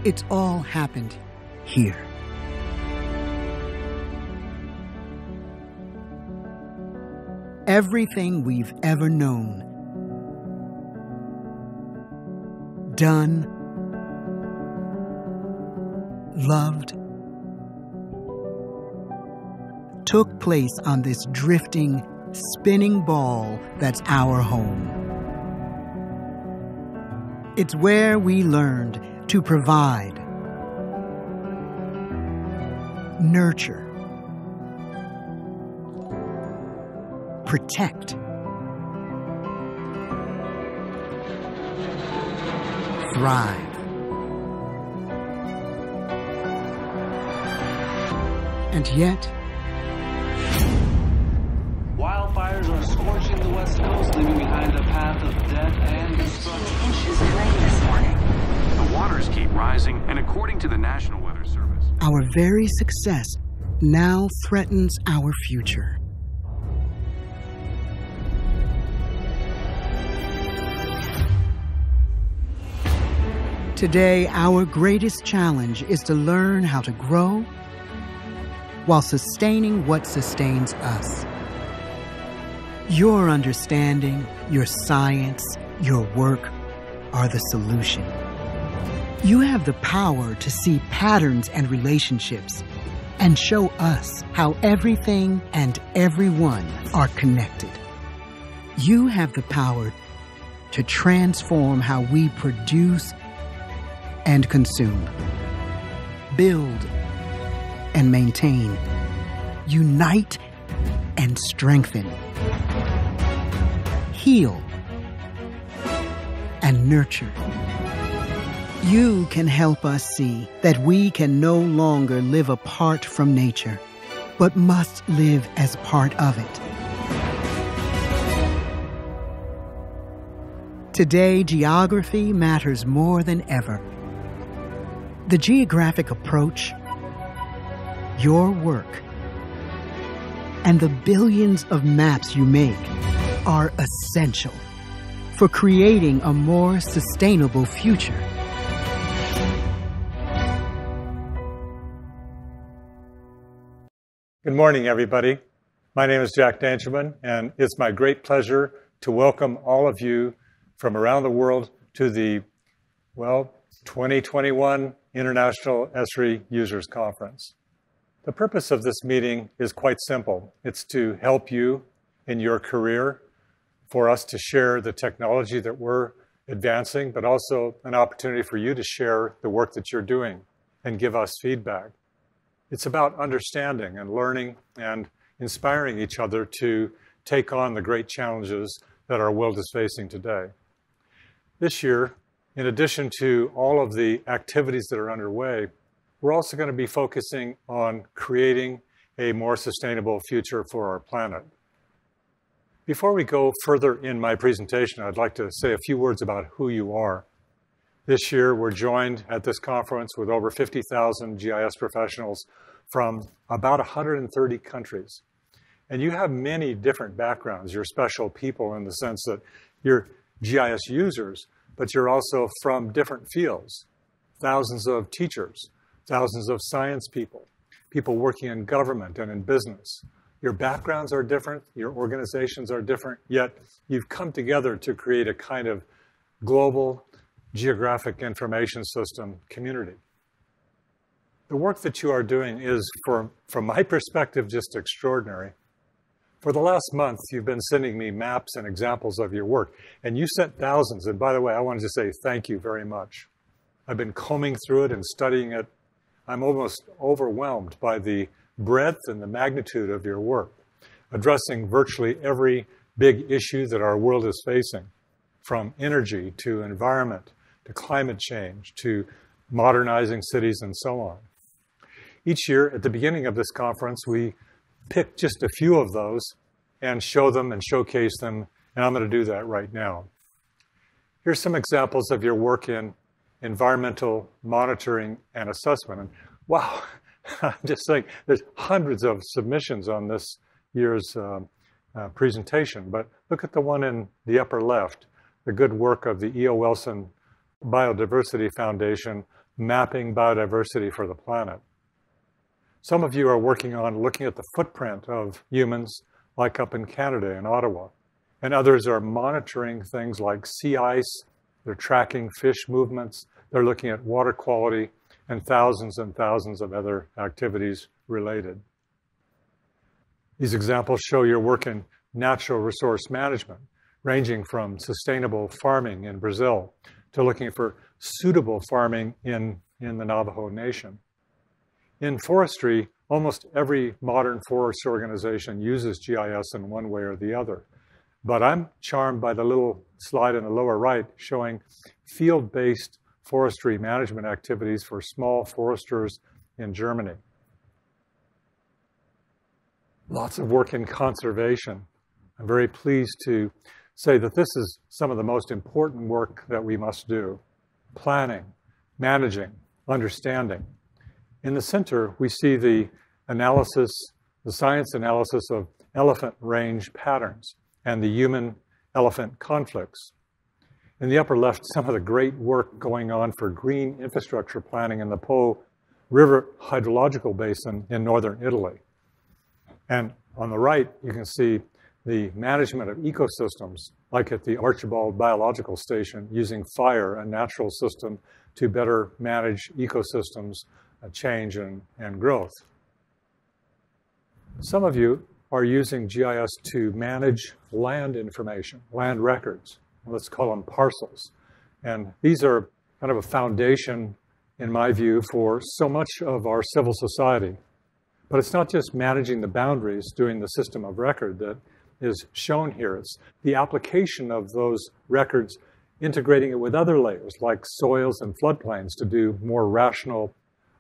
It's all happened here. Everything we've ever known, done, loved, took place on this drifting, spinning ball that's our home. It's where we learned to provide, nurture, protect, thrive. And yet, wildfires are scorching the West Coast, leaving behind a path of death and destruction. 15 inches of rain this morning. The waters keep rising, and according to the National Weather Service, our very success now threatens our future. Today, our greatest challenge is to learn how to grow while sustaining what sustains us. Your understanding, your science, your work are the solution. You have the power to see patterns and relationships and show us how everything and everyone are connected. You have the power to transform how we produce and consume, build and maintain, unite and strengthen, heal and nurture. You can help us see that we can no longer live apart from nature, but must live as part of it. Today, geography matters more than ever. The geographic approach, your work, and the billions of maps you make are essential for creating a more sustainable future. Good morning, everybody. My name is Jack Dangermond, and it's my great pleasure to welcome all of you from around the world to the, 2021 International Esri Users Conference. The purpose of this meeting is quite simple. It's to help you in your career, for us to share the technology that we're advancing, but also an opportunity for you to share the work that you're doing and give us feedback. It's about understanding and learning and inspiring each other to take on the great challenges that our world is facing today. This year, in addition to all of the activities that are underway, we're also going to be focusing on creating a more sustainable future for our planet. Before we go further in my presentation, I'd like to say a few words about who you are. This year, we're joined at this conference with over 50,000 GIS professionals from about 130 countries. And you have many different backgrounds. You're special people in the sense that you're GIS users, but you're also from different fields. Thousands of teachers, thousands of science people, people working in government and in business. Your backgrounds are different, your organizations are different, yet you've come together to create a kind of global geographic information system community. The work that you are doing is, from my perspective, just extraordinary. For the last month, you've been sending me maps and examples of your work, and you sent thousands. And by the way, I wanted to say thank you very much. I've been combing through it and studying it. I'm almost overwhelmed by the breadth and the magnitude of your work, addressing virtually every big issue that our world is facing, from energy to environment, to climate change, to modernizing cities, and so on. Each year, at the beginning of this conference, we pick just a few of those and show them and showcase them, and I'm going to do that right now. Here's some examples of your work in environmental monitoring and assessment. And wow, I'm just saying, there's hundreds of submissions on this year's presentation, but look at the one in the upper left, the good work of the E.O. Wilson Biodiversity Foundation mapping biodiversity for the planet. Some of you are working on looking at the footprint of humans, like up in Canada, in Ottawa. And others are monitoring things like sea ice. They're tracking fish movements. They're looking at water quality and thousands of other activities related. These examples show your work in natural resource management, ranging from sustainable farming in Brazil to looking for suitable farming in the Navajo Nation. In forestry, almost every modern forest organization uses GIS in one way or the other. But I'm charmed by the little slide in the lower right showing field-based forestry management activities for small foresters in Germany. Lots of work in conservation. I'm very pleased to say that this is some of the most important work that we must do. Planning, managing, understanding. In the center, we see the analysis, the science analysis of elephant range patterns and the human-elephant conflicts. In the upper left, some of the great work going on for green infrastructure planning in the Po River hydrological basin in northern Italy. And on the right, you can see the management of ecosystems, like at the Archibald Biological Station, using fire, a natural system, to better manage ecosystems, change and growth. Some of you are using GIS to manage land information, land records. Let's call them parcels. And these are kind of a foundation, in my view, for so much of our civil society. But it's not just managing the boundaries, doing the system of record that is shown here. It's the application of those records, integrating it with other layers like soils and floodplains to do more rational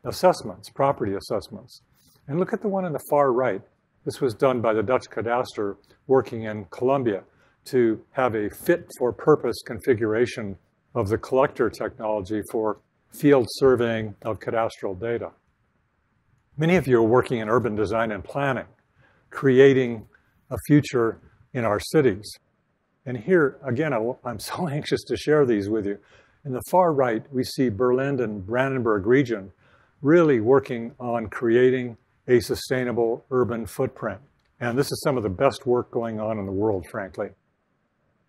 assessments, property assessments. And look at the one on the far right. This was done by the Dutch cadastre working in Colombia to have a fit-for-purpose configuration of the collector technology for field surveying of cadastral data. Many of you are working in urban design and planning, creating a future in our cities. And here, again, I'm so anxious to share these with you. In the far right, we see Berlin and Brandenburg region really working on creating a sustainable urban footprint. And this is some of the best work going on in the world, frankly.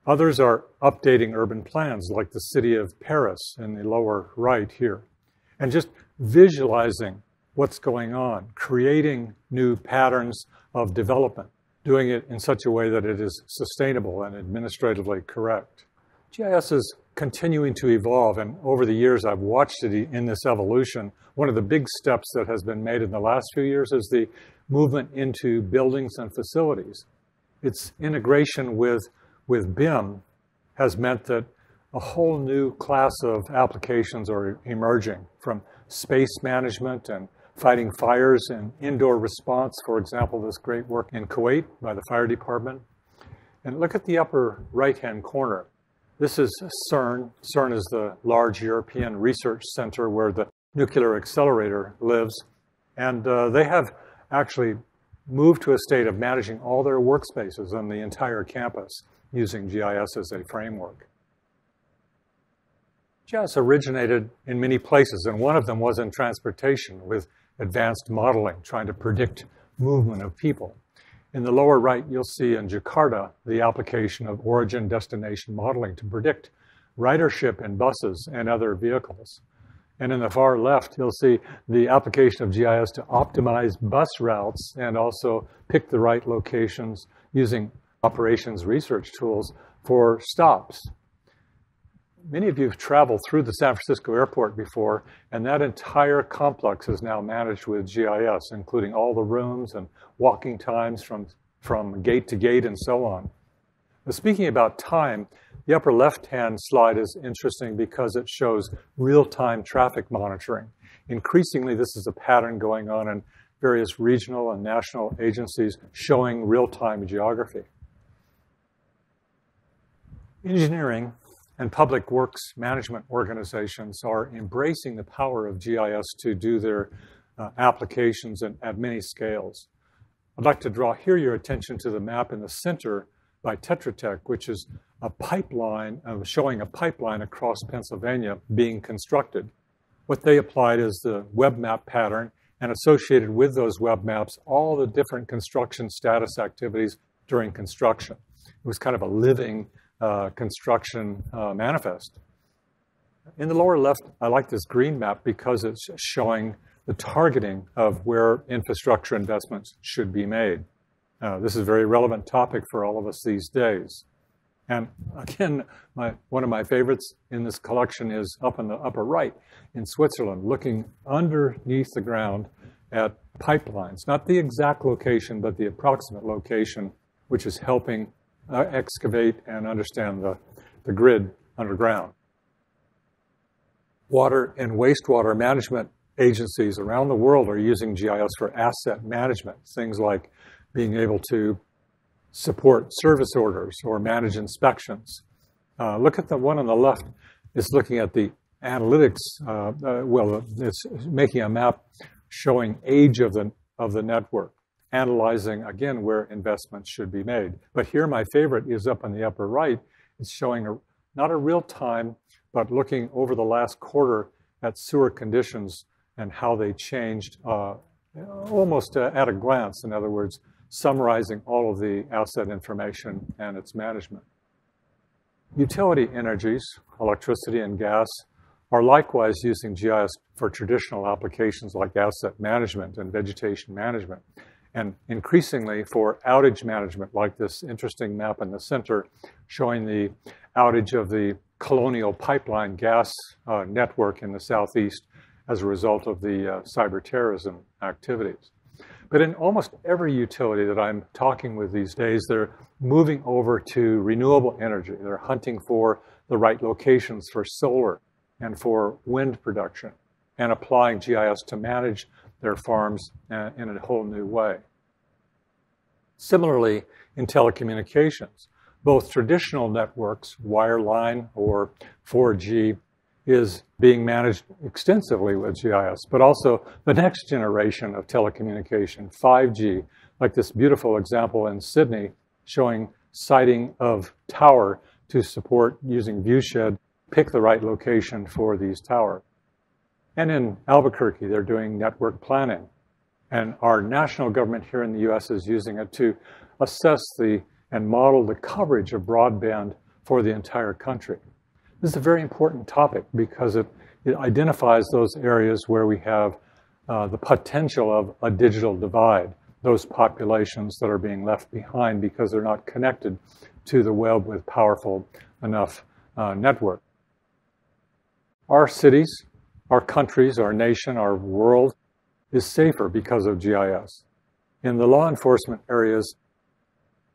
Others are updating urban plans, like the city of Paris in the lower right here, and just visualizing what's going on, creating new patterns of development, doing it in such a way that it is sustainable and administratively correct. GIS is continuing to evolve, and over the years I've watched it in this evolution. One of the big steps that has been made in the last few years is the movement into buildings and facilities. Its integration with BIM has meant that a whole new class of applications are emerging, from space management and fighting fires and indoor response. For example, this great work in Kuwait by the fire department. And look at the upper right-hand corner. This is CERN. CERN is the large European research center where the nuclear accelerator lives. And they have actually moved to a state of managing all their workspaces on the entire campus using GIS as a framework. GIS originated in many places, and one of them was in transportation with advanced modeling, trying to predict movement of people. In the lower right, you'll see in Jakarta the application of origin-destination modeling to predict ridership in buses and other vehicles. And in the far left, you'll see the application of GIS to optimize bus routes and also pick the right locations using operations research tools for stops. Many of you have traveled through the San Francisco airport before, and that entire complex is now managed with GIS, including all the rooms and walking times from gate to gate and so on. But speaking about time, the upper left-hand slide is interesting because it shows real-time traffic monitoring. Increasingly, this is a pattern going on in various regional and national agencies showing real-time geography. Engineering and public works management organizations are embracing the power of GIS to do their applications at many scales. I'd like to draw here your attention to the map in the center by Tetra Tech, which is a pipeline, showing a pipeline across Pennsylvania being constructed. what they applied is the web map pattern, and associated with those web maps all the different construction status activities during construction. It was kind of a living construction manifest. In the lower left, I like this green map because it's showing the targeting of where infrastructure investments should be made. This is a very relevant topic for all of us these days. And again, one of my favorites in this collection is up in the upper right in Switzerland, looking underneath the ground at pipelines, not the exact location, but the approximate location, which is helping excavate and understand the grid underground. Water and wastewater management agencies around the world are using GIS for asset management, things like being able to support service orders or manage inspections. Look at the one on the left. It's looking at the analytics. It's making a map showing age of the network, analyzing, again, where investments should be made. But here, my favorite is up in the upper right. It's showing not a real time, but looking over the last quarter at sewer conditions and how they changed almost at a glance. In other words, summarizing all of the asset information and its management. Utility energies, electricity and gas, are likewise using GIS for traditional applications like asset management and vegetation management, and increasingly for outage management, like this interesting map in the center showing the outage of the Colonial Pipeline gas network in the southeast as a result of the cyber terrorism activities. But in almost every utility that I'm talking with these days, they're moving over to renewable energy. They're hunting for the right locations for solar and for wind production and applying GIS to manage their farms in a whole new way. Similarly, in telecommunications, both traditional networks, wireline or 4G, is being managed extensively with GIS, but also the next generation of telecommunication, 5G, like this beautiful example in Sydney showing siting of tower to support using viewshed, pick the right location for these towers. And in Albuquerque, they're doing network planning. And our national government here in the US is using it to assess and model the coverage of broadband for the entire country. This is a very important topic because it identifies those areas where we have the potential of a digital divide, those populations that are being left behind because they're not connected to the web with powerful enough network. Our cities, our countries, our nation, our world is safer because of GIS. In the law enforcement areas,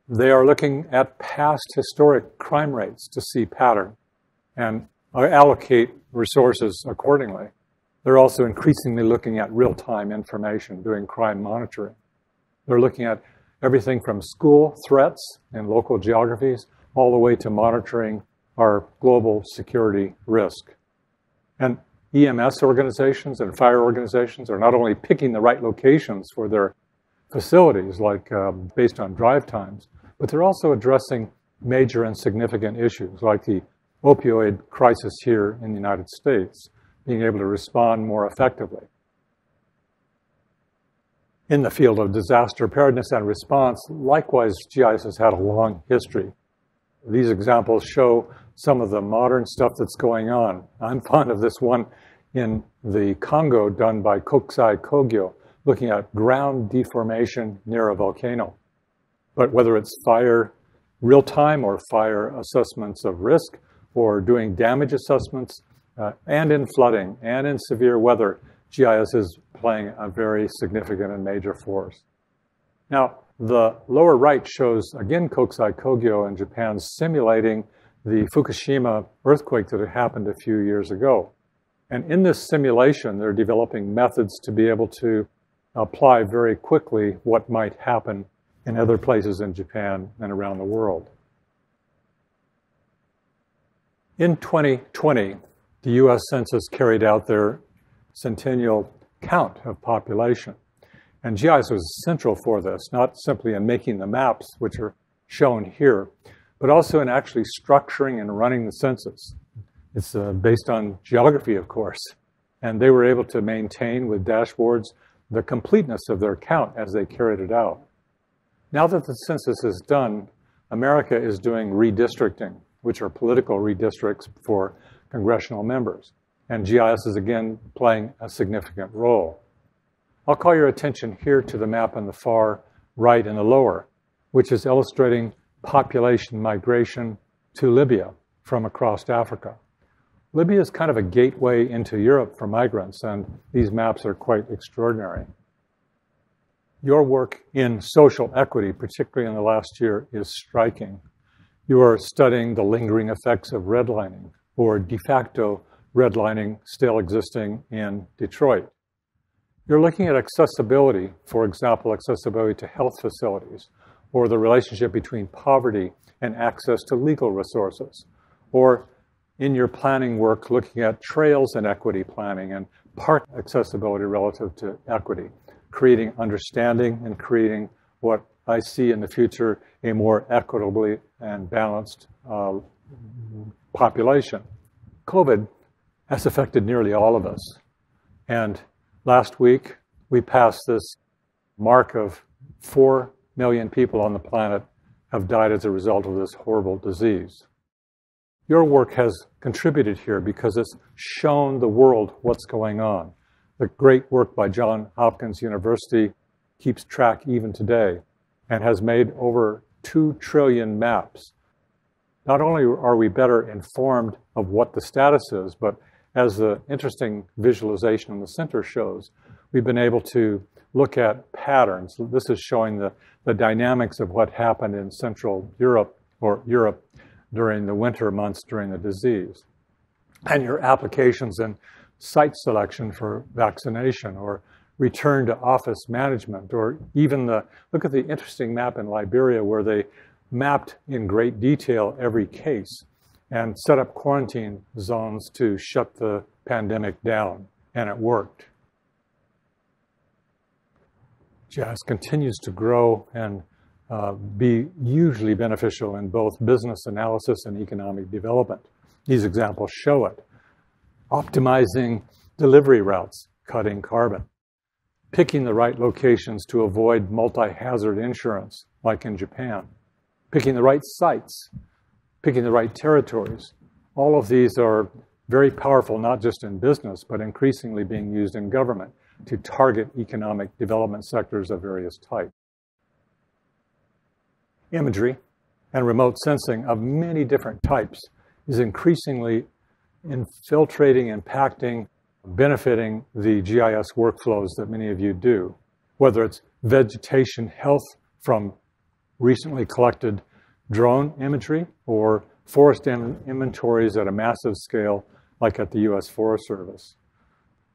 they are looking at past historic crime rates to see pattern and allocate resources accordingly. They're also increasingly looking at real-time information, doing crime monitoring. They're looking at everything from school threats in local geographies all the way to monitoring our global security risk. And EMS organizations and fire organizations are not only picking the right locations for their facilities, like based on drive times, but they're also addressing major and significant issues like the opioid crisis here in the United States, being able to respond more effectively. In the field of disaster preparedness and response, likewise, GIS has had a long history. These examples show some of the modern stuff that's going on. I'm fond of this one in the Congo done by Koksai Kogyo, looking at ground deformation near a volcano. But whether it's fire real-time or fire assessments of risk or doing damage assessments, and in flooding and in severe weather, GIS is playing a very significant and major force. Now, the lower right shows, again, Koksai Kogyo in Japan simulating the Fukushima earthquake that had happened a few years ago. And in this simulation, they're developing methods to be able to apply very quickly what might happen in other places in Japan and around the world. In 2020, the US Census carried out their centennial count of population. And GIS was central for this, not simply in making the maps, which are shown here, but also in actually structuring and running the census. It's based on geography, of course. and they were able to maintain with dashboards the completeness of their count as they carried it out. Now that the census is done, America is doing redistricting, which are political redistricts for congressional members. And GIS is again playing a significant role. I'll call your attention here to the map on the far right in the lower, which is illustrating population migration to Libya from across Africa. Libya is kind of a gateway into Europe for migrants, and these maps are quite extraordinary. Your work in social equity, particularly in the last year, is striking. You are studying the lingering effects of redlining, or de facto redlining still existing in Detroit. You're looking at accessibility, for example, accessibility to health facilities, or the relationship between poverty and access to legal resources, or in your planning work, looking at trails and equity planning and park accessibility relative to equity, creating understanding and creating what I see in the future, a more equitably and balanced population. COVID has affected nearly all of us. And last week, we passed this mark of 4 million people on the planet have died as a result of this horrible disease. Your work has contributed here because it's shown the world what's going on. The great work by Johns Hopkins University keeps track even today and has made over 2 trillion maps. Not only are we better informed of what the status is, but as the interesting visualization in the center shows, we've been able to look at patterns. This is showing the dynamics of what happened in Central Europe, or Europe, during the winter months during the disease. And your applications in site selection for vaccination, or return to office management, or even look at the interesting map in Liberia where they mapped in great detail every case and set up quarantine zones to shut the pandemic down, and it worked. GIS continues to grow and be hugely beneficial in both business analysis and economic development. These examples show it. Optimizing delivery routes, cutting carbon. Picking the right locations to avoid multi-hazard insurance, like in Japan. Picking the right sites, picking the right territories. All of these are very powerful, not just in business, but increasingly being used in government to target economic development sectors of various types. Imagery and remote sensing of many different types is increasingly infiltrating, impacting, benefiting the GIS workflows that many of you do, whether it's vegetation health from recently collected drone imagery or forest inventories at a massive scale like at the U.S. Forest Service.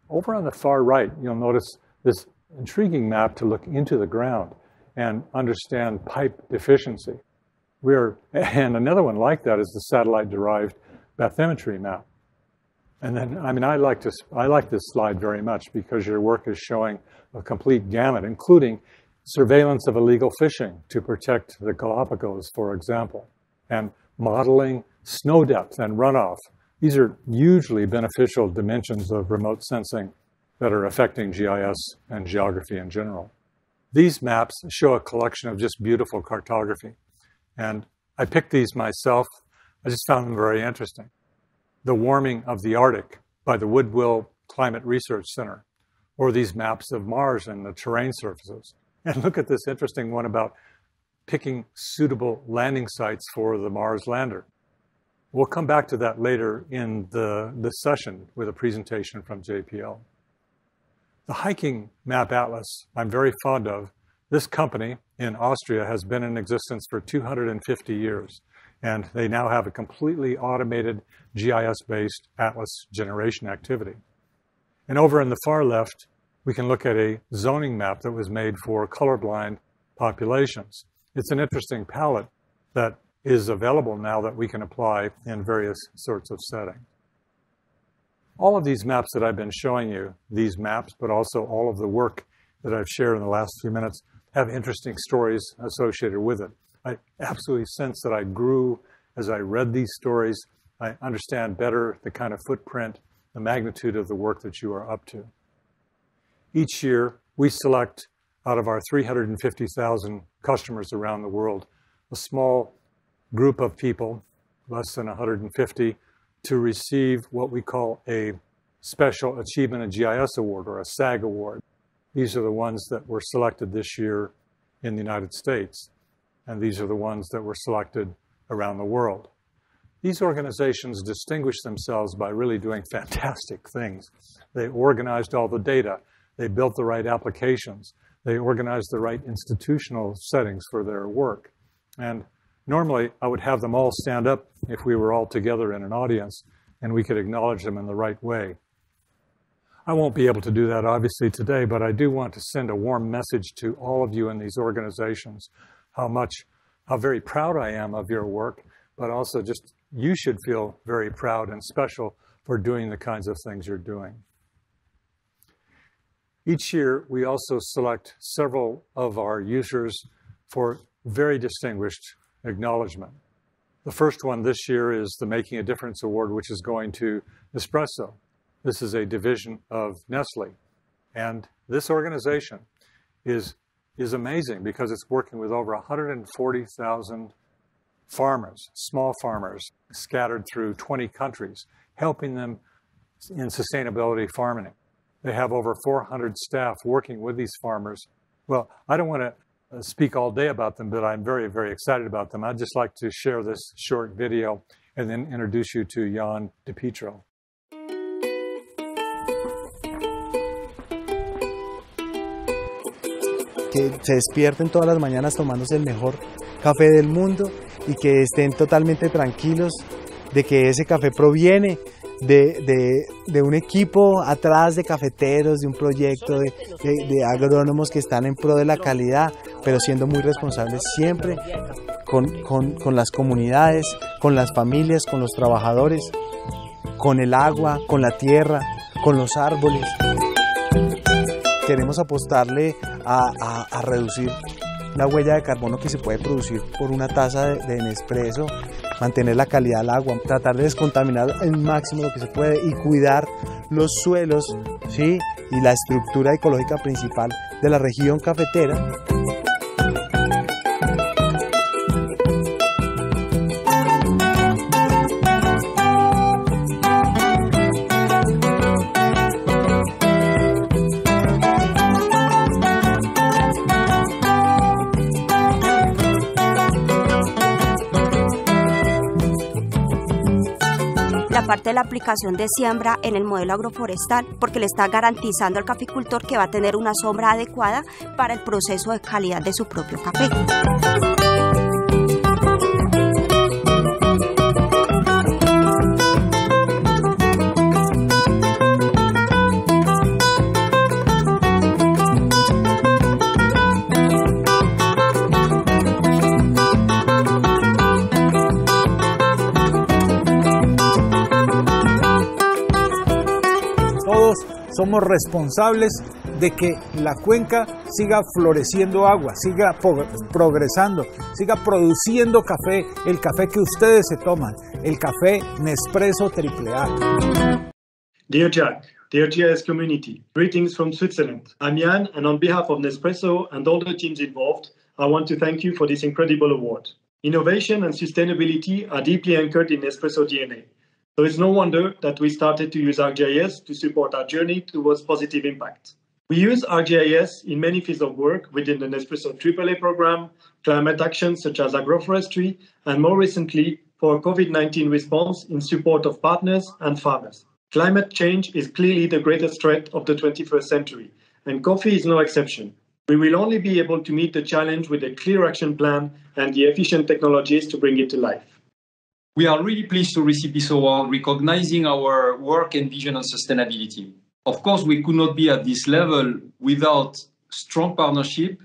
Over on the far right, you'll notice this intriguing map to look into the ground and understand pipe deficiency. And another one like that is the satellite-derived bathymetry map. And then, I like this slide very much because your work is showing a complete gamut, including surveillance of illegal fishing to protect the Galapagos, for example, and modeling snow depth and runoff. These are hugely beneficial dimensions of remote sensing that are affecting GIS and geography in general. These maps show a collection of just beautiful cartography. And I picked these myself. I just found them very interesting. The warming of the Arctic by the Woodville Climate Research Center, or these maps of Mars and the terrain surfaces. And look at this interesting one about picking suitable landing sites for the Mars lander. We'll come back to that later in this session with a presentation from JPL. The hiking map atlas I'm very fond of. This company in Austria has been in existence for 250 years, and they now have a completely automated GIS-based atlas generation activity. And over in the far left, we can look at a zoning map that was made for colorblind populations. It's an interesting palette that is available now that we can apply in various sorts of settings. All of these maps that I've been showing you, these maps, but also all of the work that I've shared in the last few minutes, have interesting stories associated with it. I absolutely sense that I grew as I read these stories. I understand better the kind of footprint the magnitude of the work that you are up to. Each year, we select out of our 350,000 customers around the world, a small group of people, less than 150, to receive what we call a Special Achievement in GIS Award, or a SAG Award. These are the ones that were selected this year in the United States, and these are the ones that were selected around the world. These organizations distinguish themselves by really doing fantastic things. They organized all the data. They built the right applications. They organized the right institutional settings for their work. And normally, I would have them all stand up if we were all together in an audience, and we could acknowledge them in the right way. I won't be able to do that, obviously, today, but I do want to send a warm message to all of you in these organizations, how very proud I am of your work, but also just you should feel very proud and special for doing the kinds of things you're doing. Each year, we also select several of our users for very distinguished acknowledgement. The first one this year is the Making a Difference Award, which is going to Nespresso. This is a division of Nestle. And this organization is amazing because it's working with over 140,000 farmers, small farmers, scattered through 20 countries, helping them in sustainability farming. They have over 400 staff working with these farmers. Well, I don't want to speak all day about them, but I'm very, very excited about them. I'd just like to share this short video and then introduce you to Jan DePietro. Que se despierten todas las mañanas tomándose el mejor café del mundo y que estén totalmente tranquilos de que ese café proviene de un equipo atrás de cafeteros, de un proyecto de agrónomos que están en pro de la calidad, pero siendo muy responsables siempre con las comunidades, con las familias, con los trabajadores, con el agua, con la tierra, con los árboles. Queremos apostarle a reducir la huella de carbono que se puede producir por una taza de Nespresso, mantener la calidad del agua, tratar de descontaminar el máximo lo que se puede y cuidar los suelos, ¿sí? Y la estructura ecológica principal de la región cafetera. Parte de la aplicación de siembra en el modelo agroforestal, porque le está garantizando al caficultor que va a tener una sombra adecuada para el proceso de calidad de su propio café. Somos responsables de que la cuenca siga floreciendo agua, siga progresando, siga produciendo café, el café que ustedes se toman, el café Nespresso AAA. Dear Jack, dear GIS community, greetings from Switzerland. I'm Jan, and on behalf of Nespresso and all the teams involved, I want to thank you for this incredible award. Innovation and sustainability are deeply anchored in Nespresso DNA. So it's no wonder that we started to use ArcGIS to support our journey towards positive impact. We use ArcGIS in many fields of work within the Nespresso AAA program, climate actions such as agroforestry, and more recently for COVID-19 response in support of partners and farmers. Climate change is clearly the greatest threat of the 21st century, and coffee is no exception. We will only be able to meet the challenge with a clear action plan and the efficient technologies to bring it to life. We are really pleased to receive this award, recognizing our work and vision on sustainability. Of course, we could not be at this level without strong partnership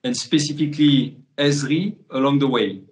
and specifically Esri along the way.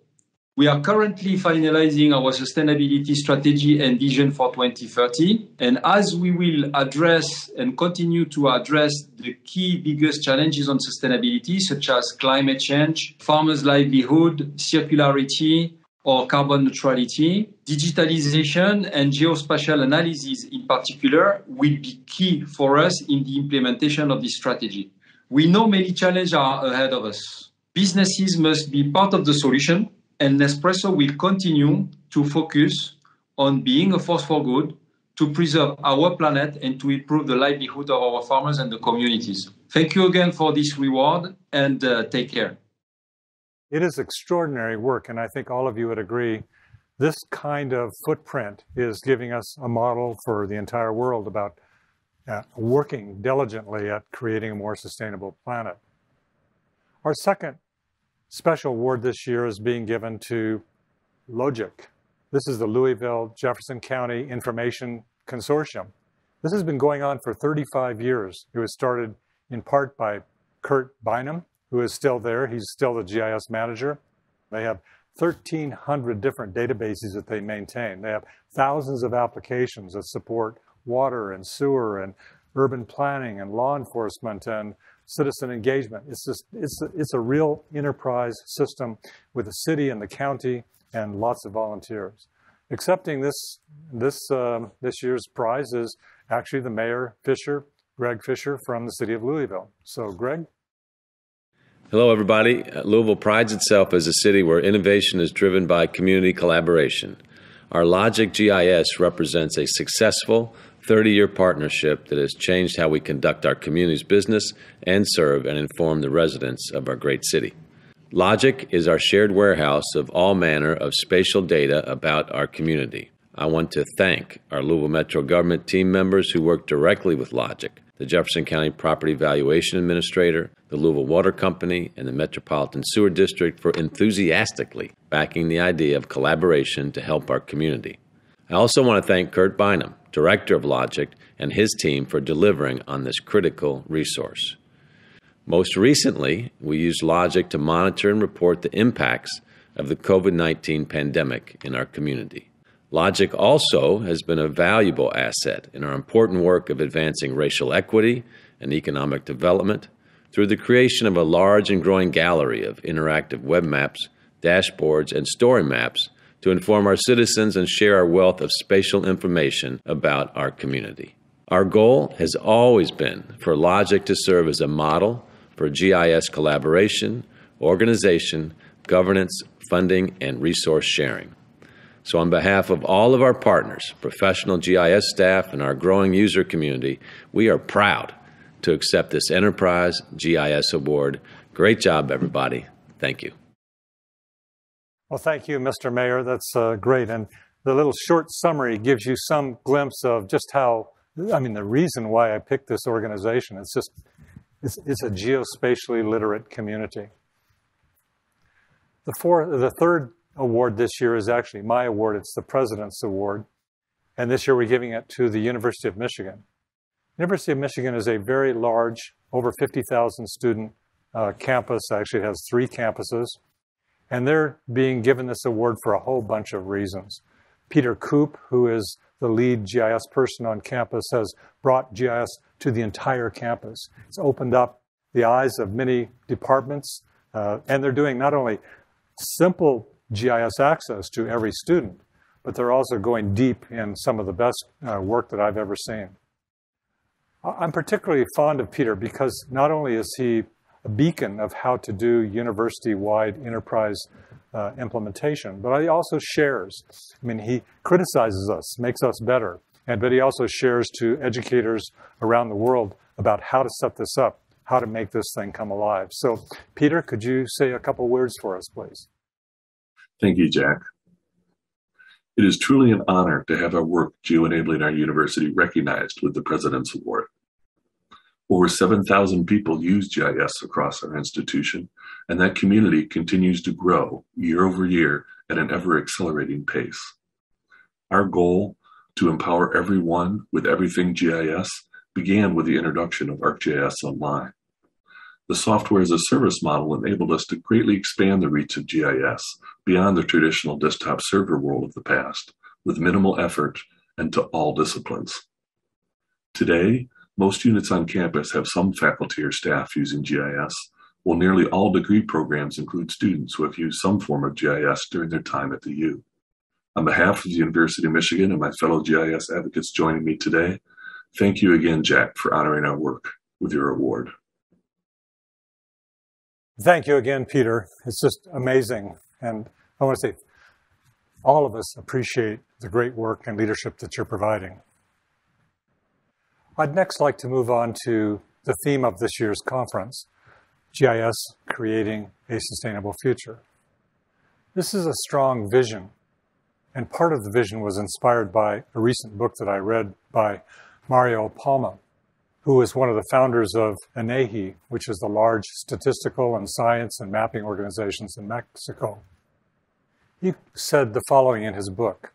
We are currently finalizing our sustainability strategy and vision for 2030. And as we will address and continue to address the key biggest challenges on sustainability, such as climate change, farmers' livelihood, circularity, or carbon neutrality, Digitalization and geospatial analysis in particular will be key for us in the implementation of this strategy. We know many challenges are ahead of us. Businesses must be part of the solution, and Nespresso will continue to focus on being a force for good, to preserve our planet and to improve the livelihood of our farmers and the communities. Thank you again for this reward, and take care. It is extraordinary work, and I think all of you would agree this kind of footprint is giving us a model for the entire world about working diligently at creating a more sustainable planet. Our second special award this year is being given to LOGIC. This is the Louisville Jefferson County Information Consortium. This has been going on for 35 years. It was started in part by Kurt Bynum, who is still there. He's still the GIS manager. They have 1,300 different databases that they maintain. They have thousands of applications that support water and sewer and urban planning and law enforcement and citizen engagement. It's a real enterprise system with the city and the county and lots of volunteers. Accepting this year's prize is actually the Mayor Fisher, Greg Fisher from the city of Louisville. So Greg? Hello, everybody. Louisville prides itself as a city where innovation is driven by community collaboration. Our LOGIC GIS represents a successful 30-year partnership that has changed how we conduct our community's business and serve and inform the residents of our great city. LOGIC is our shared warehouse of all manner of spatial data about our community. I want to thank our Louisville Metro government team members who work directly with LOGIC, the Jefferson County Property Valuation Administrator, the Louisville Water Company, and the Metropolitan Sewer District for enthusiastically backing the idea of collaboration to help our community. I also want to thank Kurt Bynum, Director of LOGIC, and his team for delivering on this critical resource. Most recently, we used LOGIC to monitor and report the impacts of the COVID-19 pandemic in our community. LOGIC also has been a valuable asset in our important work of advancing racial equity and economic development through the creation of a large and growing gallery of interactive web maps, dashboards, and story maps to inform our citizens and share our wealth of spatial information about our community. Our goal has always been for LOGIC to serve as a model for GIS collaboration, organization, governance, funding, and resource sharing. So on behalf of all of our partners, professional GIS staff, and our growing user community, we are proud to accept this Enterprise GIS Award. Great job, everybody. Thank you. Well, thank you, Mr. Mayor. That's great. And the little short summary gives you some glimpse of just how, the reason why I picked this organization. It's a geospatially literate community. The third award this year is actually my award. It's the President's Award. And this year we're giving it to the University of Michigan. University of Michigan is a very large, over 50,000 student campus. Actually, it has 3 campuses. And they're being given this award for a whole bunch of reasons. Peter Koop, who is the lead GIS person on campus, has brought GIS to the entire campus. It's opened up the eyes of many departments, and they're doing not only simple GIS access to every student, but they're also going deep in some of the best work that I've ever seen. I'm particularly fond of Peter because not only is he a beacon of how to do university-wide enterprise implementation, but he also shares. He criticizes us, makes us better, but he also shares to educators around the world about how to set this up, how to make this thing come alive. So, Peter, could you say a couple words for us, please? Thank you, Jack. It is truly an honor to have our work geo-enabling our university recognized with the President's Award. Over 7,000 people use GIS across our institution, and that community continues to grow year over year at an ever-accelerating pace. Our goal to empower everyone with everything GIS began with the introduction of Arcgis Online. The software as a service model enabled us to greatly expand the reach of GIS beyond the traditional desktop server world of the past, with minimal effort and to all disciplines. Today, most units on campus have some faculty or staff using GIS, while nearly all degree programs include students who have used some form of GIS during their time at the U. On behalf of the University of Michigan and my fellow GIS advocates joining me today, thank you again, Jack, for honoring our work with your award. Thank you again, Peter. It's just amazing. And I want to say, all of us appreciate the great work and leadership that you're providing. I'd next like to move on to the theme of this year's conference, GIS Creating a Sustainable Future. This is a strong vision, and part of the vision was inspired by a recent book that I read by Mario Palma, who is one of the founders of INEGI, which is the large statistical and science and mapping organizations in Mexico. He said the following in his book: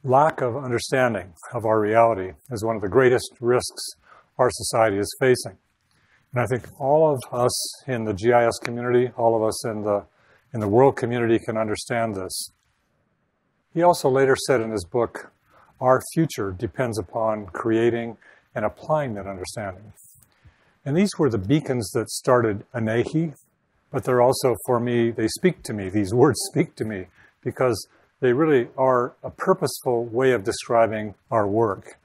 lack of understanding of our reality is one of the greatest risks our society is facing. And I think all of us in the GIS community, all of us in the world community can understand this. He also later said in his book, our future depends upon creating and applying that understanding. And these were the beacons that started INEGI, but they're also, for me, they speak to me. These words speak to me because they really are a purposeful way of describing our work.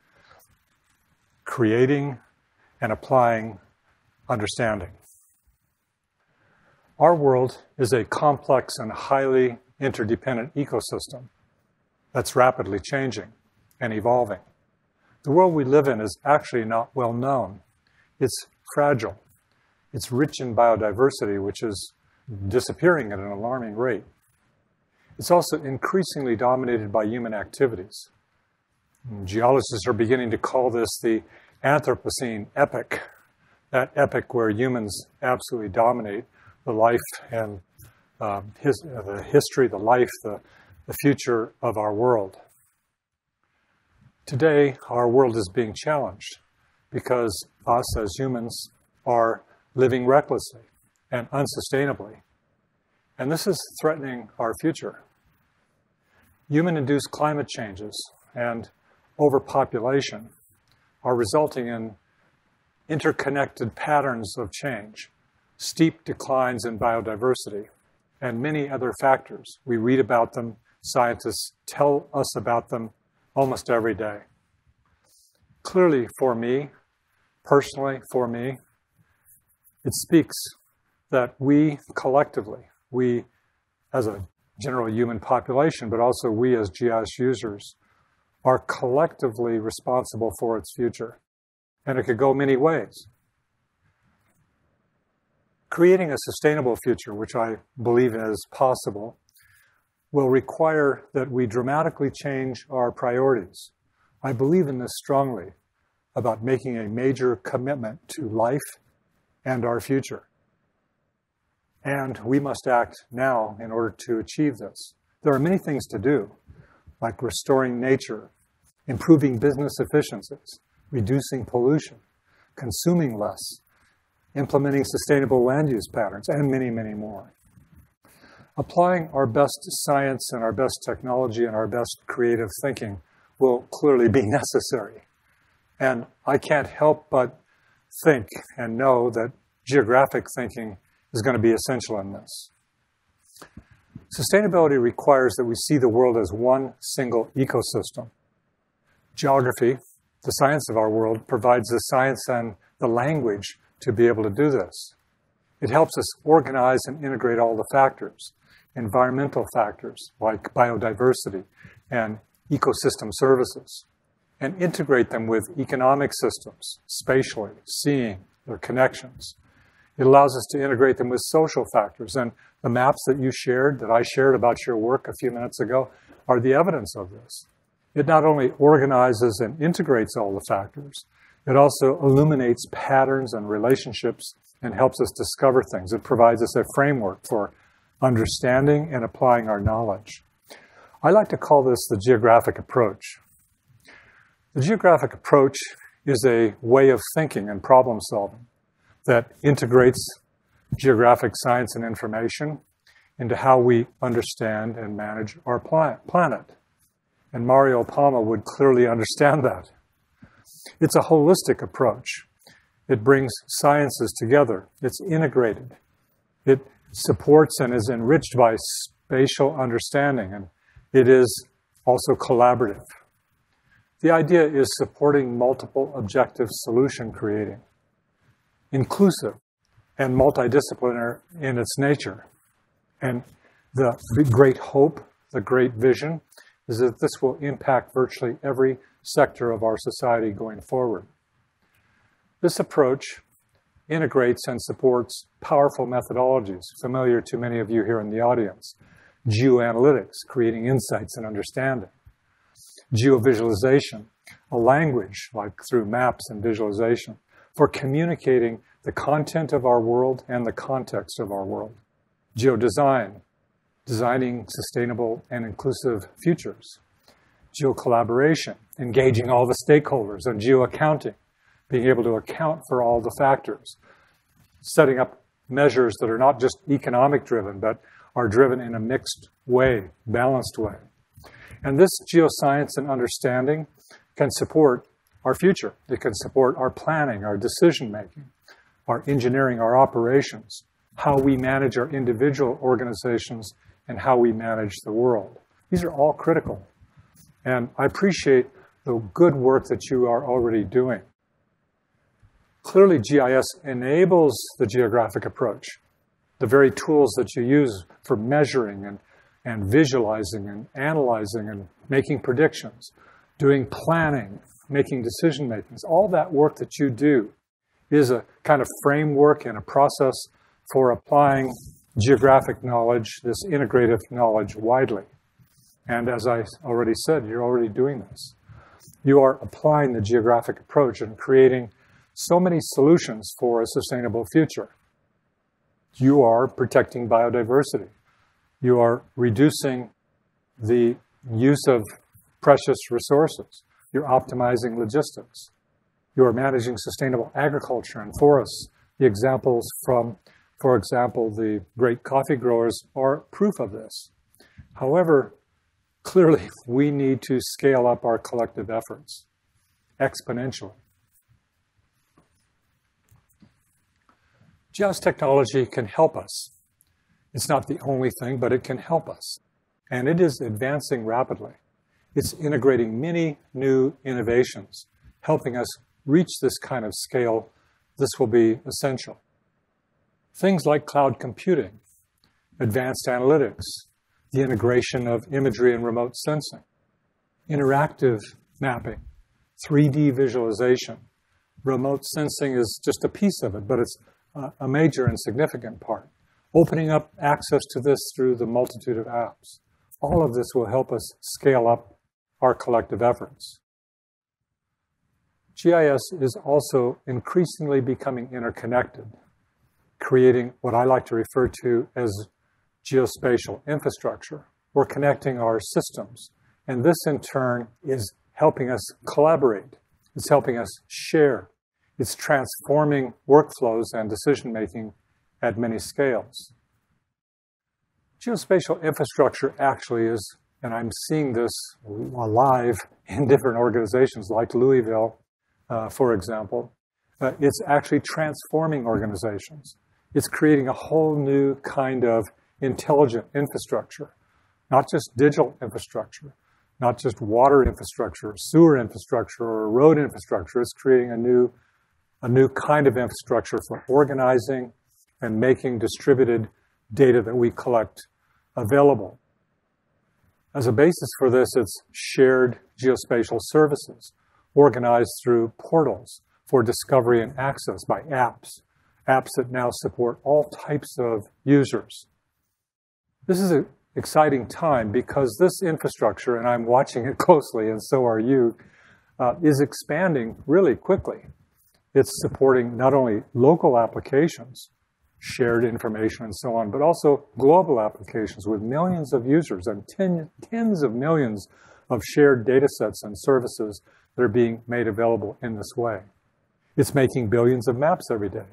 Creating and applying understanding. Our world is a complex and highly interdependent ecosystem that's rapidly changing and evolving. The world we live in is actually not well known. It's fragile. It's rich in biodiversity, which is disappearing at an alarming rate. It's also increasingly dominated by human activities. Geologists are beginning to call this the Anthropocene epoch, that epoch where humans absolutely dominate the life and the history, the life, the future of our world. Today, our world is being challenged because us as humans are living recklessly and unsustainably. And this is threatening our future. Human-induced climate changes and overpopulation are resulting in interconnected patterns of change, steep declines in biodiversity, and many other factors. We read about them, scientists tell us about them almost every day. Clearly, for me, personally, for me, it speaks that we collectively, we as a general human population, but also we as GIS users, are collectively responsible for its future. And it could go many ways. Creating a sustainable future, which I believe is possible, will require that we dramatically change our priorities. I believe in this strongly, about making a major commitment to life and our future. And we must act now in order to achieve this. There are many things to do, like restoring nature, improving business efficiencies, reducing pollution, consuming less, implementing sustainable land use patterns, and many, many more. Applying our best science and our best technology and our best creative thinking will clearly be necessary. And I can't help but think and know that geographic thinking is going to be essential in this. Sustainability requires that we see the world as one single ecosystem. Geography, the science of our world, provides the science and the language to be able to do this. It helps us organize and integrate all the factors, environmental factors like biodiversity and ecosystem services, and integrate them with economic systems, spatially, seeing their connections. It allows us to integrate them with social factors, and the maps that you shared, that I shared about your work a few minutes ago, are the evidence of this. It not only organizes and integrates all the factors, it also illuminates patterns and relationships and helps us discover things. It provides us a framework for understanding and applying our knowledge. I like to call this the geographic approach. The geographic approach is a way of thinking and problem solving that integrates geographic science and information into how we understand and manage our planet. And Mario Palma would clearly understand that. It's a holistic approach. It brings sciences together. It's integrated. It supports and is enriched by spatial understanding, and it is also collaborative. The idea is supporting multiple objective solution creating, inclusive and multidisciplinary in its nature. And the great hope, the great vision, is that this will impact virtually every sector of our society going forward. This approach integrates and supports powerful methodologies familiar to many of you here in the audience. Geoanalytics, creating insights and understanding. Geovisualization, a language, like through maps and visualization, for communicating the content of our world and the context of our world. Geodesign, designing sustainable and inclusive futures. Geocollaboration, engaging all the stakeholders, and geoaccounting, being able to account for all the factors. Setting up measures that are not just economic driven, but are driven in a mixed way, balanced way. And this geoscience and understanding can support our future. It can support our planning, our decision making, our engineering, our operations, how we manage our individual organizations, and how we manage the world. These are all critical. And I appreciate the good work that you are already doing. Clearly, GIS enables the geographic approach, the very tools that you use for measuring and visualizing and analyzing and making predictions, doing planning, making decision makings. All that work that you do is a kind of framework and a process for applying geographic knowledge, this integrative knowledge, widely. And as I already said, you're already doing this. You are applying the geographic approach and creating so many solutions for a sustainable future. You are protecting biodiversity. You are reducing the use of precious resources. You're optimizing logistics. You are managing sustainable agriculture and forests. The examples from, for example, the great coffee growers are proof of this. However, clearly we need to scale up our collective efforts exponentially. GIS technology can help us. It's not the only thing, but it can help us. And it is advancing rapidly. It's integrating many new innovations, helping us reach this kind of scale. This will be essential. Things like cloud computing, advanced analytics, the integration of imagery and remote sensing, interactive mapping, 3D visualization. Remote sensing is just a piece of it, but it's a major and significant part. Opening up access to this through the multitude of apps. All of this will help us scale up our collective efforts. GIS is also increasingly becoming interconnected, creating what I like to refer to as geospatial infrastructure. We're connecting our systems, and this in turn is helping us collaborate. It's helping us share. It's transforming workflows and decision-making at many scales. Geospatial infrastructure actually is, and I'm seeing this live in different organizations like Louisville, for example, it's actually transforming organizations. It's creating a whole new kind of intelligent infrastructure, not just digital infrastructure, not just water infrastructure, sewer infrastructure, or road infrastructure. It's creating a new kind of infrastructure for organizing and making distributed data that we collect available. As a basis for this, it's shared geospatial services organized through portals for discovery and access by apps that now support all types of users. This is an exciting time because this infrastructure, and I'm watching it closely, and so are you, is expanding really quickly. It's supporting not only local applications, shared information and so on, but also global applications with millions of users and tens of millions of shared data sets and services that are being made available in this way. It's making billions of maps every day.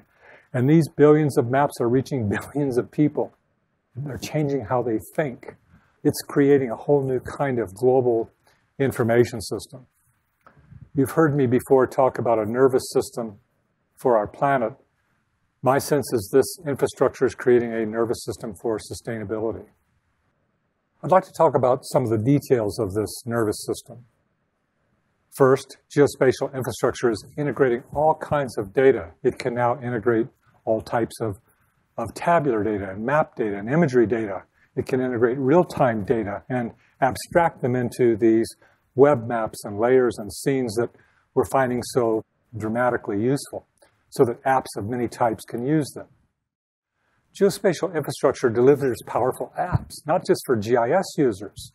And these billions of maps are reaching billions of people. They're changing how they think. It's creating a whole new kind of global information system. You've heard me before talk about a nervous system for our planet. My sense is this infrastructure is creating a nervous system for sustainability. I'd like to talk about some of the details of this nervous system. First, geospatial infrastructure is integrating all kinds of data. It can now integrate all types of tabular data and map data and imagery data. It can integrate real-time data and abstract them into these web maps and layers and scenes that we're finding so dramatically useful, so that apps of many types can use them. Geospatial infrastructure delivers powerful apps, not just for GIS users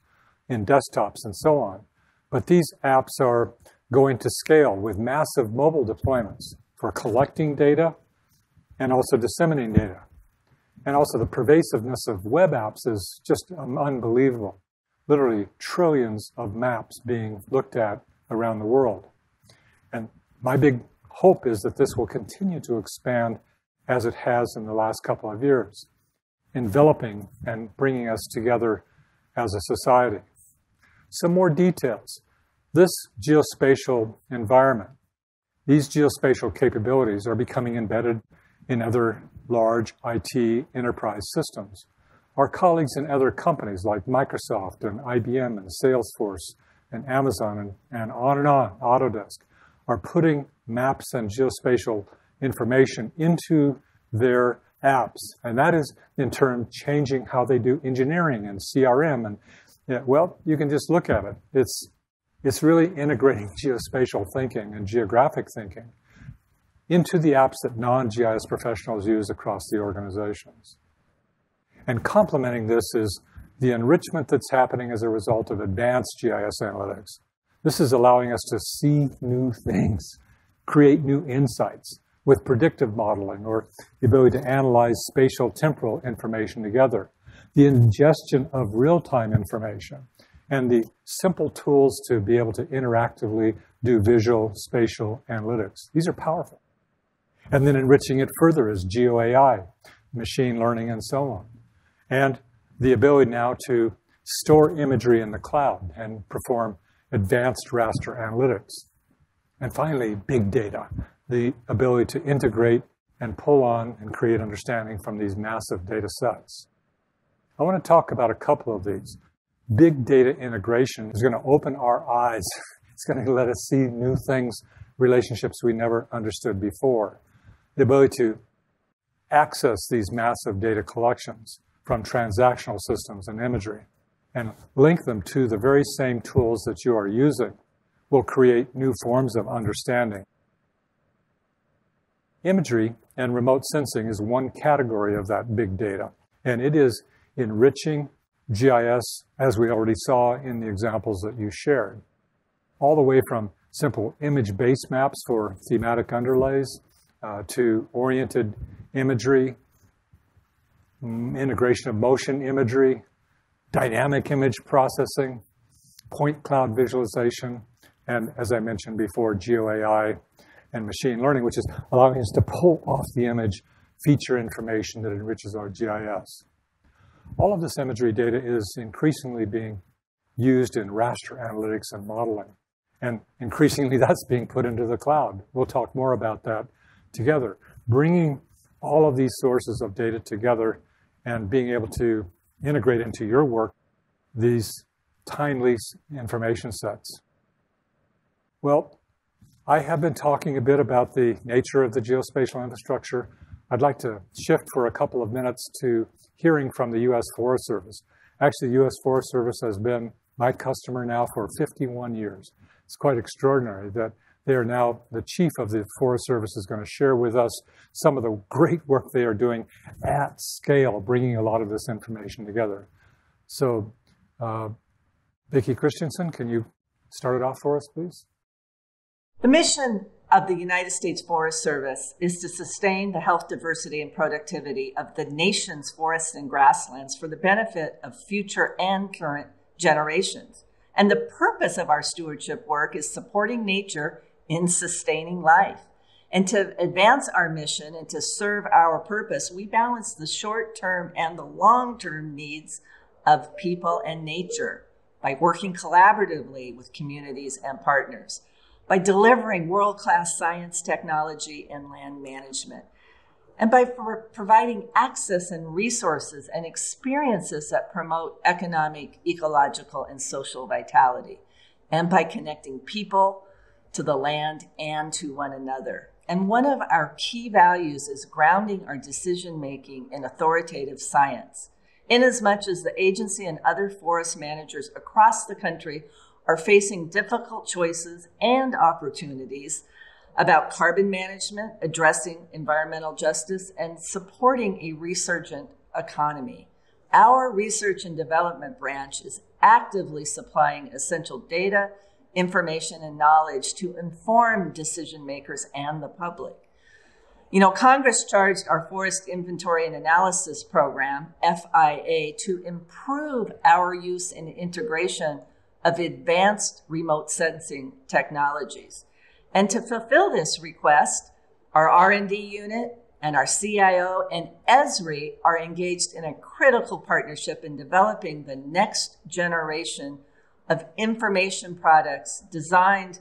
in desktops and so on, but these apps are going to scale with massive mobile deployments for collecting data and also disseminating data. And also the pervasiveness of web apps is just unbelievable. Literally trillions of maps being looked at around the world. And my big hope is that this will continue to expand as it has in the last couple of years, enveloping and bringing us together as a society. Some more details. This geospatial environment, these geospatial capabilities are becoming embedded in other large IT enterprise systems. Our colleagues in other companies like Microsoft and IBM and Salesforce and Amazon and on, Autodesk, are putting maps and geospatial information into their apps. And that is, in turn, changing how they do engineering and CRM. And, well, you can just look at it. It's really integrating geospatial thinking and geographic thinking into the apps that non-GIS professionals use across the organizations. And complementing this is the enrichment that's happening as a result of advanced GIS analytics. This is allowing us to see new things, create new insights with predictive modeling or the ability to analyze spatial temporal information together, the ingestion of real-time information, and the simple tools to be able to interactively do visual spatial analytics. These are powerful. And then enriching it further is GeoAI, machine learning, and so on. And the ability now to store imagery in the cloud and perform advanced raster analytics. And finally, big data, the ability to integrate and pull on and create understanding from these massive data sets. I want to talk about a couple of these. Big data integration is going to open our eyes. It's going to let us see new things, relationships we never understood before. The ability to access these massive data collections from transactional systems and imagery and link them to the very same tools that you are using will create new forms of understanding. Imagery and remote sensing is one category of that big data, and it is enriching GIS, as we already saw in the examples that you shared, all the way from simple image-based maps for thematic underlays to oriented imagery, integration of motion imagery, dynamic image processing, point cloud visualization, and as I mentioned before, GeoAI and machine learning, which is allowing us to pull off the image feature information that enriches our GIS. All of this imagery data is increasingly being used in raster analytics and modeling, and increasingly that's being put into the cloud. We'll talk more about that together. Bringing all of these sources of data together and being able to integrate into your work these timely information sets. Well, I have been talking a bit about the nature of the geospatial infrastructure. I'd like to shift for a couple of minutes to hearing from the U.S. Forest Service. Actually, the U.S. Forest Service has been my customer now for 51 years. It's quite extraordinary that they are now, the chief of the Forest Service is going to share with us some of the great work they are doing at scale, bringing a lot of this information together. So, Vicki Christensen, can you start it off for us, please? The mission of the United States Forest Service is to sustain the health, diversity, and productivity of the nation's forests and grasslands for the benefit of future and current generations. And the purpose of our stewardship work is supporting nature in sustaining life. And to advance our mission and to serve our purpose, we balance the short-term and the long-term needs of people and nature by working collaboratively with communities and partners, by delivering world-class science, technology, and land management. and by providing access and resources and experiences that promote economic, ecological, and social vitality, and by connecting people to the land and to one another. And one of our key values is grounding our decision-making in authoritative science, inasmuch as the agency and other forest managers across the country are facing difficult choices and opportunities about carbon management, addressing environmental justice, and supporting a resurgent economy. Our research and development branch is actively supplying essential data, information, and knowledge to inform decision makers and the public. You know, Congress charged our Forest Inventory and Analysis Program, FIA, to improve our use and integration of advanced remote sensing technologies. And to fulfill this request, our R&D unit and our CIO and Esri are engaged in a critical partnership in developing the next generation of information products designed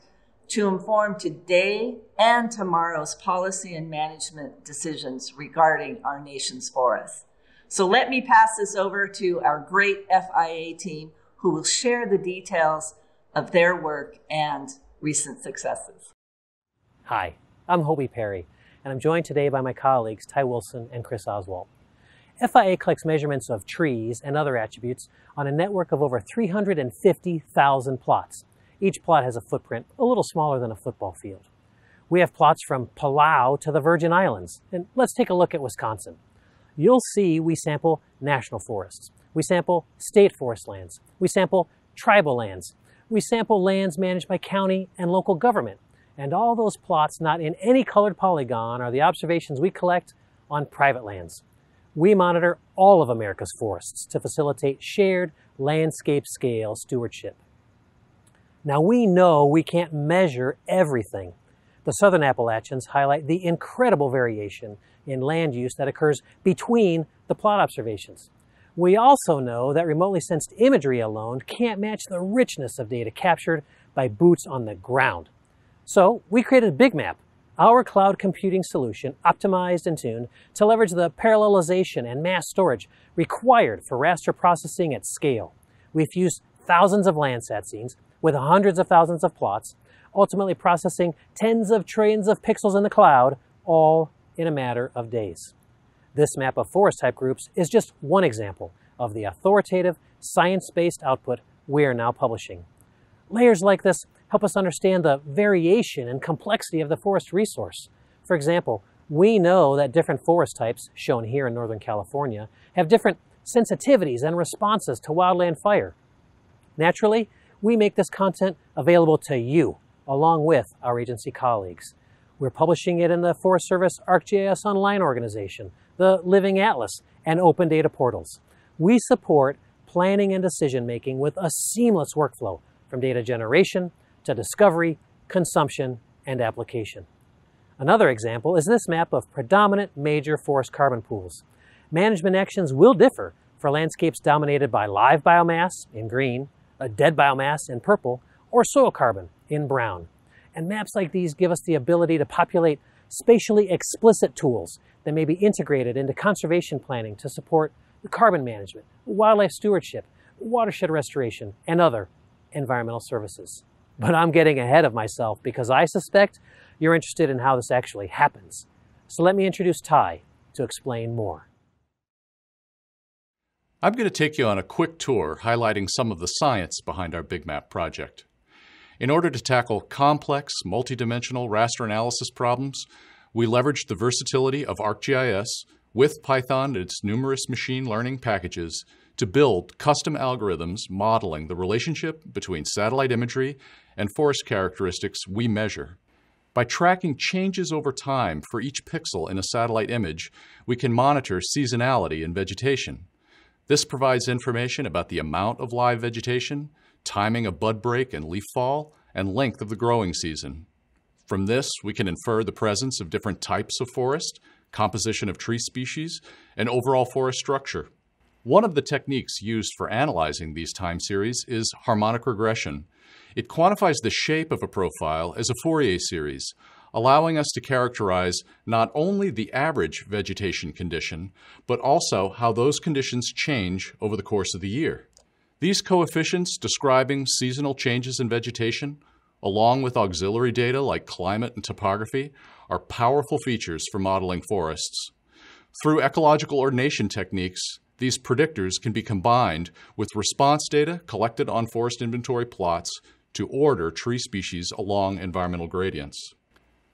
to inform today and tomorrow's policy and management decisions regarding our nation's forests. So let me pass this over to our great FIA team, who will share the details of their work and recent successes. Hi, I'm Hobie Perry, and I'm joined today by my colleagues Ty Wilson and Chris Oswald. FIA collects measurements of trees and other attributes on a network of over 350,000 plots. Each plot has a footprint a little smaller than a football field. We have plots from Palau to the Virgin Islands, and let's take a look at Wisconsin. You'll see we sample national forests. We sample state forest lands. We sample tribal lands. We sample lands managed by county and local government. And all those plots not in any colored polygon are the observations we collect on private lands. We monitor all of America's forests to facilitate shared landscape scale stewardship. Now we know we can't measure everything. The Southern Appalachians highlight the incredible variation in land use that occurs between the plot observations. We also know that remotely sensed imagery alone can't match the richness of data captured by boots on the ground. So we created Big Map, our cloud computing solution optimized and tuned to leverage the parallelization and mass storage required for raster processing at scale. We fused thousands of Landsat scenes with hundreds of thousands of plots, ultimately processing tens of trillions of pixels in the cloud, all in a matter of days. This map of forest type groups is just one example of the authoritative, science-based output we are now publishing. Layers like this help us understand the variation and complexity of the forest resource. For example, we know that different forest types, shown here in Northern California, have different sensitivities and responses to wildland fire. Naturally, we make this content available to you, along with our agency colleagues. We're publishing it in the Forest Service ArcGIS Online organization, the Living Atlas, and open data portals. We support planning and decision-making with a seamless workflow from data generation to discovery, consumption, and application. Another example is this map of predominant major forest carbon pools. Management actions will differ for landscapes dominated by live biomass in green, a dead biomass in purple, or soil carbon in brown. And maps like these give us the ability to populate spatially explicit tools that may be integrated into conservation planning to support carbon management, wildlife stewardship, watershed restoration, and other environmental services. But I'm getting ahead of myself because I suspect you're interested in how this actually happens. So let me introduce Ty to explain more. I'm going to take you on a quick tour highlighting some of the science behind our Big Map project. In order to tackle complex, multidimensional raster analysis problems, we leveraged the versatility of ArcGIS with Python and its numerous machine learning packages to build custom algorithms modeling the relationship between satellite imagery and forest characteristics we measure. By tracking changes over time for each pixel in a satellite image, we can monitor seasonality in vegetation. This provides information about the amount of live vegetation, timing of bud break and leaf fall, and length of the growing season. From this, we can infer the presence of different types of forest, composition of tree species, and overall forest structure. One of the techniques used for analyzing these time series is harmonic regression. It quantifies the shape of a profile as a Fourier series, allowing us to characterize not only the average vegetation condition, but also how those conditions change over the course of the year. These coefficients describing seasonal changes in vegetation, along with auxiliary data like climate and topography, are powerful features for modeling forests. Through ecological ordination techniques, these predictors can be combined with response data collected on forest inventory plots to order tree species along environmental gradients.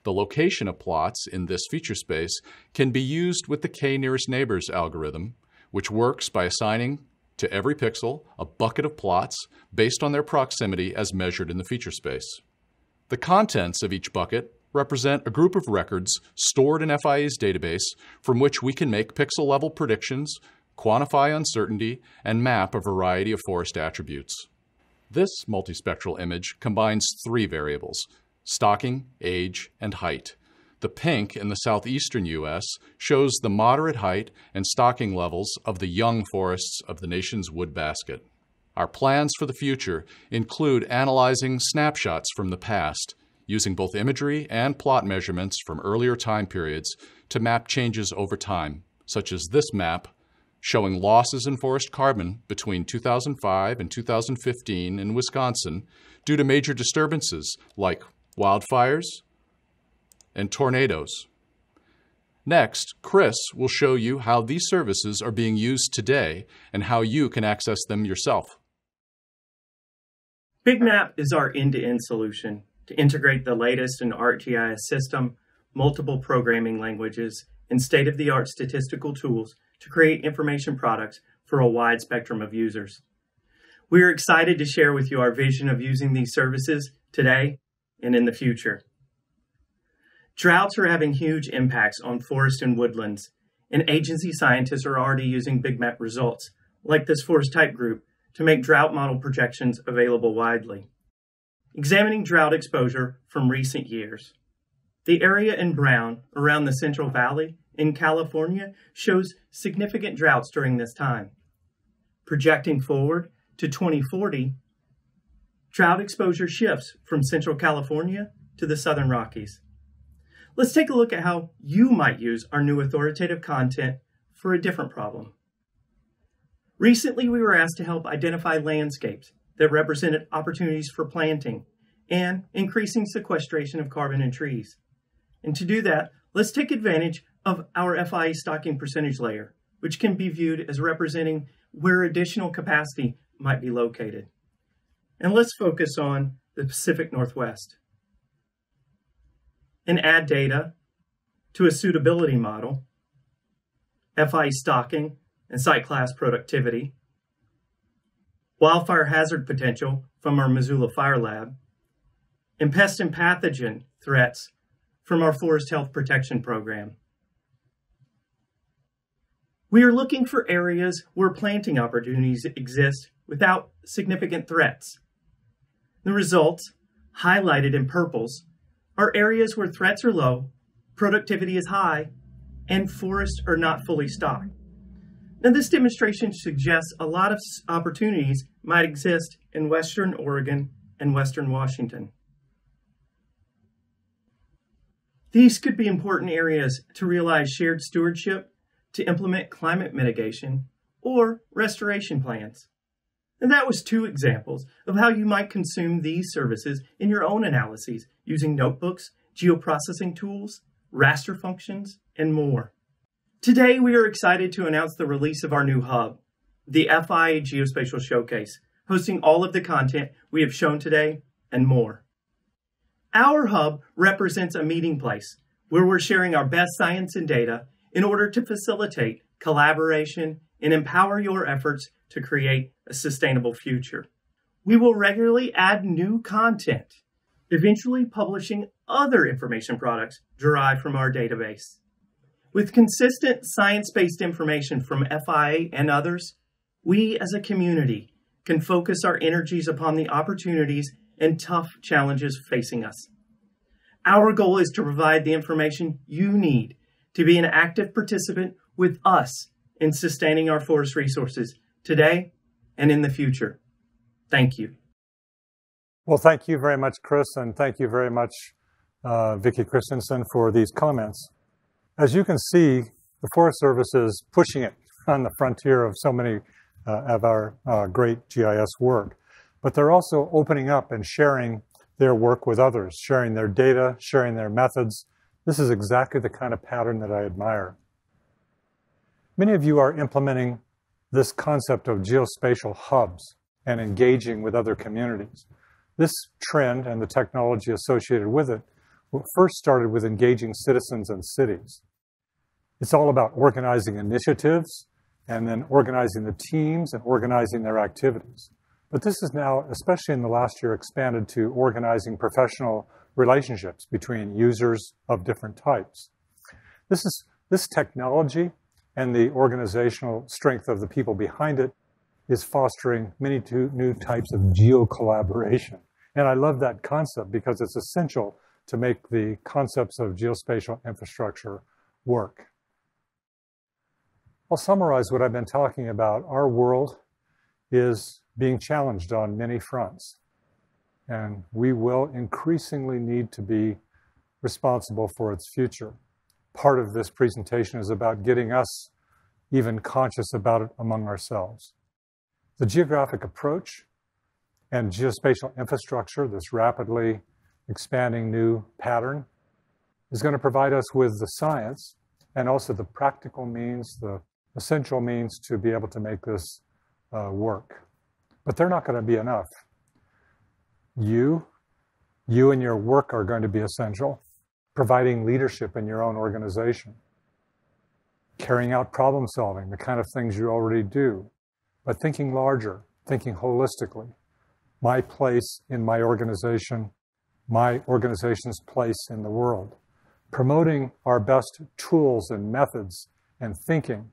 The location of plots in this feature space can be used with the k-nearest neighbors algorithm, which works by assigning to every pixel a bucket of plots based on their proximity as measured in the feature space. The contents of each bucket represent a group of records stored in FIA's database from which we can make pixel-level predictions, quantify uncertainty, and map a variety of forest attributes. This multispectral image combines three variables: stocking, age, and height. The pink in the southeastern U.S. shows the moderate height and stocking levels of the young forests of the nation's wood basket. Our plans for the future include analyzing snapshots from the past, using both imagery and plot measurements from earlier time periods to map changes over time, such as this map showing losses in forest carbon between 2005 and 2015 in Wisconsin due to major disturbances like wildfires and tornadoes. Next, Chris will show you how these services are being used today and how you can access them yourself. BigMap is our end-to-end solution to integrate the latest in ArcGIS system, multiple programming languages, and state-of-the-art statistical tools to create information products for a wide spectrum of users. We are excited to share with you our vision of using these services today and in the future. Droughts are having huge impacts on forest and woodlands, and agency scientists are already using BigMap results, like this forest type group, to make drought model projections available widely. Examining drought exposure from recent years. The area in brown around the Central Valley in California shows significant droughts during this time. Projecting forward to 2040, drought exposure shifts from Central California to the Southern Rockies. Let's take a look at how you might use our new authoritative content for a different problem. Recently, we were asked to help identify landscapes that represented opportunities for planting and increasing sequestration of carbon in trees. And to do that, let's take advantage of our FIA stocking percentage layer, which can be viewed as representing where additional capacity might be located. And let's focus on the Pacific Northwest. And add data to a suitability model, FIA stocking and site class productivity, wildfire hazard potential from our Missoula Fire Lab, and pest and pathogen threats from our Forest Health Protection Program. We are looking for areas where planting opportunities exist without significant threats. The results, highlighted in purples, are areas where threats are low, productivity is high, and forests are not fully stocked. Now, this demonstration suggests a lot of opportunities might exist in Western Oregon and Western Washington. These could be important areas to realize shared stewardship, to implement climate mitigation, or restoration plans. And that was two examples of how you might consume these services in your own analyses using notebooks, geoprocessing tools, raster functions, and more. Today, we are excited to announce the release of our new hub, the FIA Geospatial Showcase, hosting all of the content we have shown today and more. Our hub represents a meeting place where we're sharing our best science and data in order to facilitate collaboration and empower your efforts to create a sustainable future. We will regularly add new content, eventually publishing other information products derived from our database. With consistent science-based information from FIA and others, we as a community can focus our energies upon the opportunities and tough challenges facing us. Our goal is to provide the information you need to be an active participant with us in sustaining our forest resources today and in the future. Thank you. Well, thank you very much, Chris, and thank you very much, Vicky Christensen, for these comments. As you can see, the Forest Service is pushing it on the frontier of so many of our great GIS work. But they're also opening up and sharing their work with others, sharing their data, sharing their methods. This is exactly the kind of pattern that I admire. Many of you are implementing this concept of geospatial hubs and engaging with other communities. This trend and the technology associated with it first started with engaging citizens and cities. It's all about organizing initiatives and then organizing the teams and organizing their activities. But this is now, especially in the last year, expanded to organizing professional relationships between users of different types. This technology and the organizational strength of the people behind it is fostering many new types of geo-collaboration. And I love that concept because it's essential to make the concepts of geospatial infrastructure work. I'll summarize what I've been talking about. Our world is being challenged on many fronts, and we will increasingly need to be responsible for its future. Part of this presentation is about getting us even conscious about it among ourselves. The geographic approach and geospatial infrastructure, this rapidly expanding new pattern, is going to provide us with the science and also the practical means, the essential means to be able to make this work. But they're not going to be enough. You and your work are going to be essential, providing leadership in your own organization, carrying out problem solving, the kind of things you already do, but thinking larger, thinking holistically. My place in my organization's place in the world. Promoting our best tools and methods and thinking,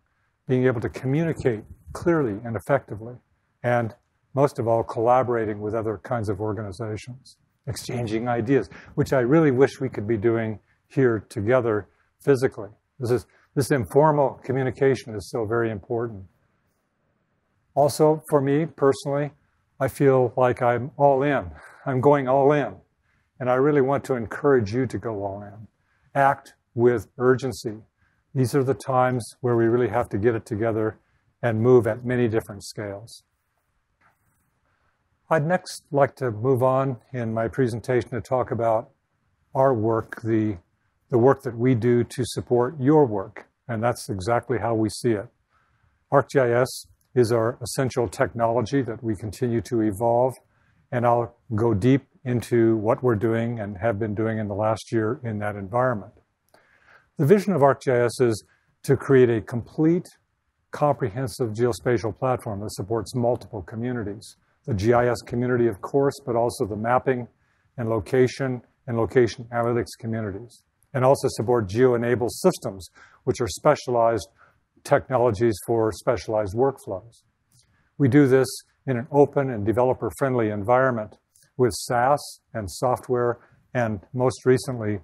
being able to communicate clearly and effectively, and most of all, collaborating with other kinds of organizations, exchanging ideas, which I really wish we could be doing here together physically. This informal communication is so very important. Also, for me personally, I feel like I'm all in. I'm going all in. And I really want to encourage you to go all in. Act with urgency. These are the times where we really have to get it together and move at many different scales. I'd next like to move on in my presentation to talk about our work, the work that we do to support your work, and that's exactly how we see it. ArcGIS is our essential technology that we continue to evolve, and I'll go deep into what we're doing and have been doing in the last year in that environment. The vision of ArcGIS is to create a complete, comprehensive geospatial platform that supports multiple communities. The GIS community, of course, but also the mapping and location analytics communities, and also support geo-enabled systems, which are specialized technologies for specialized workflows. We do this in an open and developer-friendly environment with SaaS and software, and most recently,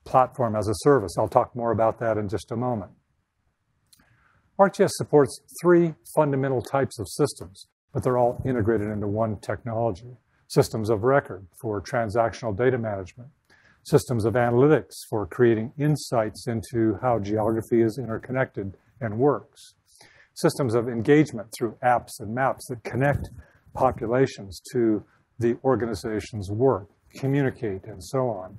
platform as a service. I'll talk more about that in just a moment. ArcGIS supports three fundamental types of systems, but they're all integrated into one technology. Systems of record for transactional data management, systems of analytics for creating insights into how geography is interconnected and works, systems of engagement through apps and maps that connect populations to the organization's work, communicate, and so on.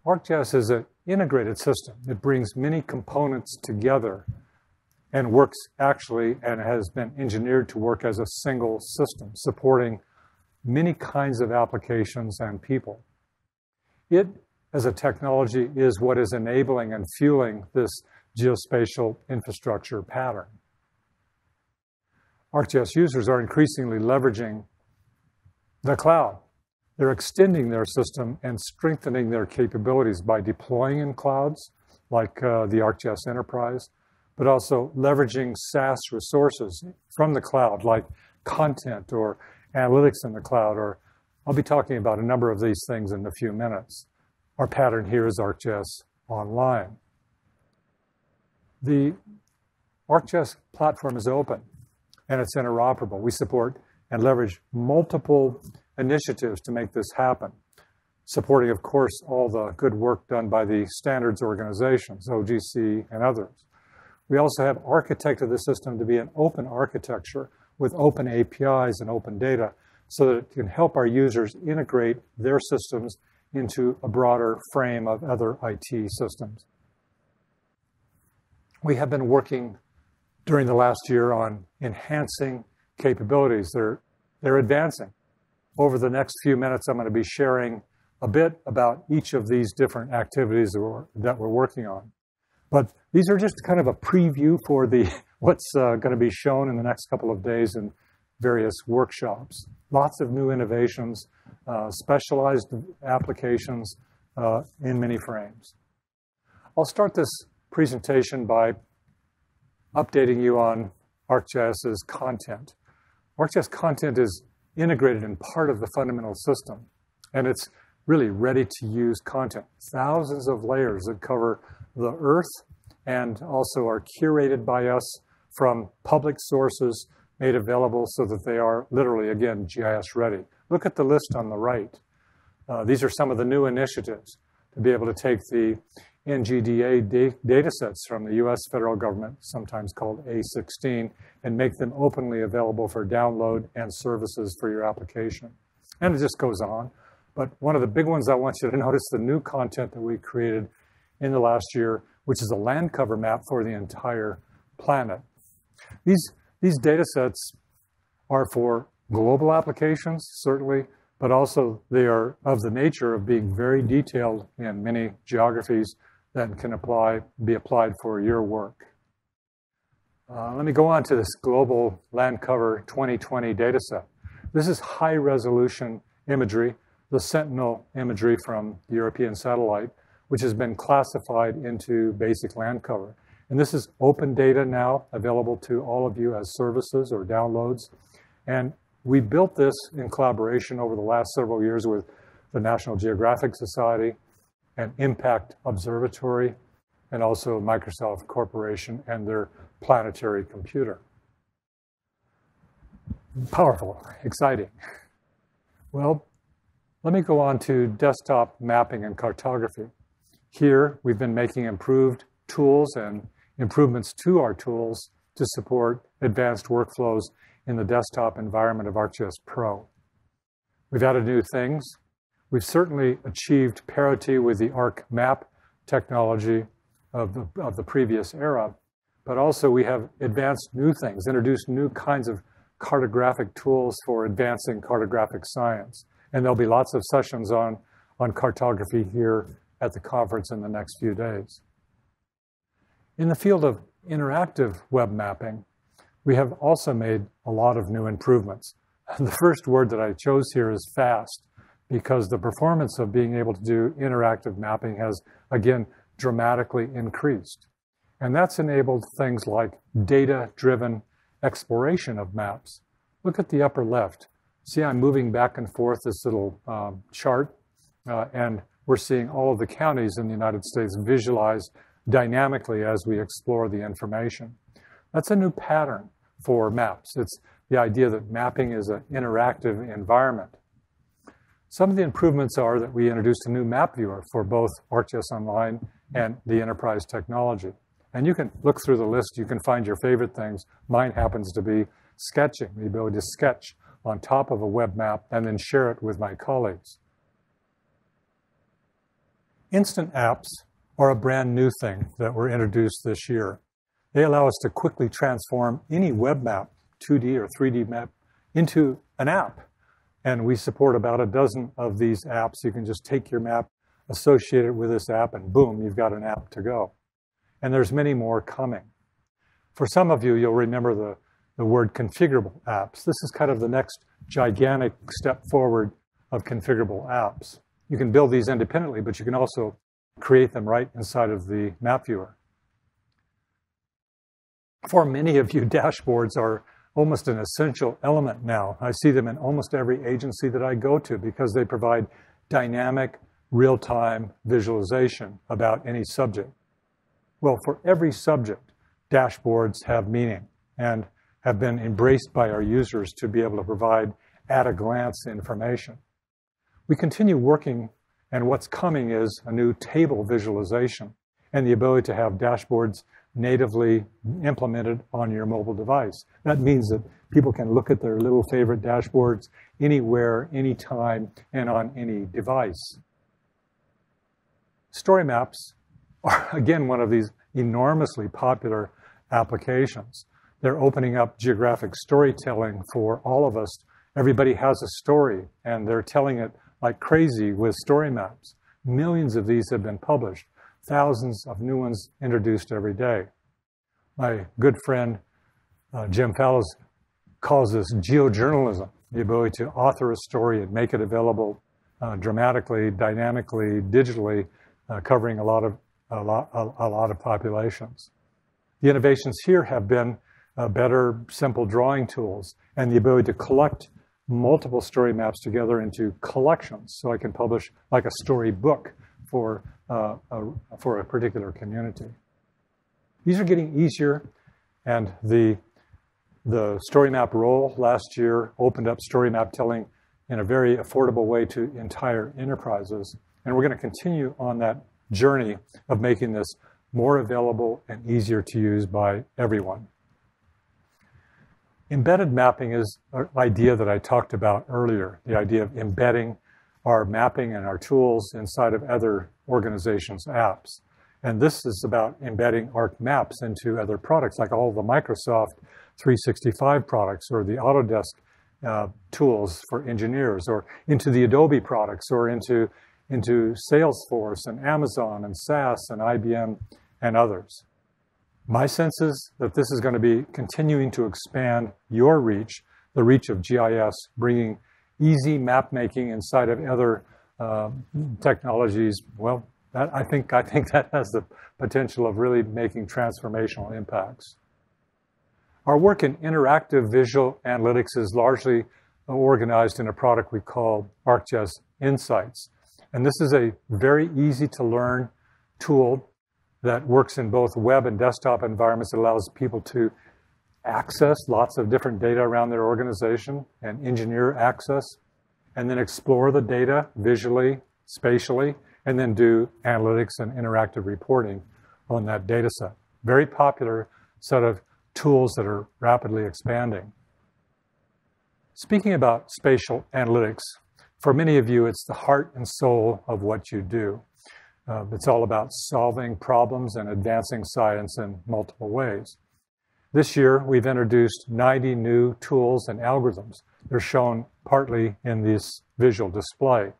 ArcGIS is an integrated system. It brings many components together and works actually and has been engineered to work as a single system, supporting many kinds of applications and people. It, as a technology, is what is enabling and fueling this geospatial infrastructure pattern. ArcGIS users are increasingly leveraging the cloud. They're extending their system and strengthening their capabilities by deploying in clouds, like the Arcgis Enterprise, but also leveraging SaaS resources from the cloud, like content or analytics in the cloud, or I'll be talking about a number of these things in a few minutes. Our pattern here is Arcgis Online. The Arcgis platform is open and it's interoperable. We support and leverage multiple initiatives to make this happen. supporting, of course, all the good work done by the standards organizations, OGC and others. We also have architected the system to be an open architecture with open APIs and open data so that it can help our users integrate their systems into a broader frame of other IT systems. We have been working during the last year on enhancing capabilities. They're advancing. Over the next few minutes, I'm going to be sharing a bit about each of these different activities that we're working on. But these are just kind of a preview for what's going to be shown in the next couple of days in various workshops. Lots of new innovations, specialized applications in many frames. I'll start this presentation by updating you on ArcGIS's content. ArcGIS content is integrated in part of the fundamental system, and it's really ready-to-use content. Thousands of layers that cover the Earth and also are curated by us from public sources made available so that they are literally, again, GIS ready. Look at the list on the right. These are some of the new initiatives to be able to take the NGDA data sets from the US federal government, sometimes called A16, and make them openly available for download and services for your application. And it just goes on. But one of the big ones I want you to notice, the new content that we created in the last year, which is a land cover map for the entire planet. These data sets are for global applications, certainly, but also they are of the nature of being very detailed in many geographies that can be applied for your work. Let me go on to this global land cover 2020 data set. This is high resolution imagery, the Sentinel imagery from the European satellite, which has been classified into basic land cover. And this is open data now available to all of you as services or downloads. And we built this in collaboration over the last several years with the National Geographic Society and Impact Observatory, and also Microsoft Corporation and their planetary computer. Powerful, exciting. Well, let me go on to desktop mapping and cartography. Here, we've been making improved tools and improvements to our tools to support advanced workflows in the desktop environment of Arcgis Pro. We've added new things. We've certainly achieved parity with the ArcMap technology of the previous era, but also we have advanced new things, introduced new kinds of cartographic tools for advancing cartographic science. And there'll be lots of sessions on cartography here at the conference in the next few days. In the field of interactive web mapping, we have also made a lot of new improvements. The first word that I chose here is fast, because the performance of being able to do interactive mapping has, again, dramatically increased. And that's enabled things like data-driven exploration of maps. Look at the upper left. See, I'm moving back and forth this little chart, and we're seeing all of the counties in the United States visualized dynamically as we explore the information. That's a new pattern for maps. It's the idea that mapping is an interactive environment. Some of the improvements are that we introduced a new map viewer for both Arcgis Online and the Enterprise technology. And you can look through the list, you can find your favorite things. Mine happens to be sketching, the ability to sketch on top of a web map and then share it with my colleagues. Instant apps are a brand new thing that were introduced this year. They allow us to quickly transform any web map, 2D or 3D map, into an app. And we support about a dozen of these apps. You can just take your map, associate it with this app, and boom, you've got an app to go. And there's many more coming. For some of you, you'll remember the word configurable apps. This is kind of the next gigantic step forward of configurable apps. You can build these independently, but you can also create them right inside of the map viewer. For many of you, dashboards are almost an essential element now. I see them in almost every agency that I go to because they provide dynamic, real-time visualization about any subject. Well, for every subject, dashboards have meaning and have been embraced by our users to be able to provide at-a-glance information. We continue working And what's coming is a new table visualization and the ability to have dashboards natively implemented on your mobile device. That means that people can look at their little favorite dashboards anywhere, anytime, and on any device. Story maps are, again, one of these enormously popular applications. They're opening up geographic storytelling for all of us. Everybody has a story, and they're telling it like crazy with story maps. Millions of these have been published, thousands of new ones introduced every day. My good friend Jim Fallows calls this Geo Journalism, the ability to author a story and make it available dramatically, dynamically, digitally, covering a lot of populations. The innovations here have been better, simple drawing tools and the ability to collect multiple story maps together into collections, so I can publish like a story book for a particular community. These are getting easier, and the story map role last year opened up story map telling in a very affordable way to entire enterprises, and we're going to continue on that journey of making this more available and easier to use by everyone. Embedded mapping is an idea that I talked about earlier, the idea of embedding our mapping and our tools inside of other organizations' apps. And this is about embedding Arc Maps into other products, like all the Microsoft 365 products or the Autodesk tools for engineers, or into the Adobe products, or into Salesforce and Amazon and SaaS and IBM and others. My sense is that this is going to be continuing to expand your reach, the reach of GIS, bringing easy map making inside of other technologies. Well, I think that has the potential of really making transformational impacts. Our work in interactive visual analytics is largely organized in a product we call Arcgis Insights. And this is a very easy to learn tool that works in both web and desktop environments. It allows people to access lots of different data around their organization and engineer access, and then explore the data visually, spatially, and then do analytics and interactive reporting on that data set. Very popular set of tools that are rapidly expanding. Speaking about spatial analytics, for many of you, it's the heart and soul of what you do. It's all about solving problems and advancing science in multiple ways. This year, we've introduced 90 new tools and algorithms. They're shown partly in this visual display.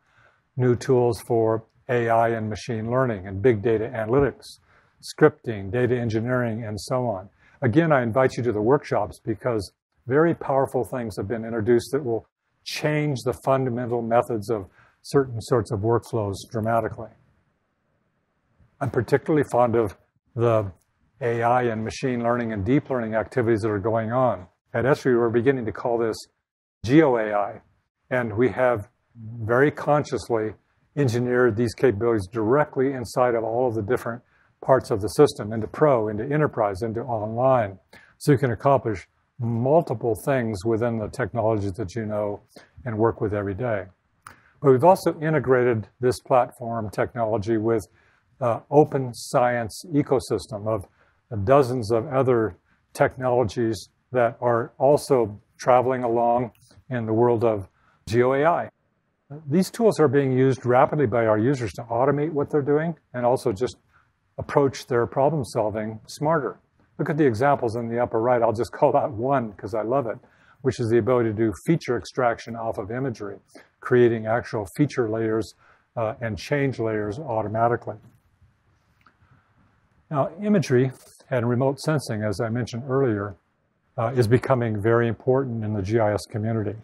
New tools for AI and machine learning and big data analytics, scripting, data engineering, and so on. Again, I invite you to the workshops because very powerful things have been introduced that will change the fundamental methods of certain sorts of workflows dramatically. I'm particularly fond of the AI and machine learning and deep learning activities that are going on. At Esri, we're beginning to call this Geo AI, and we have very consciously engineered these capabilities directly inside of all of the different parts of the system, into Pro, into Enterprise, into Online, so you can accomplish multiple things within the technologies that you know and work with every day. But we've also integrated this platform technology with open science ecosystem of dozens of other technologies that are also traveling along in the world of Geo AI. These tools are being used rapidly by our users to automate what they're doing and also just approach their problem solving smarter. Look at the examples in the upper right. I'll just call out one because I love it, which is the ability to do feature extraction off of imagery, creating actual feature layers and change layers automatically. Now, imagery and remote sensing, as I mentioned earlier, is becoming very important in the GIS community.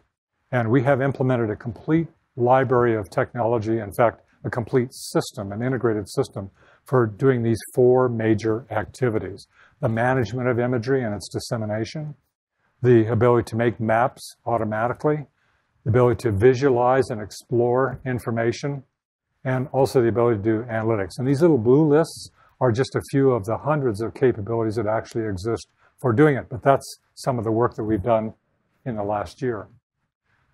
And we have implemented a complete library of technology, in fact, a complete system, an integrated system for doing these four major activities: the management of imagery and its dissemination, the ability to make maps automatically, the ability to visualize and explore information, and also the ability to do analytics. And these little blue lists are just a few of the hundreds of capabilities that actually exist for doing it. But that's some of the work that we've done in the last year.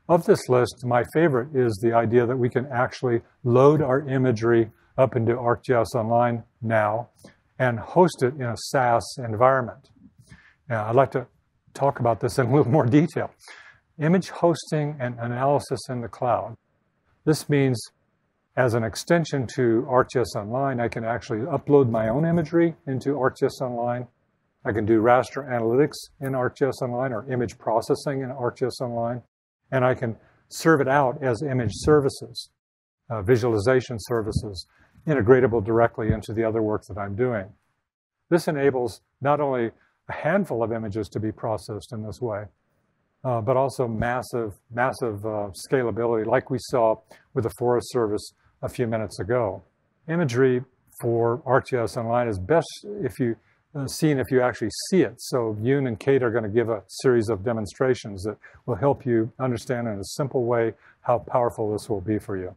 Of this list, my favorite is the idea that we can actually load our imagery up into ArcGIS Online now and host it in a SaaS environment. Now, I'd like to talk about this in a little more detail. Image hosting and analysis in the cloud. This means as an extension to ArcGIS Online, I can actually upload my own imagery into ArcGIS Online. I can do raster analytics in ArcGIS Online or image processing in ArcGIS Online. And I can serve it out as image services, visualization services, integratable directly into the other work that I'm doing. This enables not only a handful of images to be processed in this way, but also massive scalability, like we saw with the Forest Service a few minutes ago. Imagery for ArcGIS Online is best seen if you actually see it. So Yoon and Kate are going to give a series of demonstrations that will help you understand in a simple way how powerful this will be for you.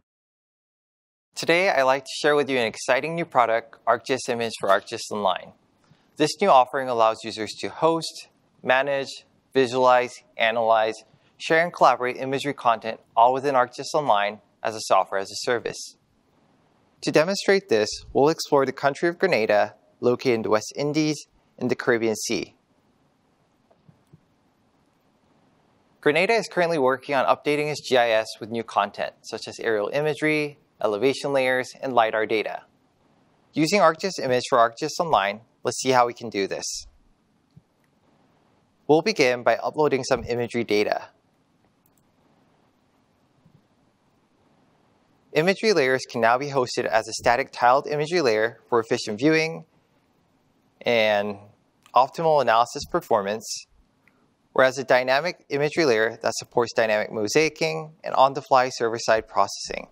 Today, I'd like to share with you an exciting new product, ArcGIS Image for ArcGIS Online. This new offering allows users to host, manage, visualize, analyze, share, and collaborate imagery content all within ArcGIS Online as a software as a service. To demonstrate this, we'll explore the country of Grenada, located in the West Indies in the Caribbean Sea. Grenada is currently working on updating its GIS with new content, such as aerial imagery, elevation layers, and LiDAR data. Using ArcGIS Image for ArcGIS Online, let's see how we can do this. We'll begin by uploading some imagery data. Imagery layers can now be hosted as a static tiled imagery layer for efficient viewing and optimal analysis performance, whereas a dynamic imagery layer that supports dynamic mosaicing and on-the-fly server-side processing.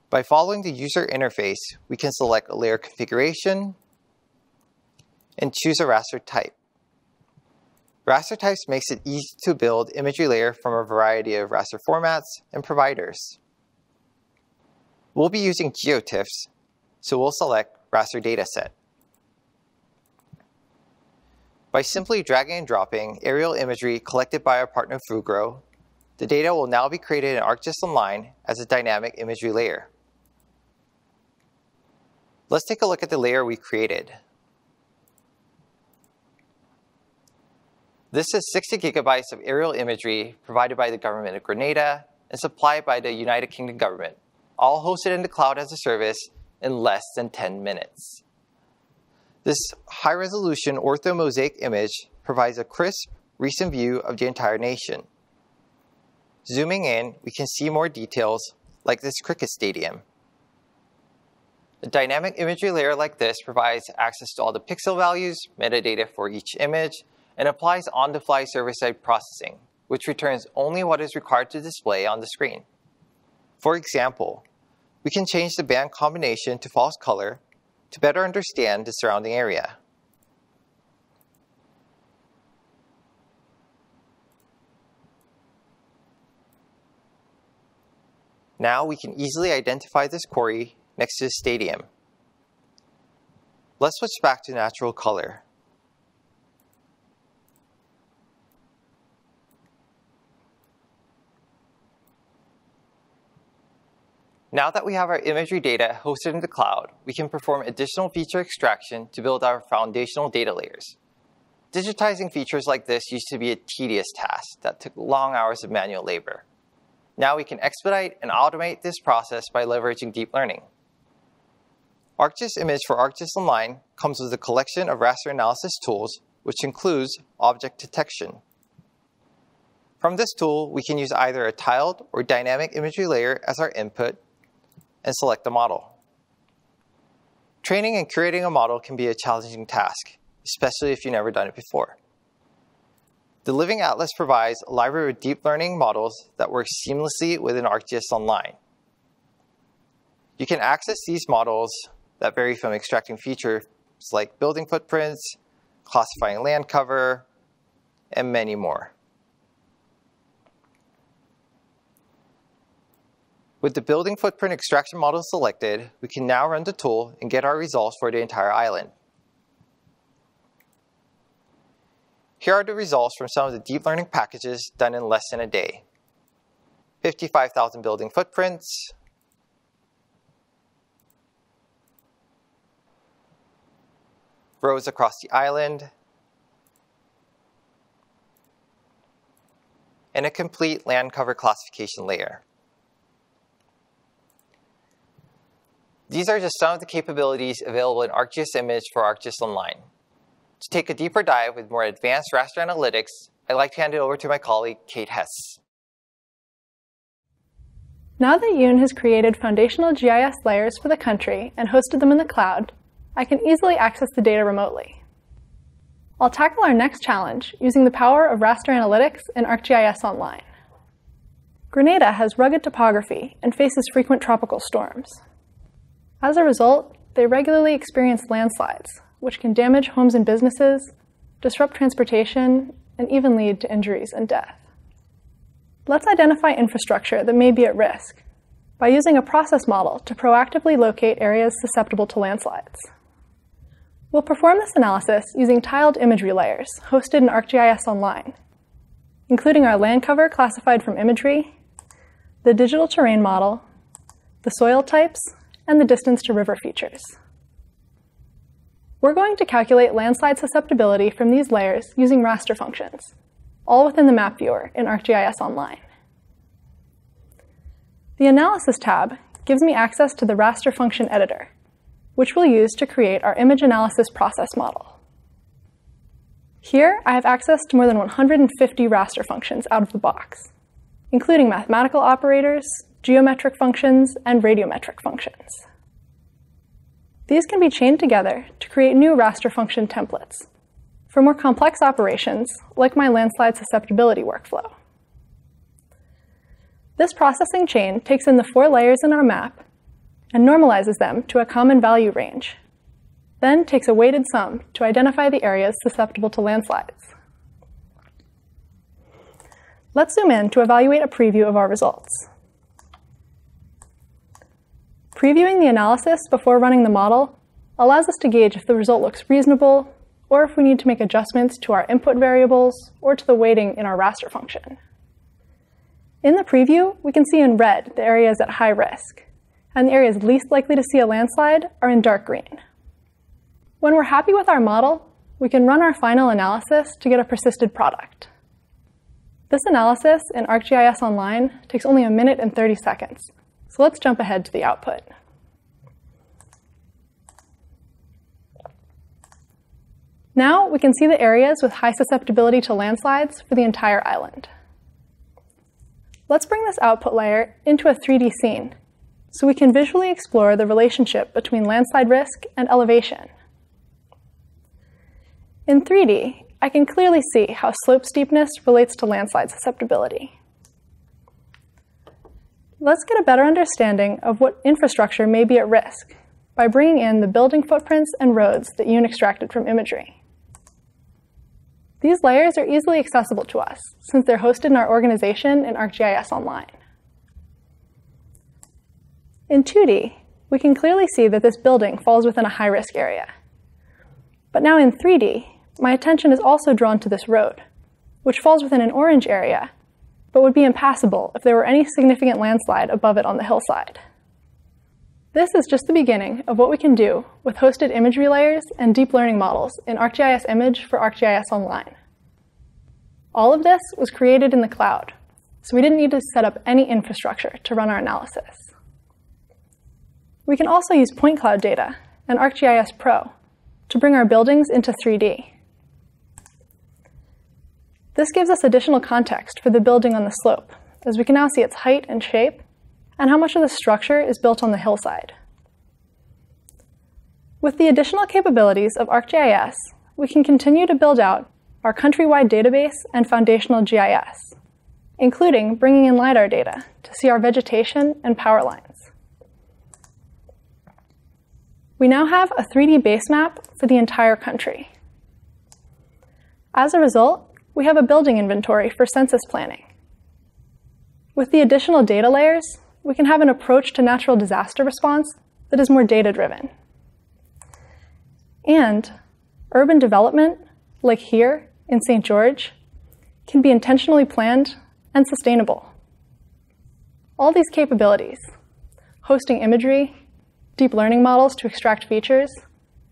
By following the user interface, we can select a layer configuration and choose a raster type. Raster Types makes it easy to build imagery layer from a variety of raster formats and providers. We'll be using GeoTIFFs, so we'll select raster dataset. By simply dragging and dropping aerial imagery collected by our partner Fugro, the data will now be created in ArcGIS Online as a dynamic imagery layer. Let's take a look at the layer we created. This is 60 gigabytes of aerial imagery provided by the government of Grenada and supplied by the United Kingdom government, all hosted in the cloud as a service in less than 10 minutes. This high-resolution orthomosaic image provides a crisp, recent view of the entire nation. Zooming in, we can see more details, like this cricket stadium. A dynamic imagery layer like this provides access to all the pixel values, metadata for each image, and applies on-the-fly server-side processing, which returns only what is required to display on the screen. For example, we can change the band combination to false color to better understand the surrounding area. Now we can easily identify this quarry next to the stadium. Let's switch back to natural color. Now that we have our imagery data hosted in the cloud, we can perform additional feature extraction to build our foundational data layers. Digitizing features like this used to be a tedious task that took long hours of manual labor. Now we can expedite and automate this process by leveraging deep learning. ArcGIS Image for ArcGIS Online comes with a collection of raster analysis tools, which includes object detection. From this tool, we can use either a tiled or dynamic imagery layer as our input and select a model. Training and curating a model can be a challenging task, especially if you've never done it before. The Living Atlas provides a library of deep learning models that work seamlessly within ArcGIS Online. You can access these models that vary from extracting features like building footprints, classifying land cover, and many more. With the building footprint extraction model selected, we can now run the tool and get our results for the entire island. Here are the results from some of the deep learning packages done in less than a day. 55,000 building footprints, roads across the island, and a complete land cover classification layer. These are just some of the capabilities available in Arcgis Image for Arcgis Online. To take a deeper dive with more advanced raster analytics, I'd like to hand it over to my colleague, Kate Hess. Now that Yoon has created foundational GIS layers for the country and hosted them in the cloud, I can easily access the data remotely. I'll tackle our next challenge using the power of raster analytics in ArcGIS Online. Grenada has rugged topography and faces frequent tropical storms. As a result, they regularly experience landslides, which can damage homes and businesses, disrupt transportation, and even lead to injuries and death. Let's identify infrastructure that may be at risk by using a process model to proactively locate areas susceptible to landslides. We'll perform this analysis using tiled imagery layers hosted in ArcGIS Online, including our land cover classified from imagery, the digital terrain model, the soil types, and the distance to river features. We're going to calculate landslide susceptibility from these layers using raster functions, all within the map viewer in ArcGIS Online. The Analysis tab gives me access to the raster function editor, which we'll use to create our image analysis process model. Here, I have access to more than 150 raster functions out of the box, including mathematical operators, geometric functions, and radiometric functions. These can be chained together to create new raster function templates for more complex operations, like my landslide susceptibility workflow. This processing chain takes in the 4 layers in our map and normalizes them to a common value range, then takes a weighted sum to identify the areas susceptible to landslides. Let's zoom in to evaluate a preview of our results. Previewing the analysis before running the model allows us to gauge if the result looks reasonable, or if we need to make adjustments to our input variables or to the weighting in our raster function. In the preview, we can see in red the areas at high risk, and the areas least likely to see a landslide are in dark green. When we're happy with our model, we can run our final analysis to get a persisted product. This analysis in ArcGIS Online takes only 1 minute and 30 seconds, so let's jump ahead to the output. Now we can see the areas with high susceptibility to landslides for the entire island. Let's bring this output layer into a 3D scene so we can visually explore the relationship between landslide risk and elevation. In 3D, I can clearly see how slope steepness relates to landslide susceptibility. Let's get a better understanding of what infrastructure may be at risk by bringing in the building footprints and roads that Yoon extracted from imagery. These layers are easily accessible to us since they're hosted in our organization in ArcGIS Online. In 2D, we can clearly see that this building falls within a high-risk area. But now in 3D, my attention is also drawn to this road, which falls within an orange area, but would be impassable if there were any significant landslide above it on the hillside. This is just the beginning of what we can do with hosted imagery layers and deep learning models in ArcGIS Image for ArcGIS Online. All of this was created in the cloud, so we didn't need to set up any infrastructure to run our analysis. We can also use point cloud data and ArcGIS Pro to bring our buildings into 3D. This gives us additional context for the building on the slope, as we can now see its height and shape, and how much of the structure is built on the hillside. With the additional capabilities of ArcGIS, we can continue to build out our countrywide database and foundational GIS, including bringing in LiDAR data to see our vegetation and power lines. We now have a 3D base map for the entire country. As a result, we have a building inventory for census planning. With the additional data layers, we can have an approach to natural disaster response that is more data-driven. And urban development, like here in St. George, can be intentionally planned and sustainable. All these capabilities, hosting imagery, deep learning models to extract features,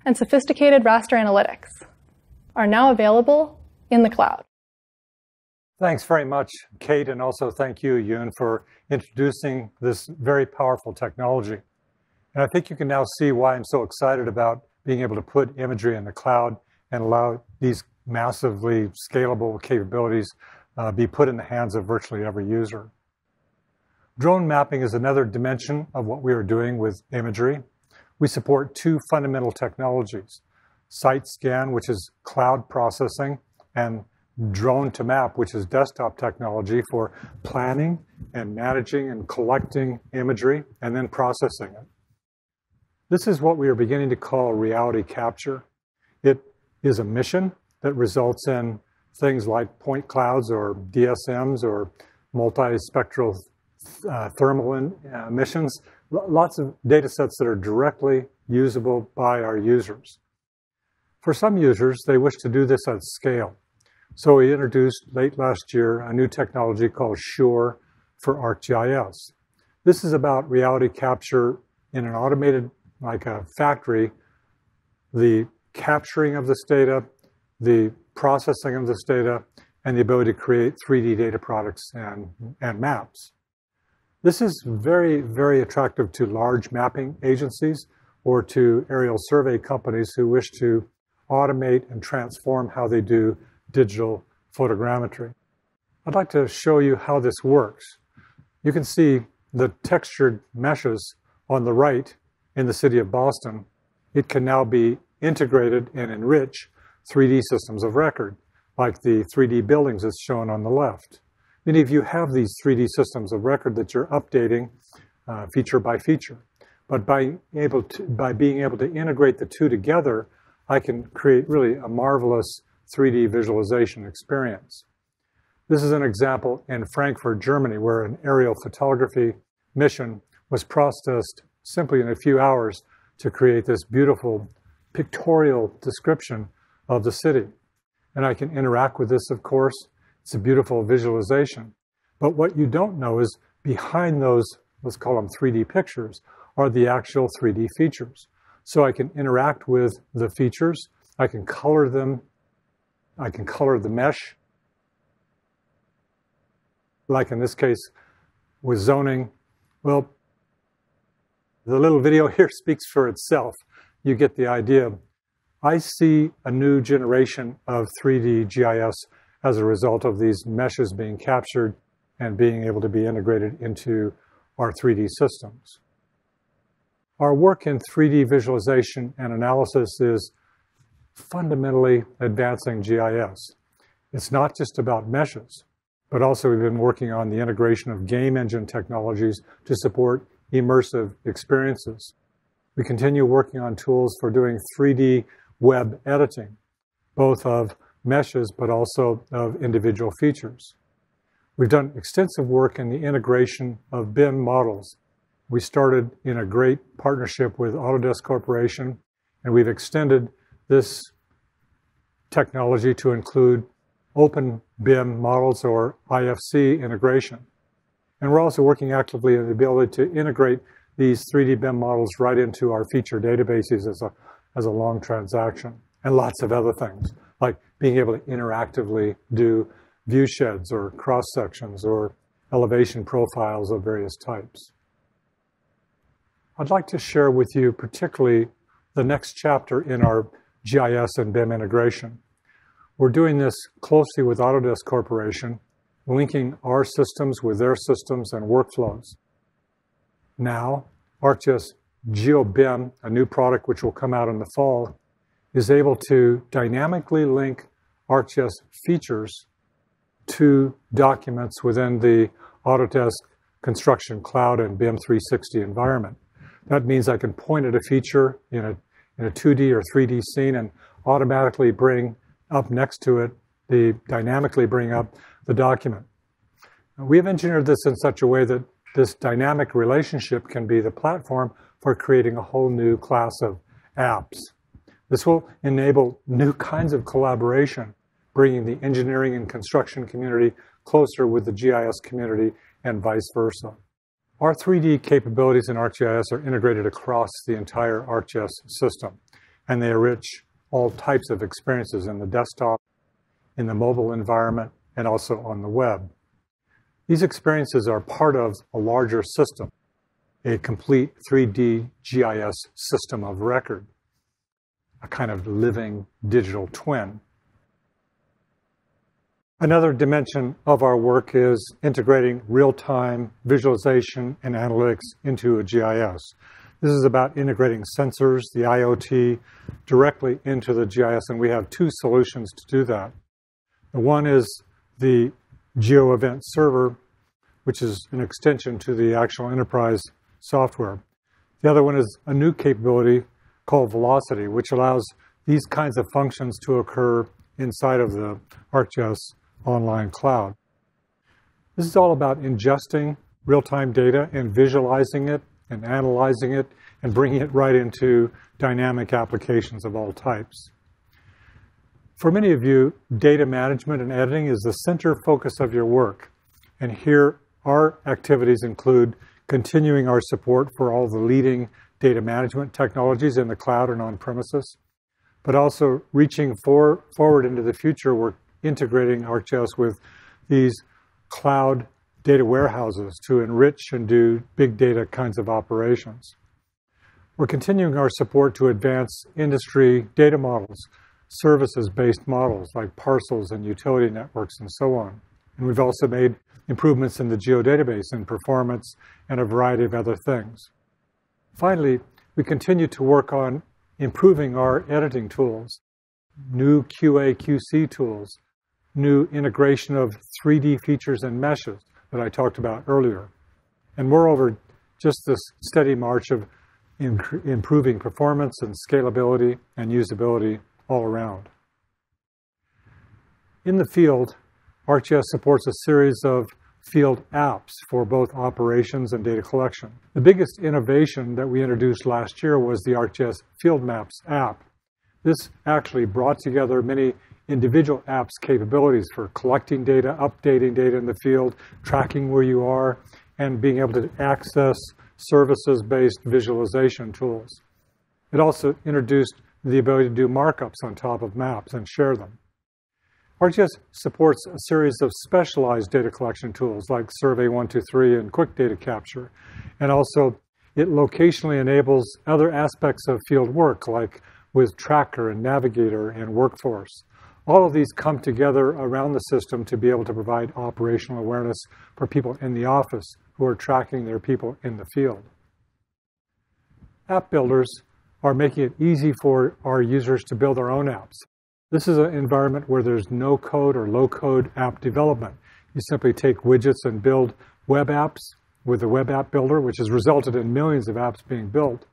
and sophisticated raster analytics, are now available in the cloud. Thanks very much, Kate, and also thank you, Yoon, for introducing this very powerful technology. And I think you can now see why I'm so excited about being able to put imagery in the cloud and allow these massively scalable capabilities be put in the hands of virtually every user. Drone mapping is another dimension of what we are doing with imagery. We support two fundamental technologies: site scan, which is cloud processing, and drone to map, which is desktop technology for planning and managing and collecting imagery and then processing it. This is what we are beginning to call reality capture. It is a mission that results in things like point clouds or DSMs or multispectral thermal emissions, lots of data sets that are directly usable by our users. For some users, they wish to do this at scale. So we introduced late last year a new technology called Sure for ArcGIS. This is about reality capture in an automated, like a factory, the capturing of this data, the processing of this data, and the ability to create 3D data products and maps. This is very, very attractive to large mapping agencies or to aerial survey companies who wish to automate and transform how they do digital photogrammetry. I'd like to show you how this works. You can see the textured meshes on the right in the city of Boston. It can now be integrated and enrich 3D systems of record, like the 3D buildings as shown on the left. Many of you have these 3D systems of record that you're updating feature by feature. But by being able to integrate the two together, I can create really a marvelous 3D visualization experience. This is an example in Frankfurt, Germany, where an aerial photography mission was processed simply in a few hours to create this beautiful pictorial description of the city. And I can interact with this, of course. It's a beautiful visualization. But what you don't know is behind those, let's call them 3D pictures, are the actual 3D features. So I can interact with the features. I can color them. I can color the mesh. Like in this case with zoning. Well, the little video here speaks for itself. You get the idea. I see a new generation of 3D GIS as a result of these meshes being captured and being able to be integrated into our 3D systems. Our work in 3D visualization and analysis is fundamentally advancing GIS. It's not just about meshes, but also we've been working on the integration of game engine technologies to support immersive experiences. We continue working on tools for doing 3D web editing, both of meshes, but also of individual features. We've done extensive work in the integration of BIM models. We started in a great partnership with Autodesk Corporation, and we've extended this technology to include open BIM models or IFC integration. And we're also working actively on the ability to integrate these 3D BIM models right into our feature databases as a long transaction, and lots of other things, like being able to interactively do view sheds or cross sections or elevation profiles of various types. I'd like to share with you particularly the next chapter in our GIS and BIM integration. We're doing this closely with Autodesk Corporation, linking our systems with their systems and workflows. Now, Arcgis Geo Bim, a new product which will come out in the fall, is able to dynamically link Arcgis features to documents within the Autodesk Construction Cloud and BIM 360 environment. That means I can point at a feature in a 2D or 3D scene and automatically bring up next to it, dynamically bring up the document. We have engineered this in such a way that this dynamic relationship can be the platform for creating a whole new class of apps. This will enable new kinds of collaboration, bringing the engineering and construction community closer with the GIS community and vice versa. Our 3D capabilities in ArcGIS are integrated across the entire ArcGIS system, and they enrich all types of experiences in the desktop, in the mobile environment, and also on the web. These experiences are part of a larger system, a complete 3D GIS system of record, a kind of living digital twin. Another dimension of our work is integrating real-time visualization and analytics into a GIS. This is about integrating sensors, the IoT, directly into the GIS, and we have two solutions to do that. The one is the Geo Event Server, which is an extension to the actual enterprise software. The other one is a new capability called Velocity, which allows these kinds of functions to occur inside of the Arcgis Online cloud. This is all about ingesting real-time data and visualizing it and analyzing it and bringing it right into dynamic applications of all types. For many of you, data management and editing is the center focus of your work. And here, our activities include continuing our support for all the leading data management technologies in the cloud and on premises, but also reaching forward into the future. We're integrating ArcGIS with these cloud data warehouses to enrich and do big data kinds of operations. We're continuing our support to advance industry data models, services-based models like parcels and utility networks and so on. And we've also made improvements in the geodatabase and performance and a variety of other things. Finally, we continue to work on improving our editing tools, new QA/QC tools, new integration of 3D features and meshes that I talked about earlier. And moreover, just this steady march of improving performance and scalability and usability all around. In the field, ArcGIS supports a series of field apps for both operations and data collection. The biggest innovation that we introduced last year was the ArcGIS Field Maps app. This actually brought together many individual apps' capabilities for collecting data, updating data in the field, tracking where you are, and being able to access services-based visualization tools. It also introduced the ability to do markups on top of maps and share them. ArcGIS supports a series of specialized data collection tools like Survey 123 and Quick Data Capture, and also it locationally enables other aspects of field work like with Tracker and Navigator and Workforce. All of these come together around the system to be able to provide operational awareness for people in the office who are tracking their people in the field. App builders are making it easy for our users to build their own apps. This is an environment where there's no code or low code app development. You simply take widgets and build web apps with the web app builder, which has resulted in millions of apps being built,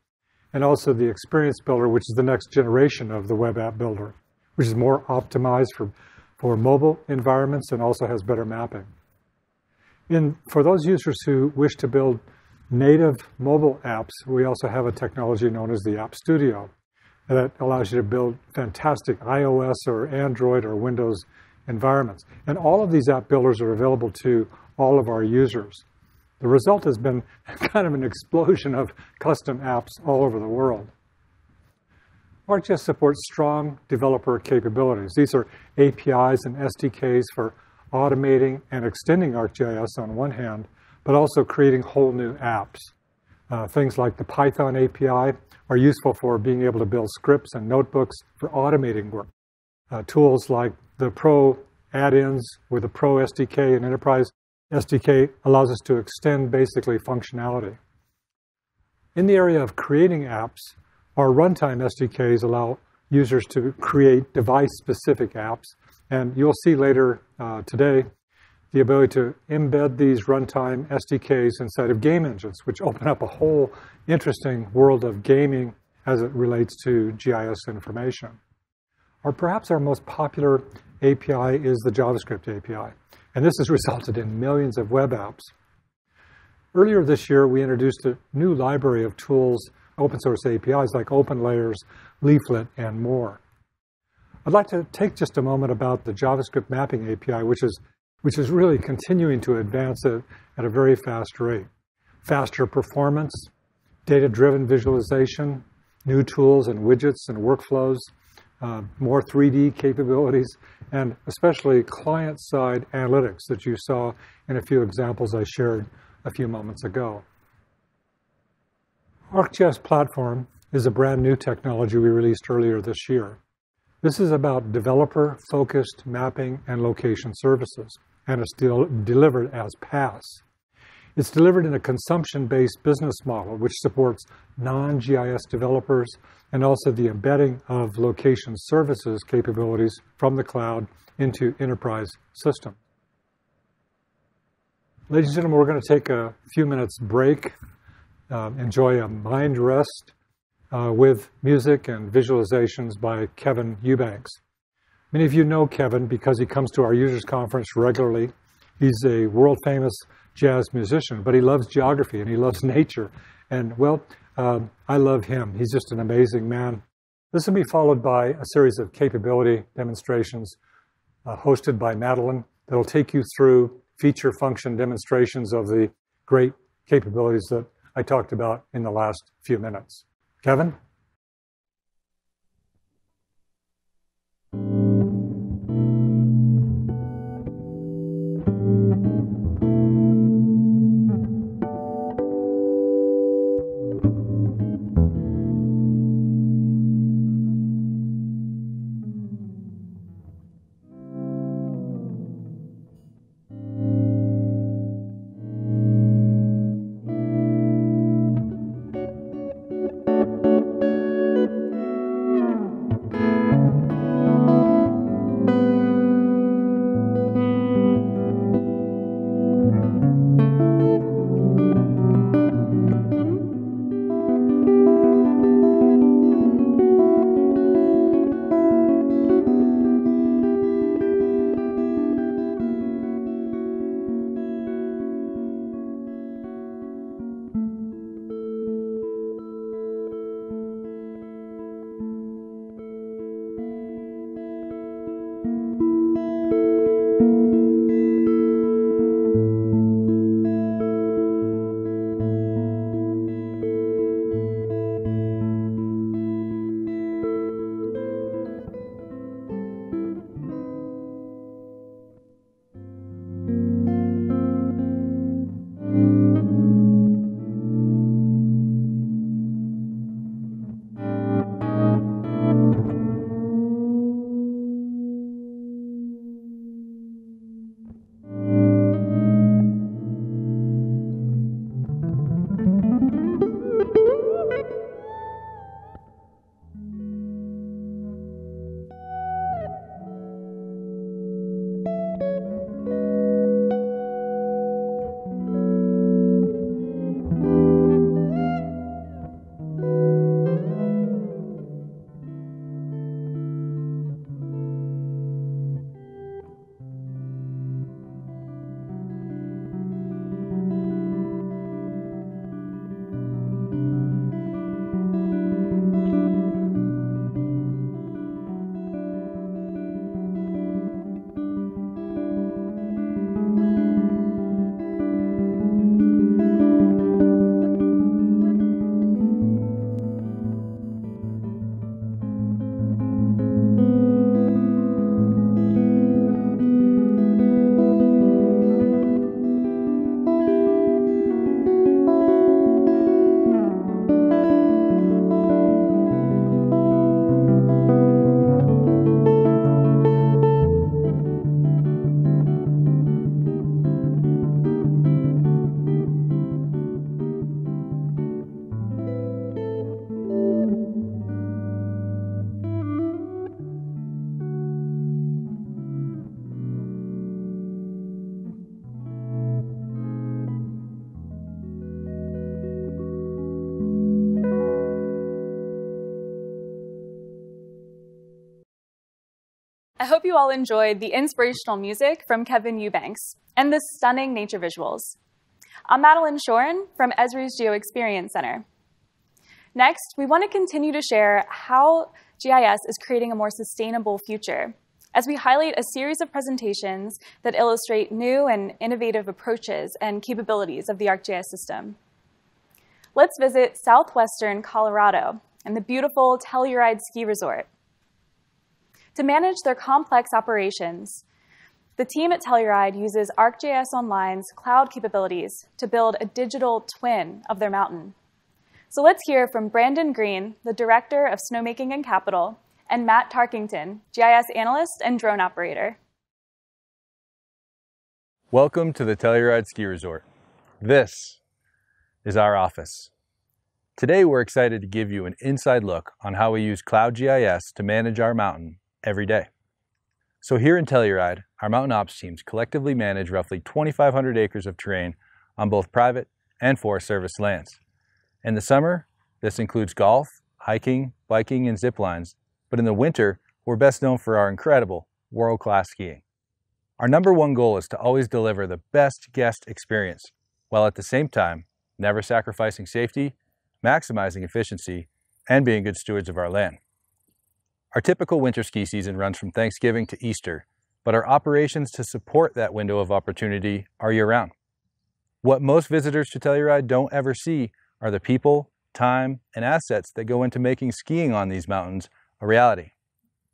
and also the experience builder, which is the next generation of the web app builder, which is more optimized for mobile environments and also has better mapping. For those users who wish to build native mobile apps, we also have a technology known as the App Studio that allows you to build fantastic iOS or Android or Windows environments. And all of these app builders are available to all of our users. The result has been kind of an explosion of custom apps all over the world. ArcGIS supports strong developer capabilities. These are APIs and SDKs for automating and extending ArcGIS on one hand, but also creating whole new apps. Things like the Python API are useful for being able to build scripts and notebooks for automating work. Tools like the Pro add-ins with the Pro SDK and Enterprise SDK allows us to extend basically functionality. In the area of creating apps, our runtime SDKs allow users to create device-specific apps, and you'll see later today the ability to embed these runtime SDKs inside of game engines, which open up a whole interesting world of gaming as it relates to GIS information. Or perhaps our most popular API is the JavaScript API, and this has resulted in millions of web apps. Earlier this year, we introduced a new library of tools, open source APIs like OpenLayers, Leaflet, and more. I'd like to take just a moment about the JavaScript Mapping API, which is really continuing to advance at a very fast rate. faster performance, data-driven visualization, new tools and widgets and workflows, more 3D capabilities, and especially client-side analytics that you saw in a few examples I shared a few moments ago. Arcgis Platform is a brand new technology we released earlier this year. This is about developer-focused mapping and location services, and it's delivered as PaaS. It's delivered in a consumption-based business model, which supports non-GIS developers and also the embedding of location services capabilities from the cloud into enterprise systems. Ladies and gentlemen, we're going to take a few minutes break, enjoy a mind rest with music and visualizations by Kevin Eubanks. Many of you know Kevin because he comes to our users conference regularly. He's a world-famous jazz musician, but he loves geography and he loves nature. And, well, I love him. He's just an amazing man. This will be followed by a series of capability demonstrations hosted by Madeline that will take you through feature function demonstrations of the great capabilities that I talked about in the last few minutes. Kevin? I hope you all enjoyed the inspirational music from Kevin Eubanks and the stunning nature visuals. I'm Madeline Shoren from Esri's Geo Experience Center. Next, we want to continue to share how GIS is creating a more sustainable future as we highlight a series of presentations that illustrate new and innovative approaches and capabilities of the ArcGIS system. Let's visit southwestern Colorado and the beautiful Telluride Ski Resort. To manage their complex operations, the team at Telluride uses ArcGIS Online's cloud capabilities to build a digital twin of their mountain. So let's hear from Brandon Green, the Director of Snowmaking and Capital, and Matt Tarkington, GIS Analyst and Drone Operator. Welcome to the Telluride Ski Resort. This is our office. Today we're excited to give you an inside look on how we use Cloud GIS to manage our mountain every day. So here in Telluride, our mountain ops teams collectively manage roughly 2,500 acres of terrain on both private and Forest Service lands. In the summer, this includes golf, hiking, biking, and zip lines, but in the winter, we're best known for our incredible world-class skiing. Our number one goal is to always deliver the best guest experience, while at the same time, never sacrificing safety, maximizing efficiency, and being good stewards of our land. Our typical winter ski season runs from Thanksgiving to Easter, but our operations to support that window of opportunity are year-round. What most visitors to Telluride don't ever see are the people, time, and assets that go into making skiing on these mountains a reality.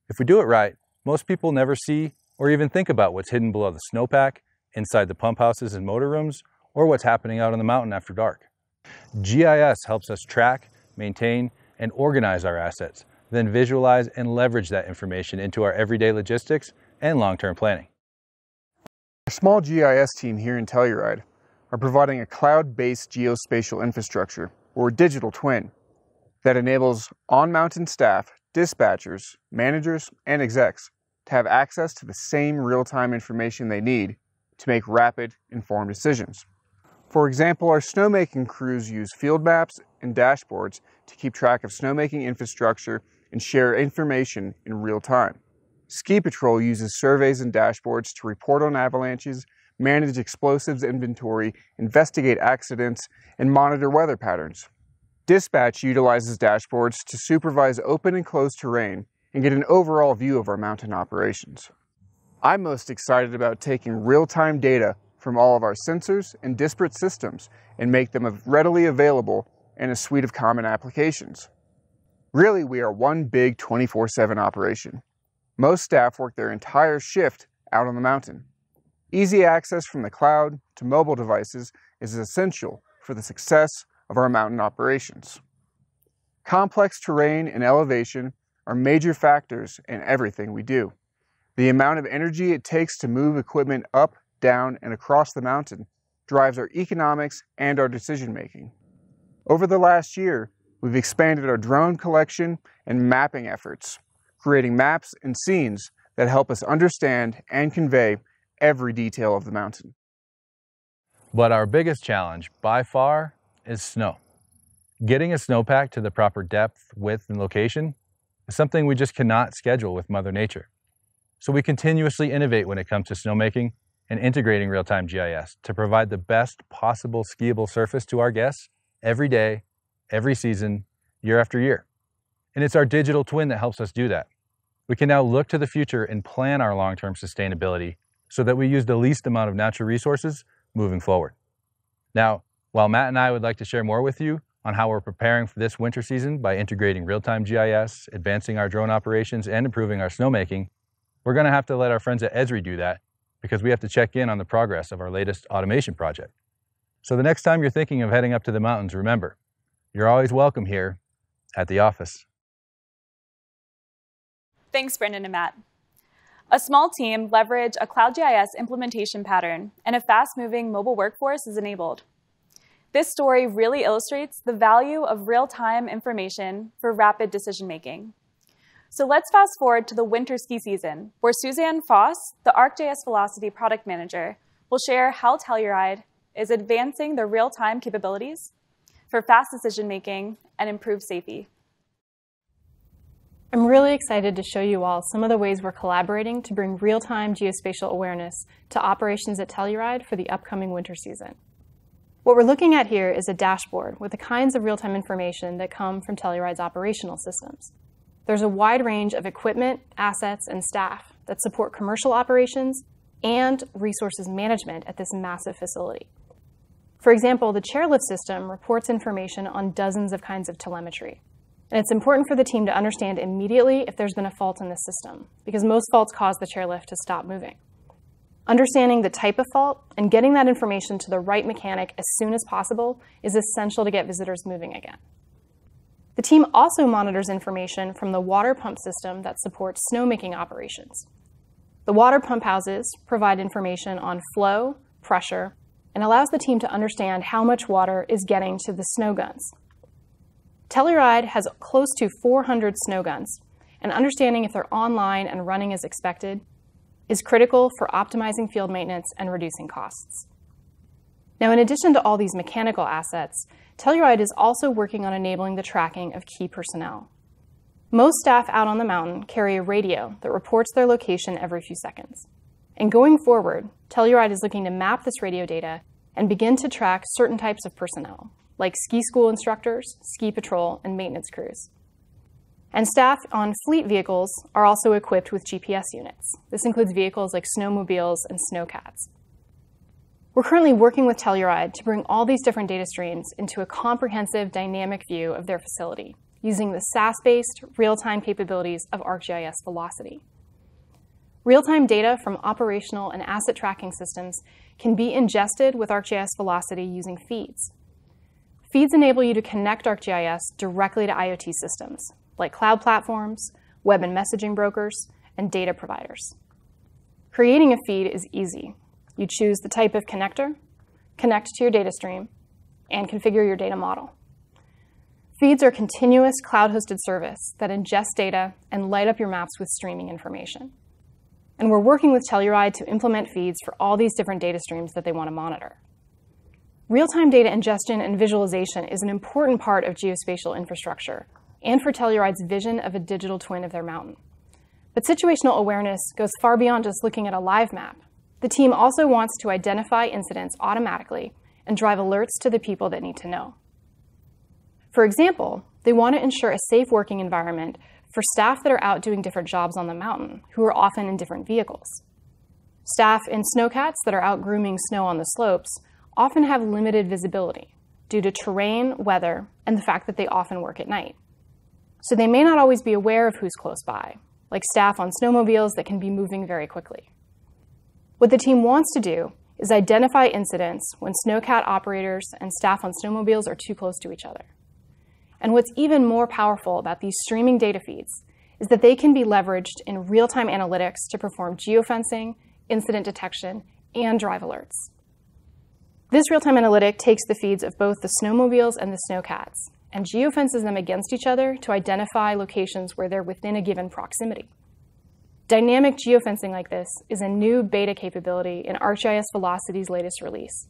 If we do it right, most people never see or even think about what's hidden below the snowpack, inside the pump houses and motor rooms, or what's happening out on the mountain after dark. GIS helps us track, maintain, and organize our assets, then visualize and leverage that information into our everyday logistics and long-term planning. Our small GIS team here in Telluride are providing a cloud-based geospatial infrastructure, or digital twin, that enables on-mountain staff, dispatchers, managers, and execs to have access to the same real-time information they need to make rapid, informed decisions. For example, our snowmaking crews use field maps and dashboards to keep track of snowmaking infrastructure and share information in real time. Ski Patrol uses surveys and dashboards to report on avalanches, manage explosives inventory, investigate accidents, and monitor weather patterns. Dispatch utilizes dashboards to supervise open and closed terrain and get an overall view of our mountain operations. I'm most excited about taking real-time data from all of our sensors and disparate systems and make them readily available in a suite of common applications. Really, we are one big 24/7 operation. Most staff work their entire shift out on the mountain. Easy access from the cloud to mobile devices is essential for the success of our mountain operations. Complex terrain and elevation are major factors in everything we do. The amount of energy it takes to move equipment up, down, and across the mountain drives our economics and our decision-making. Over the last year, we've expanded our drone collection and mapping efforts, creating maps and scenes that help us understand and convey every detail of the mountain. But our biggest challenge, by far, is snow. Getting a snowpack to the proper depth, width, and location is something we just cannot schedule with Mother Nature. So we continuously innovate when it comes to snowmaking and integrating real-time GIS to provide the best possible skiable surface to our guests every day, every season, year after year. And it's our digital twin that helps us do that. We can now look to the future and plan our long-term sustainability so that we use the least amount of natural resources moving forward. Now, while Matt and I would like to share more with you on how we're preparing for this winter season by integrating real-time GIS, advancing our drone operations, and improving our snowmaking, we're going to have to let our friends at Esri do that because we have to check in on the progress of our latest automation project. So the next time you're thinking of heading up to the mountains, remember, you're always welcome here at the office. Thanks, Brendan and Matt. A small team leveraged a Cloud GIS implementation pattern, and a fast-moving mobile workforce is enabled. This story really illustrates the value of real-time information for rapid decision-making. So let's fast forward to the winter ski season, where Suzanne Foss, the ArcGIS Velocity product manager, will share how Telluride is advancing their real-time capabilities for fast decision-making and improved safety. I'm really excited to show you all some of the ways we're collaborating to bring real-time geospatial awareness to operations at Telluride for the upcoming winter season. What we're looking at here is a dashboard with the kinds of real-time information that come from Telluride's operational systems. There's a wide range of equipment, assets, and staff that support commercial operations and resources management at this massive facility. For example, the chairlift system reports information on dozens of kinds of telemetry. And it's important for the team to understand immediately if there's been a fault in the system, because most faults cause the chairlift to stop moving. Understanding the type of fault and getting that information to the right mechanic as soon as possible is essential to get visitors moving again. The team also monitors information from the water pump system that supports snowmaking operations. The water pump houses provide information on flow, pressure, and allows the team to understand how much water is getting to the snow guns. Telluride has close to 400 snow guns, and understanding if they're online and running as expected is critical for optimizing field maintenance and reducing costs. Now, in addition to all these mechanical assets, Telluride is also working on enabling the tracking of key personnel. Most staff out on the mountain carry a radio that reports their location every few seconds. And going forward, Telluride is looking to map this radio data and begin to track certain types of personnel, like ski school instructors, ski patrol, and maintenance crews. And staff on fleet vehicles are also equipped with GPS units. This includes vehicles like snowmobiles and snowcats. We're currently working with Telluride to bring all these different data streams into a comprehensive, dynamic view of their facility, using the SaaS-based, real-time capabilities of ArcGIS Velocity. Real-time data from operational and asset tracking systems can be ingested with ArcGIS Velocity using feeds. Feeds enable you to connect ArcGIS directly to IoT systems, like cloud platforms, web and messaging brokers, and data providers. Creating a feed is easy. You choose the type of connector, connect to your data stream, and configure your data model. Feeds are continuous cloud-hosted service that ingests data and light up your maps with streaming information. And we're working with Telluride to implement feeds for all these different data streams that they want to monitor. Real-time data ingestion and visualization is an important part of geospatial infrastructure and for Telluride's vision of a digital twin of their mountain. But situational awareness goes far beyond just looking at a live map. The team also wants to identify incidents automatically and drive alerts to the people that need to know. For example, they want to ensure a safe working environment for staff that are out doing different jobs on the mountain, who are often in different vehicles. Staff in snowcats that are out grooming snow on the slopes often have limited visibility due to terrain, weather, and the fact that they often work at night. So they may not always be aware of who's close by, like staff on snowmobiles that can be moving very quickly. What the team wants to do is identify incidents when snowcat operators and staff on snowmobiles are too close to each other. And what's even more powerful about these streaming data feeds is that they can be leveraged in real-time analytics to perform geofencing, incident detection, and drive alerts. This real-time analytic takes the feeds of both the snowmobiles and the snowcats and geofences them against each other to identify locations where they're within a given proximity. Dynamic geofencing like this is a new beta capability in ArcGIS Velocity's latest release,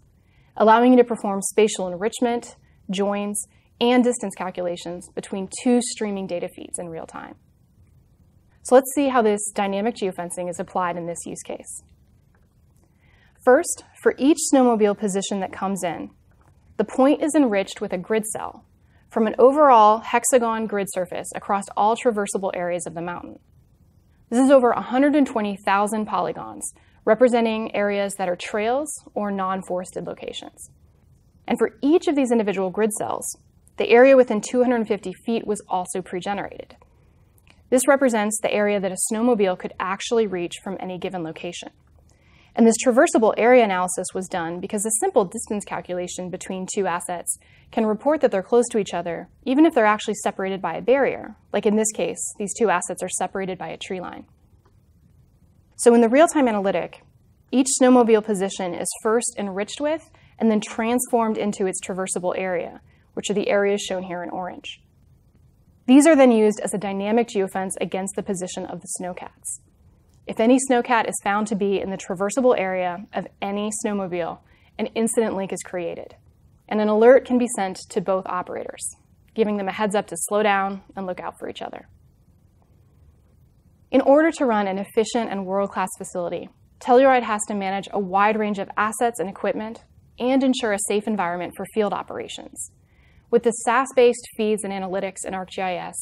allowing you to perform spatial enrichment, joins, and distance calculations between two streaming data feeds in real time. So let's see how this dynamic geofencing is applied in this use case. First, for each snowmobile position that comes in, the point is enriched with a grid cell from an overall hexagon grid surface across all traversable areas of the mountain. This is over 120,000 polygons, representing areas that are trails or non-forested locations. And for each of these individual grid cells, the area within 250 feet was also pre-generated. This represents the area that a snowmobile could actually reach from any given location. And this traversable area analysis was done because a simple distance calculation between two assets can report that they're close to each other, even if they're actually separated by a barrier. Like in this case, these two assets are separated by a tree line. So in the real-time analytic, each snowmobile position is first enriched with and then transformed into its traversable area, which are the areas shown here in orange. These are then used as a dynamic geofence against the position of the snowcats. If any snowcat is found to be in the traversable area of any snowmobile, an incident link is created, and an alert can be sent to both operators, giving them a heads up to slow down and look out for each other. In order to run an efficient and world-class facility, Telluride has to manage a wide range of assets and equipment and ensure a safe environment for field operations. With the SaaS-based feeds and analytics in ArcGIS,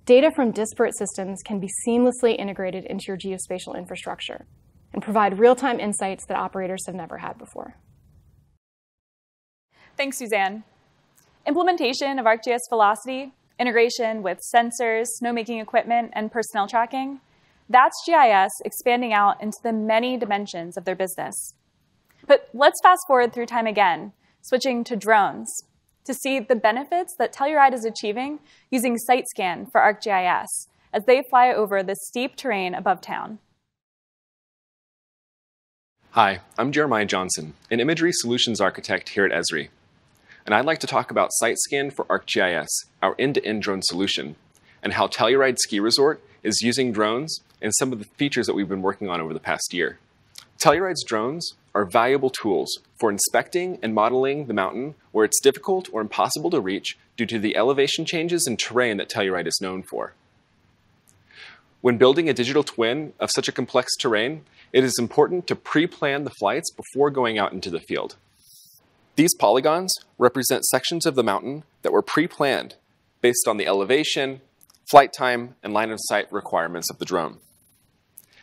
data from disparate systems can be seamlessly integrated into your geospatial infrastructure and provide real-time insights that operators have never had before. Thanks, Suzanne. Implementation of Arcgis Velocity, integration with sensors, snowmaking equipment, and personnel tracking, that's GIS expanding out into the many dimensions of their business. But let's fast forward through time again, switching to drones, to see the benefits that Telluride is achieving using SiteScan for ArcGIS as they fly over the steep terrain above town. Hi, I'm Jeremiah Johnson, an imagery solutions architect here at Esri. And I'd like to talk about SiteScan for ArcGIS, our end-to-end drone solution, and how Telluride Ski Resort is using drones and some of the features that we've been working on over the past year. Telluride's drones are valuable tools for inspecting and modeling the mountain where it's difficult or impossible to reach due to the elevation changes and terrain that Telluride is known for. When building a digital twin of such a complex terrain, it is important to pre-plan the flights before going out into the field. These polygons represent sections of the mountain that were pre-planned based on the elevation, flight time, and line of sight requirements of the drone.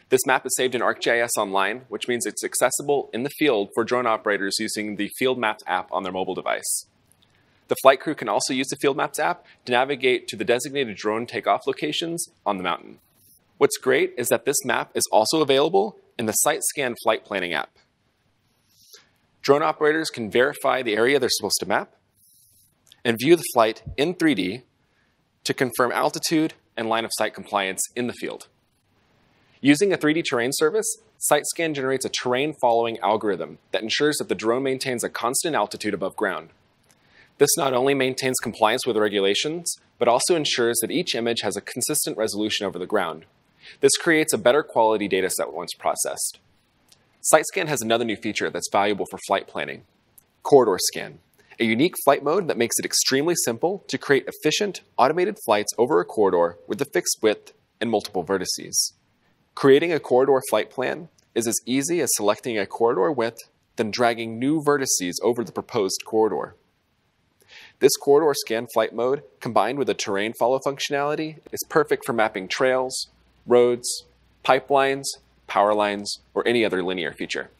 This map is saved in ArcGIS Online, which means it's accessible in the field for drone operators using the Field Maps app on their mobile device. The flight crew can also use the Field Maps app to navigate to the designated drone takeoff locations on the mountain. What's great is that this map is also available in the SiteScan flight planning app. Drone operators can verify the area they're supposed to map and view the flight in 3D to confirm altitude and line of sight compliance in the field. Using a 3D terrain service, SiteScan generates a terrain following algorithm that ensures that the drone maintains a constant altitude above ground. This not only maintains compliance with regulations, but also ensures that each image has a consistent resolution over the ground. This creates a better quality data set once processed. SiteScan has another new feature that's valuable for flight planning: Corridor Scan, a unique flight mode that makes it extremely simple to create efficient, automated flights over a corridor with a fixed width and multiple vertices. Creating a corridor flight plan is as easy as selecting a corridor width, then dragging new vertices over the proposed corridor. This corridor scan flight mode, combined with a terrain follow functionality, is perfect for mapping trails, roads, pipelines, power lines, or any other linear feature.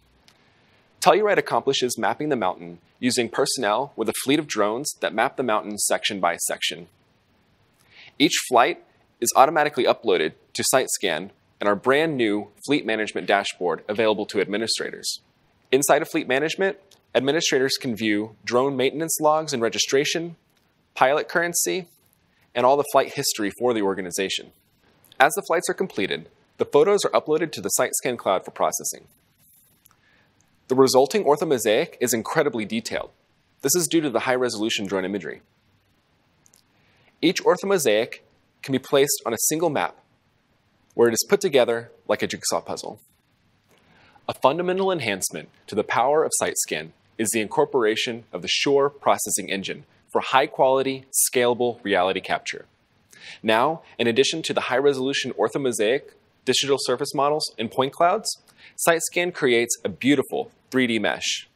Telluride accomplishes mapping the mountain using personnel with a fleet of drones that map the mountain section by section. Each flight is automatically uploaded to SiteScan and our brand new fleet management dashboard available to administrators. Inside of fleet management, administrators can view drone maintenance logs and registration, pilot currency, and all the flight history for the organization. As the flights are completed, the photos are uploaded to the SiteScan cloud for processing. The resulting orthomosaic is incredibly detailed. This is due to the high-resolution drone imagery. Each orthomosaic can be placed on a single map, where it is put together like a jigsaw puzzle. A fundamental enhancement to the power of SiteScan is the incorporation of the Shore processing engine for high-quality, scalable reality capture. Now, in addition to the high-resolution orthomosaic digital surface models and point clouds, SiteScan creates a beautiful 3D mesh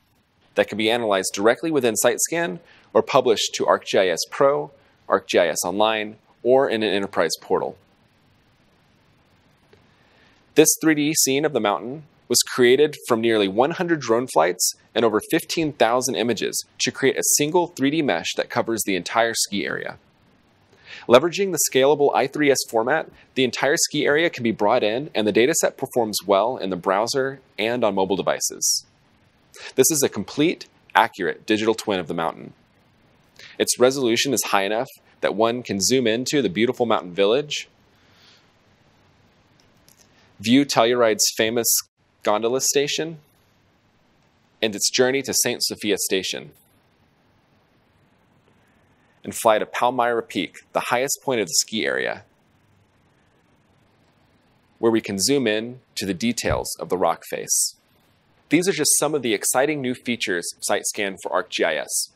that can be analyzed directly within SiteScan or published to ArcGIS Pro, ArcGIS Online, or in an enterprise portal. This 3D scene of the mountain was created from nearly 100 drone flights and over 15,000 images to create a single 3D mesh that covers the entire ski area. Leveraging the scalable i3s format, the entire ski area can be brought in and the dataset performs well in the browser and on mobile devices. This is a complete, accurate digital twin of the mountain. Its resolution is high enough that one can zoom into the beautiful mountain village, view Telluride's famous gondola station, and its journey to St. Sophia Station, and fly to Palmyra Peak, the highest point of the ski area, where we can zoom in to the details of the rock face. These are just some of the exciting new features of SiteScan for ArcGIS.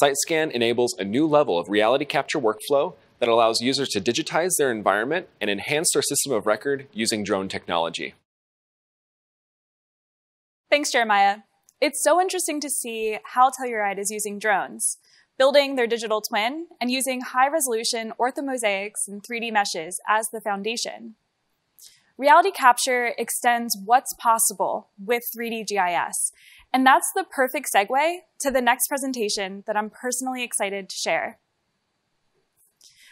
SiteScan enables a new level of reality capture workflow that allows users to digitize their environment and enhance their system of record using drone technology. Thanks, Jeremiah. It's so interesting to see how Telluride is using drones, building their digital twin and using high-resolution orthomosaics and 3D meshes as the foundation. Reality capture extends what's possible with 3D GIS, And that's the perfect segue to the next presentation that I'm personally excited to share.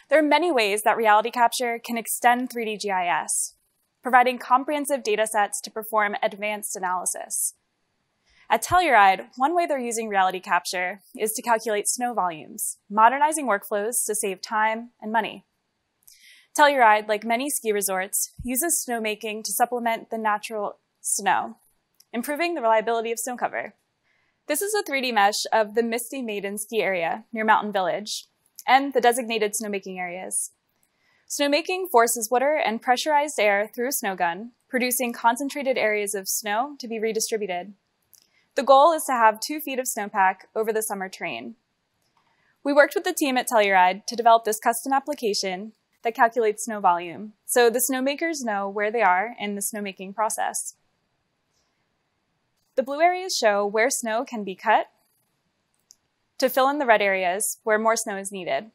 There are many ways that reality capture can extend 3D GIS, providing comprehensive data sets to perform advanced analysis. At Telluride, one way they're using reality capture is to calculate snow volumes, modernizing workflows to save time and money. Telluride, like many ski resorts, uses snowmaking to supplement the natural snow, improving the reliability of snow cover. This is a 3D mesh of the Misty Maiden ski area near Mountain Village and the designated snowmaking areas. Snowmaking forces water and pressurized air through a snow gun, producing concentrated areas of snow to be redistributed. The goal is to have 2 feet of snowpack over the summer terrain. We worked with the team at Telluride to develop this custom application that calculates snow volume, so the snowmakers know where they are in the snowmaking process. The blue areas show where snow can be cut to fill in the red areas where more snow is needed.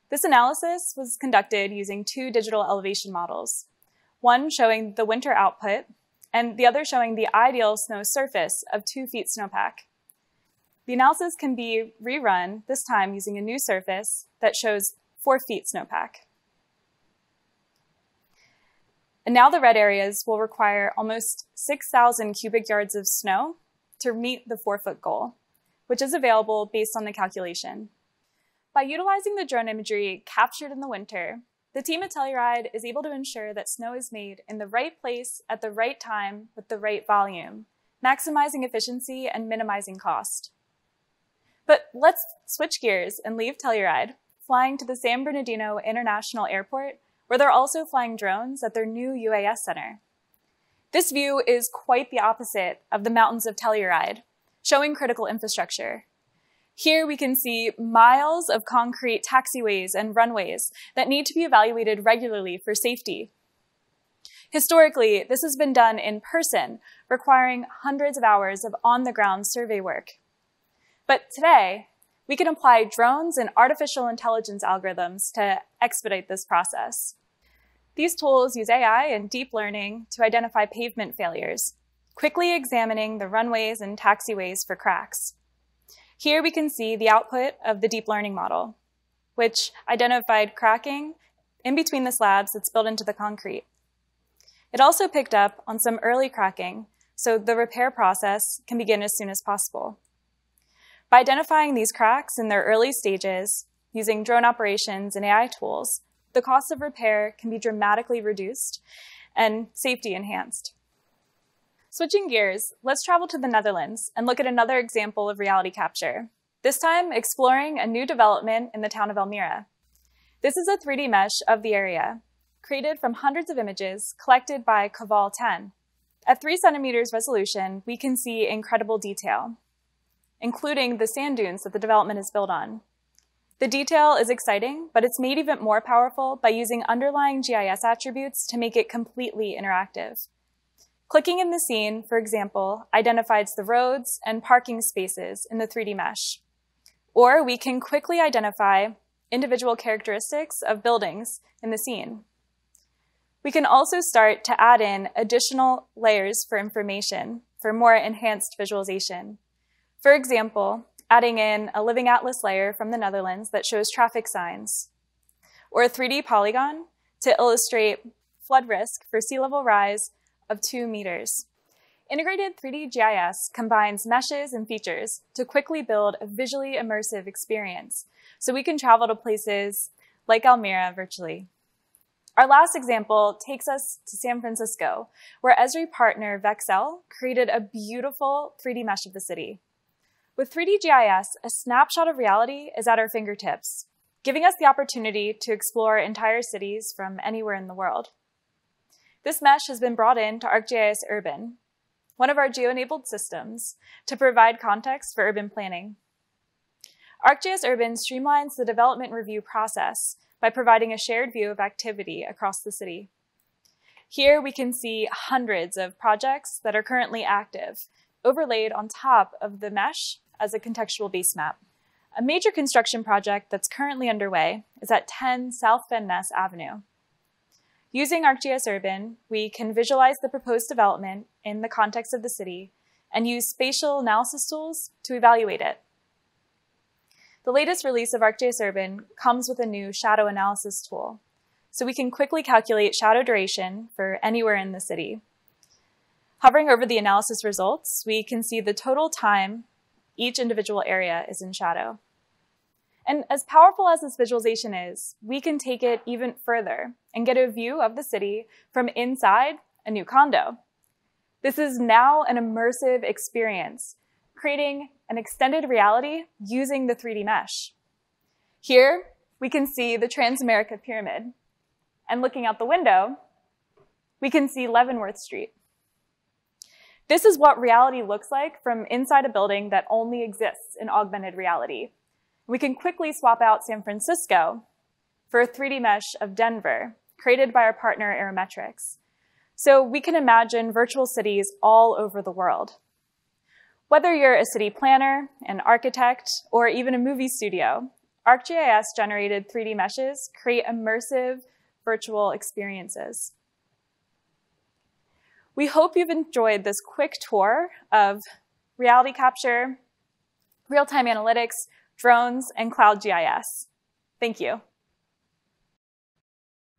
This analysis was conducted using 2 digital elevation models, one showing the winter output and the other showing the ideal snow surface of 2 feet snowpack. The analysis can be rerun, this time using a new surface that shows 4 feet snowpack. And now the red areas will require almost 6,000 cubic yards of snow to meet the 4-foot goal, which is available based on the calculation. By utilizing the drone imagery captured in the winter, the team at Telluride is able to ensure that snow is made in the right place at the right time with the right volume, maximizing efficiency and minimizing cost. But let's switch gears and leave Telluride, flying to the San Bernardino International Airport, where they're also flying drones at their new UAS center. This view is quite the opposite of the mountains of Telluride, showing critical infrastructure. Here we can see miles of concrete taxiways and runways that need to be evaluated regularly for safety. Historically, this has been done in person, requiring hundreds of hours of on-the-ground survey work. But today, we can apply drones and artificial intelligence algorithms to expedite this process. These tools use AI and deep learning to identify pavement failures, quickly examining the runways and taxiways for cracks. Here we can see the output of the deep learning model, which identified cracking in between the slabs that's built into the concrete. It also picked up on some early cracking, so the repair process can begin as soon as possible. By identifying these cracks in their early stages, using drone operations and AI tools, the cost of repair can be dramatically reduced and safety enhanced. Switching gears, let's travel to the Netherlands and look at another example of reality capture, this time exploring a new development in the town of Almere. This is a 3D mesh of the area, created from hundreds of images collected by Caval 10. At 3 centimeters resolution, we can see incredible detail, including the sand dunes that the development is built on. The detail is exciting, but it's made even more powerful by using underlying GIS attributes to make it completely interactive. Clicking in the scene, for example, identifies the roads and parking spaces in the 3D mesh. Or we can quickly identify individual characteristics of buildings in the scene. We can also start to add in additional layers for information for more enhanced visualization. For example, adding in a living atlas layer from the Netherlands that shows traffic signs, or a 3D polygon to illustrate flood risk for sea level rise of 2 meters. Integrated 3D GIS combines meshes and features to quickly build a visually immersive experience, so we can travel to places like Almere virtually. Our last example takes us to San Francisco, where Esri partner Vexel created a beautiful 3D mesh of the city. With 3D GIS, a snapshot of reality is at our fingertips, giving us the opportunity to explore entire cities from anywhere in the world. This mesh has been brought in to Arcgis Urban, one of our geo-enabled systems, to provide context for urban planning. Arcgis Urban streamlines the development review process by providing a shared view of activity across the city. Here we can see hundreds of projects that are currently active, overlaid on top of the mesh as a contextual base map. A major construction project that's currently underway is at 10 South Van Ness Avenue. Using Arcgis Urban, we can visualize the proposed development in the context of the city and use spatial analysis tools to evaluate it. The latest release of Arcgis Urban comes with a new shadow analysis tool, so we can quickly calculate shadow duration for anywhere in the city. Hovering over the analysis results, we can see the total time each individual area is in shadow. And as powerful as this visualization is, we can take it even further and get a view of the city from inside a new condo. This is now an immersive experience, creating an extended reality using the 3D mesh. Here, we can see the Transamerica Pyramid. And looking out the window, we can see Leavenworth Street. This is what reality looks like from inside a building that only exists in augmented reality. We can quickly swap out San Francisco for a 3D mesh of Denver, created by our partner Aerometrics. So we can imagine virtual cities all over the world. Whether you're a city planner, an architect, or even a movie studio, ArcGIS-generated 3D meshes create immersive virtual experiences. We hope you've enjoyed this quick tour of reality capture, real-time analytics, drones, and cloud GIS. Thank you.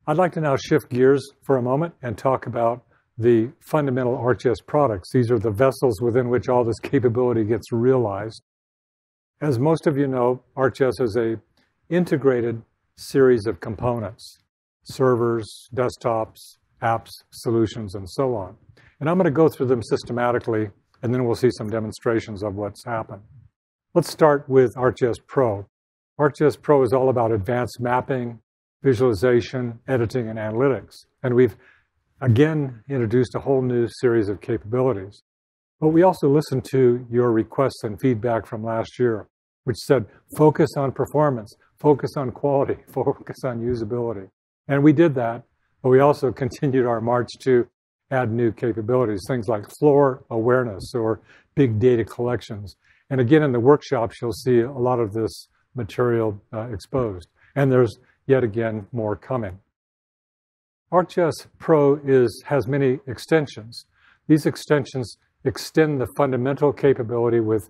I'd like to now shift gears for a moment and talk about the fundamental ArcGIS products. These are the vessels within which all this capability gets realized. As most of you know, ArcGIS is an integrated series of components: servers, desktops, apps, solutions, and so on. And I'm going to go through them systematically, and then we'll see some demonstrations of what's happened. Let's start with ArcGIS Pro. ArcGIS Pro is all about advanced mapping, visualization, editing, and analytics. And we've again introduced a whole new series of capabilities. But we also listened to your requests and feedback from last year, which said, focus on performance, focus on quality, focus on usability. And we did that, but we also continued our march to add new capabilities, things like floor awareness or big data collections. And again, in the workshops, you'll see a lot of this material exposed. And there's, yet again, more coming. ArcGIS Pro has many extensions. These extensions extend the fundamental capability with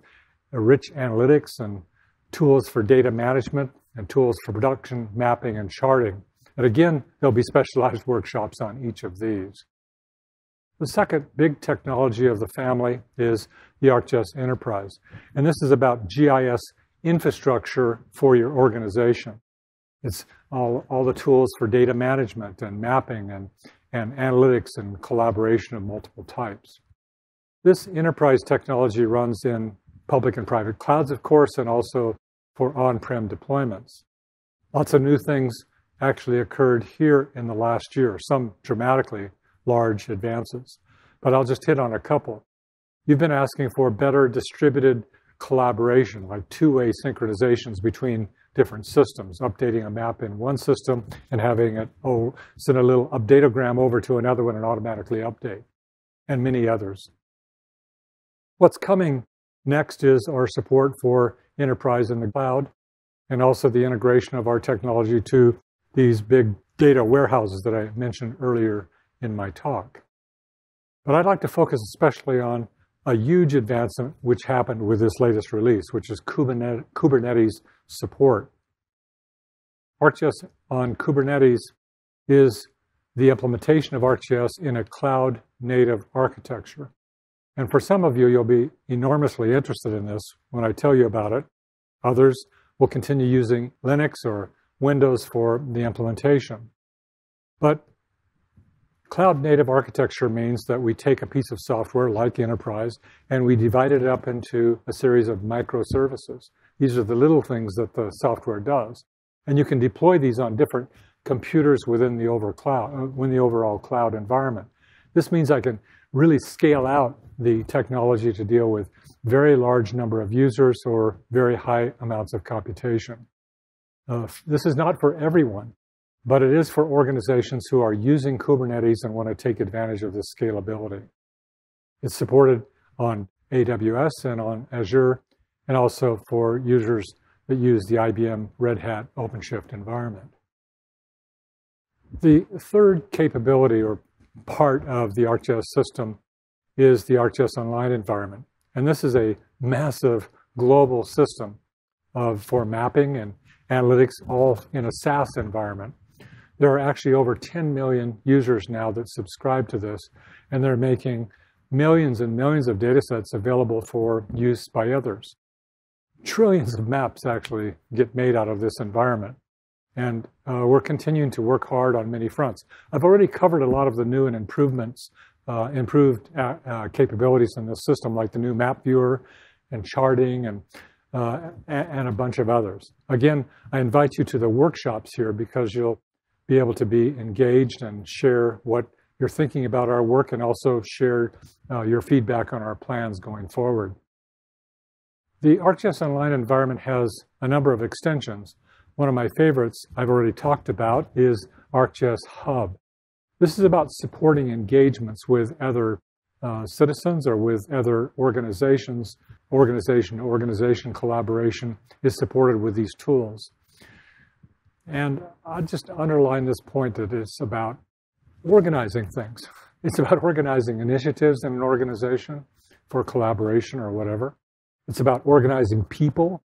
rich analytics and tools for data management and tools for production, mapping, and charting. And again, there'll be specialized workshops on each of these. The second big technology of the family is the Arcgis Enterprise. And this is about GIS infrastructure for your organization. It's all the tools for data management and mapping and analytics and collaboration of multiple types. This enterprise technology runs in public and private clouds, of course, and also for on-prem deployments. Lots of new things actually occurred here in the last year, some dramatically large advances. But I'll just hit on a couple. You've been asking for better distributed collaboration, like two-way synchronizations between different systems, updating a map in one system and having it send a little updatogram over to another one and automatically update, and many others. What's coming next is our support for enterprise in the cloud, and also the integration of our technology to these big data warehouses that I mentioned earlier in my talk. But I'd like to focus especially on a huge advancement which happened with this latest release, which is Kubernetes support. ArcGIS on Kubernetes is the implementation of ArcGIS in a cloud-native architecture. And for some of you, you'll be enormously interested in this when I tell you about it. Others will continue using Linux or Windows for the implementation. But cloud-native architecture means that we take a piece of software like Enterprise and we divide it up into a series of microservices. These are the little things that the software does. And you can deploy these on different computers within the overall cloud environment. This means I can really scale out the technology to deal with very large number of users or very high amounts of computation. This is not for everyone, but it is for organizations who are using Kubernetes and want to take advantage of this scalability. It's supported on AWS and on Azure, and also for users that use the IBM Red Hat OpenShift environment. The third capability or part of the ArcGIS system is the Arcgis Online environment. And this is a massive global system for mapping and analytics, all in a SaaS environment. There are actually over 10 million users now that subscribe to this, and they're making millions and millions of data sets available for use by others. Trillions of maps actually get made out of this environment, and we're continuing to work hard on many fronts. I've already covered a lot of the new and improved capabilities in this system, like the new map viewer and charting and a bunch of others. Again, I invite you to the workshops here because you'll be able to be engaged and share what you're thinking about our work, and also share your feedback on our plans going forward. The Arcgis Online environment has a number of extensions. One of my favorites I've already talked about is Arcgis Hub. This is about supporting engagements with other citizens or with other organizations. Organization collaboration is supported with these tools. And I'll just underline this point that it's about organizing things. It's about organizing initiatives in an organization for collaboration or whatever. It's about organizing people,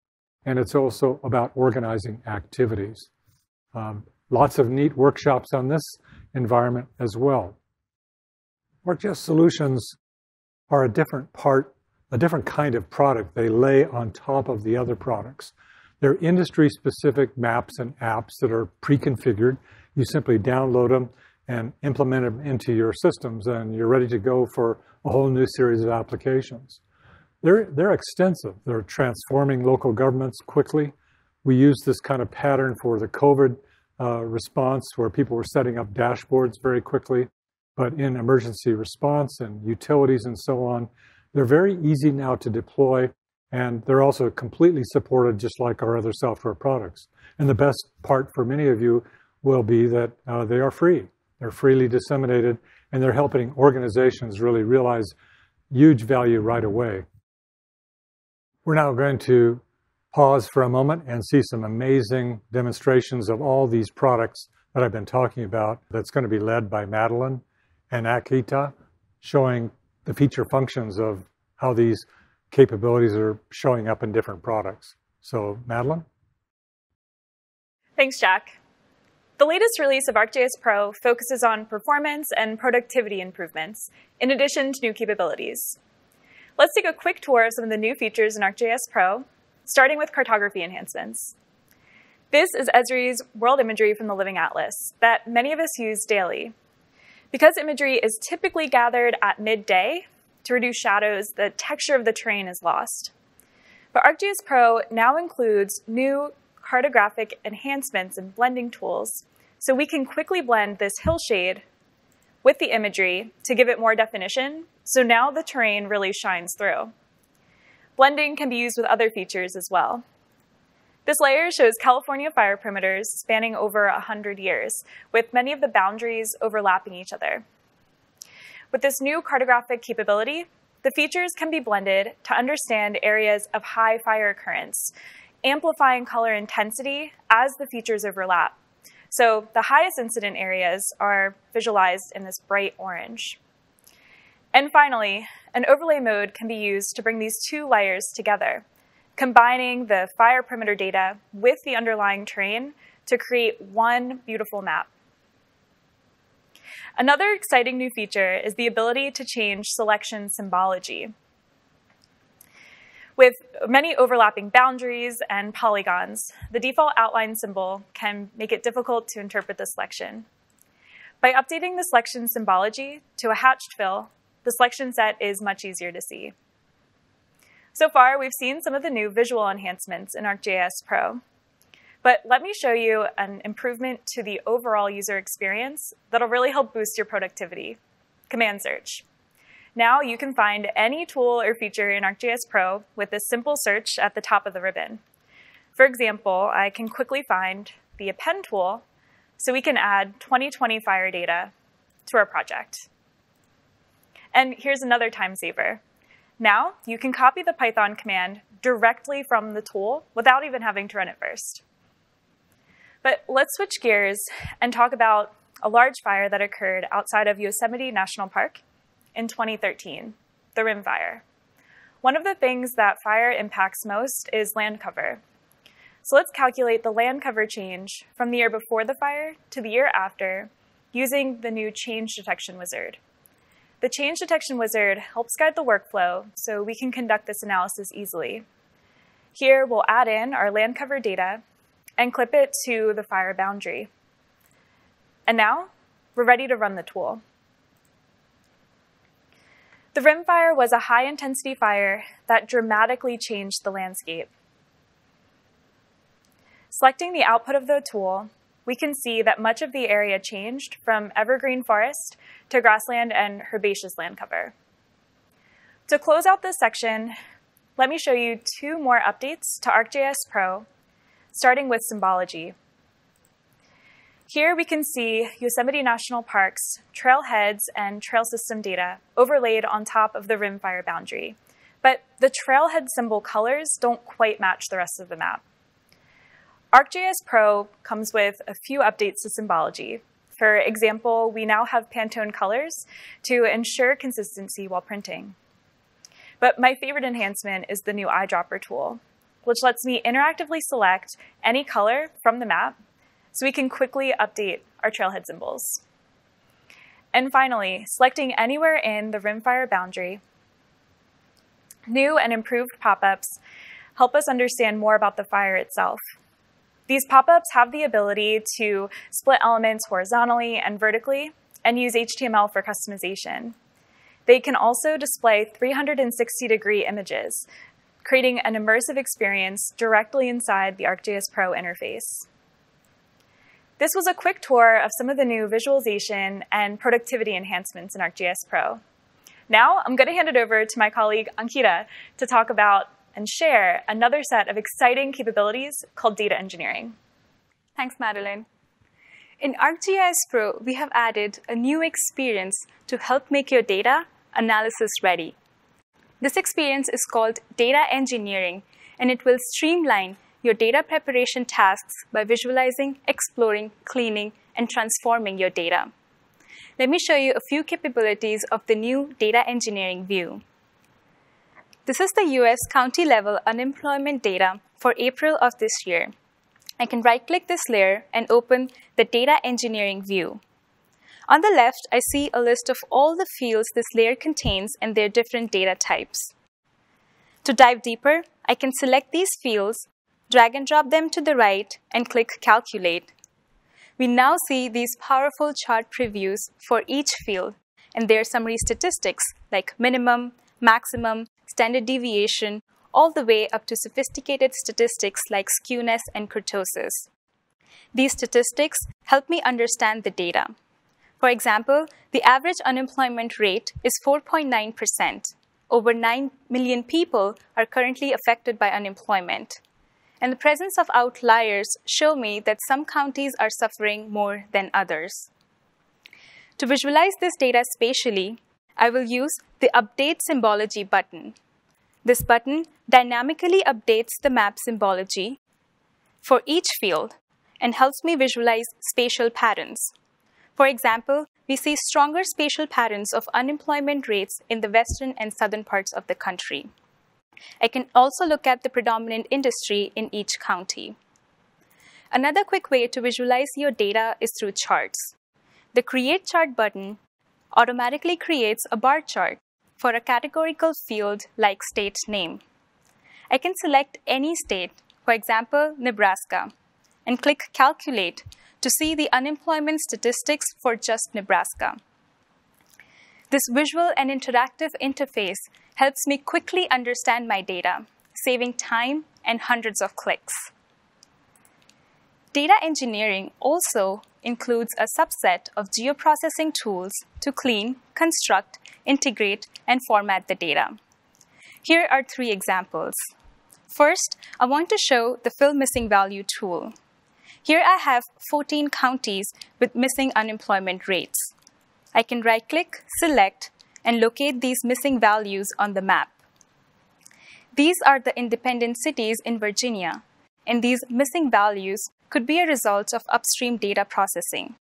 and it's also about organizing activities. Lots of neat workshops on this environment as well. Arcgis solutions are a different kind of product. They lay on top of the other products. They're industry-specific maps and apps that are pre-configured. You simply download them and implement them into your systems, and you're ready to go for a whole new series of applications. They're extensive. They're transforming local governments quickly. We used this kind of pattern for the COVID response, where people were setting up dashboards very quickly. But in emergency response and utilities and so on, they're very easy now to deploy, and they're also completely supported just like our other software products. And the best part for many of you will be that they are free. They're freely disseminated, and they're helping organizations really realize huge value right away. We're now going to pause for a moment and see some amazing demonstrations of all these products that I've been talking about. That's going to be led by Madeline and Akita, showing the feature functions of how these capabilities are showing up in different products. So, Madeline? Thanks, Jack. The latest release of Arcgis Pro focuses on performance and productivity improvements, in addition to new capabilities. Let's take a quick tour of some of the new features in Arcgis Pro, starting with cartography enhancements. This is Esri's world imagery from the Living Atlas that many of us use daily. Because imagery is typically gathered at midday to reduce shadows, the texture of the terrain is lost. But Arcgis Pro now includes new cartographic enhancements and blending tools, so we can quickly blend this hillshade with the imagery to give it more definition, so now the terrain really shines through. Blending can be used with other features as well. This layer shows California fire perimeters spanning over 100 years, with many of the boundaries overlapping each other. With this new cartographic capability, the features can be blended to understand areas of high fire occurrence, amplifying color intensity as the features overlap. So the highest incident areas are visualized in this bright orange. And finally, an overlay mode can be used to bring these two layers together, combining the fire perimeter data with the underlying terrain to create one beautiful map. Another exciting new feature is the ability to change selection symbology. With many overlapping boundaries and polygons, the default outline symbol can make it difficult to interpret the selection. By updating the selection symbology to a hatched fill, the selection set is much easier to see. So far, we've seen some of the new visual enhancements in Arcgis Pro. But let me show you an improvement to the overall user experience that'll really help boost your productivity: command search. Now you can find any tool or feature in Arcgis Pro with this simple search at the top of the ribbon. For example, I can quickly find the append tool so we can add 2020 fire data to our project. And here's another time saver. Now you can copy the Python command directly from the tool without even having to run it first. But let's switch gears and talk about a large fire that occurred outside of Yosemite National Park in 2013, the Rim Fire. One of the things that fire impacts most is land cover. So let's calculate the land cover change from the year before the fire to the year after using the new change detection wizard. The change detection wizard helps guide the workflow so we can conduct this analysis easily. Here we'll add in our land cover data and clip it to the fire boundary. And now we're ready to run the tool. The rim fire was a high-intensity fire that dramatically changed the landscape. Selecting the output of the tool, we can see that much of the area changed from evergreen forest to grassland and herbaceous land cover. To close out this section, let me show you two more updates to Arcgis Pro, starting with symbology. Here we can see Yosemite National Park's trailheads and trail system data overlaid on top of the rimfire boundary. But the trailhead symbol colors don't quite match the rest of the map. Arcgis Pro comes with a few updates to symbology. For example, we now have Pantone colors to ensure consistency while printing. But my favorite enhancement is the new eyedropper tool, which lets me interactively select any color from the map so we can quickly update our trailhead symbols. And finally, selecting anywhere in the rimfire boundary, new and improved pop-ups help us understand more about the fire itself. These pop-ups have the ability to split elements horizontally and vertically and use HTML for customization. They can also display 360-degree images, creating an immersive experience directly inside the Arcgis Pro interface. This was a quick tour of some of the new visualization and productivity enhancements in Arcgis Pro. Now I'm going to hand it over to my colleague Ankita to talk about and share another set of exciting capabilities called data engineering. Thanks, Madeline. In Arcgis Pro, we have added a new experience to help make your data analysis ready. This experience is called data engineering, and it will streamline your data preparation tasks by visualizing, exploring, cleaning, and transforming your data. Let me show you a few capabilities of the new data engineering view. This is the US county-level unemployment data for April of this year. I can right-click this layer and open the data engineering view. On the left, I see a list of all the fields this layer contains and their different data types. To dive deeper, I can select these fields, drag and drop them to the right, and click Calculate. We now see these powerful chart previews for each field and their summary statistics like minimum, maximum, standard deviation, all the way up to sophisticated statistics like skewness and kurtosis. These statistics help me understand the data. For example, the average unemployment rate is 4.9%. Over 9 million people are currently affected by unemployment. And the presence of outliers show me that some counties are suffering more than others. To visualize this data spatially, I will use the Update Symbology button. This button dynamically updates the map symbology for each field and helps me visualize spatial patterns. For example, we see stronger spatial patterns of unemployment rates in the western and southern parts of the country. I can also look at the predominant industry in each county. Another quick way to visualize your data is through charts. The Create Chart button automatically creates a bar chart for a categorical field like state name. I can select any state, for example, Nebraska, and click Calculate to see the unemployment statistics for just Nebraska. This visual and interactive interface helps me quickly understand my data, saving time and hundreds of clicks. Data engineering also includes a subset of geoprocessing tools to clean, construct, integrate, and format the data. Here are 3 examples. First, I want to show the Fill Missing Value tool. Here I have 14 counties with missing unemployment rates. I can right-click, select, and locate these missing values on the map. These are the independent cities in Virginia, and these missing values could be a result of upstream data processing.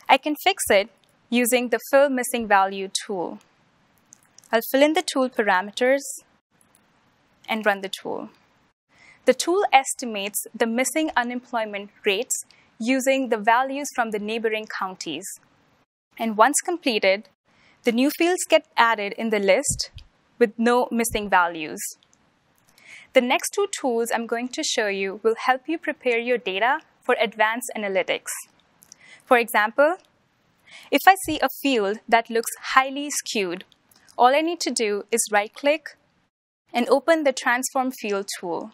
I can fix it using the Fill Missing Value tool. I'll fill in the tool parameters, and run the tool. The tool estimates the missing unemployment rates using the values from the neighboring counties. And once completed, the new fields get added in the list with no missing values. The next two tools I'm going to show you will help you prepare your data for advanced analytics. For example, if I see a field that looks highly skewed, all I need to do is right-click and open the Transform Field tool.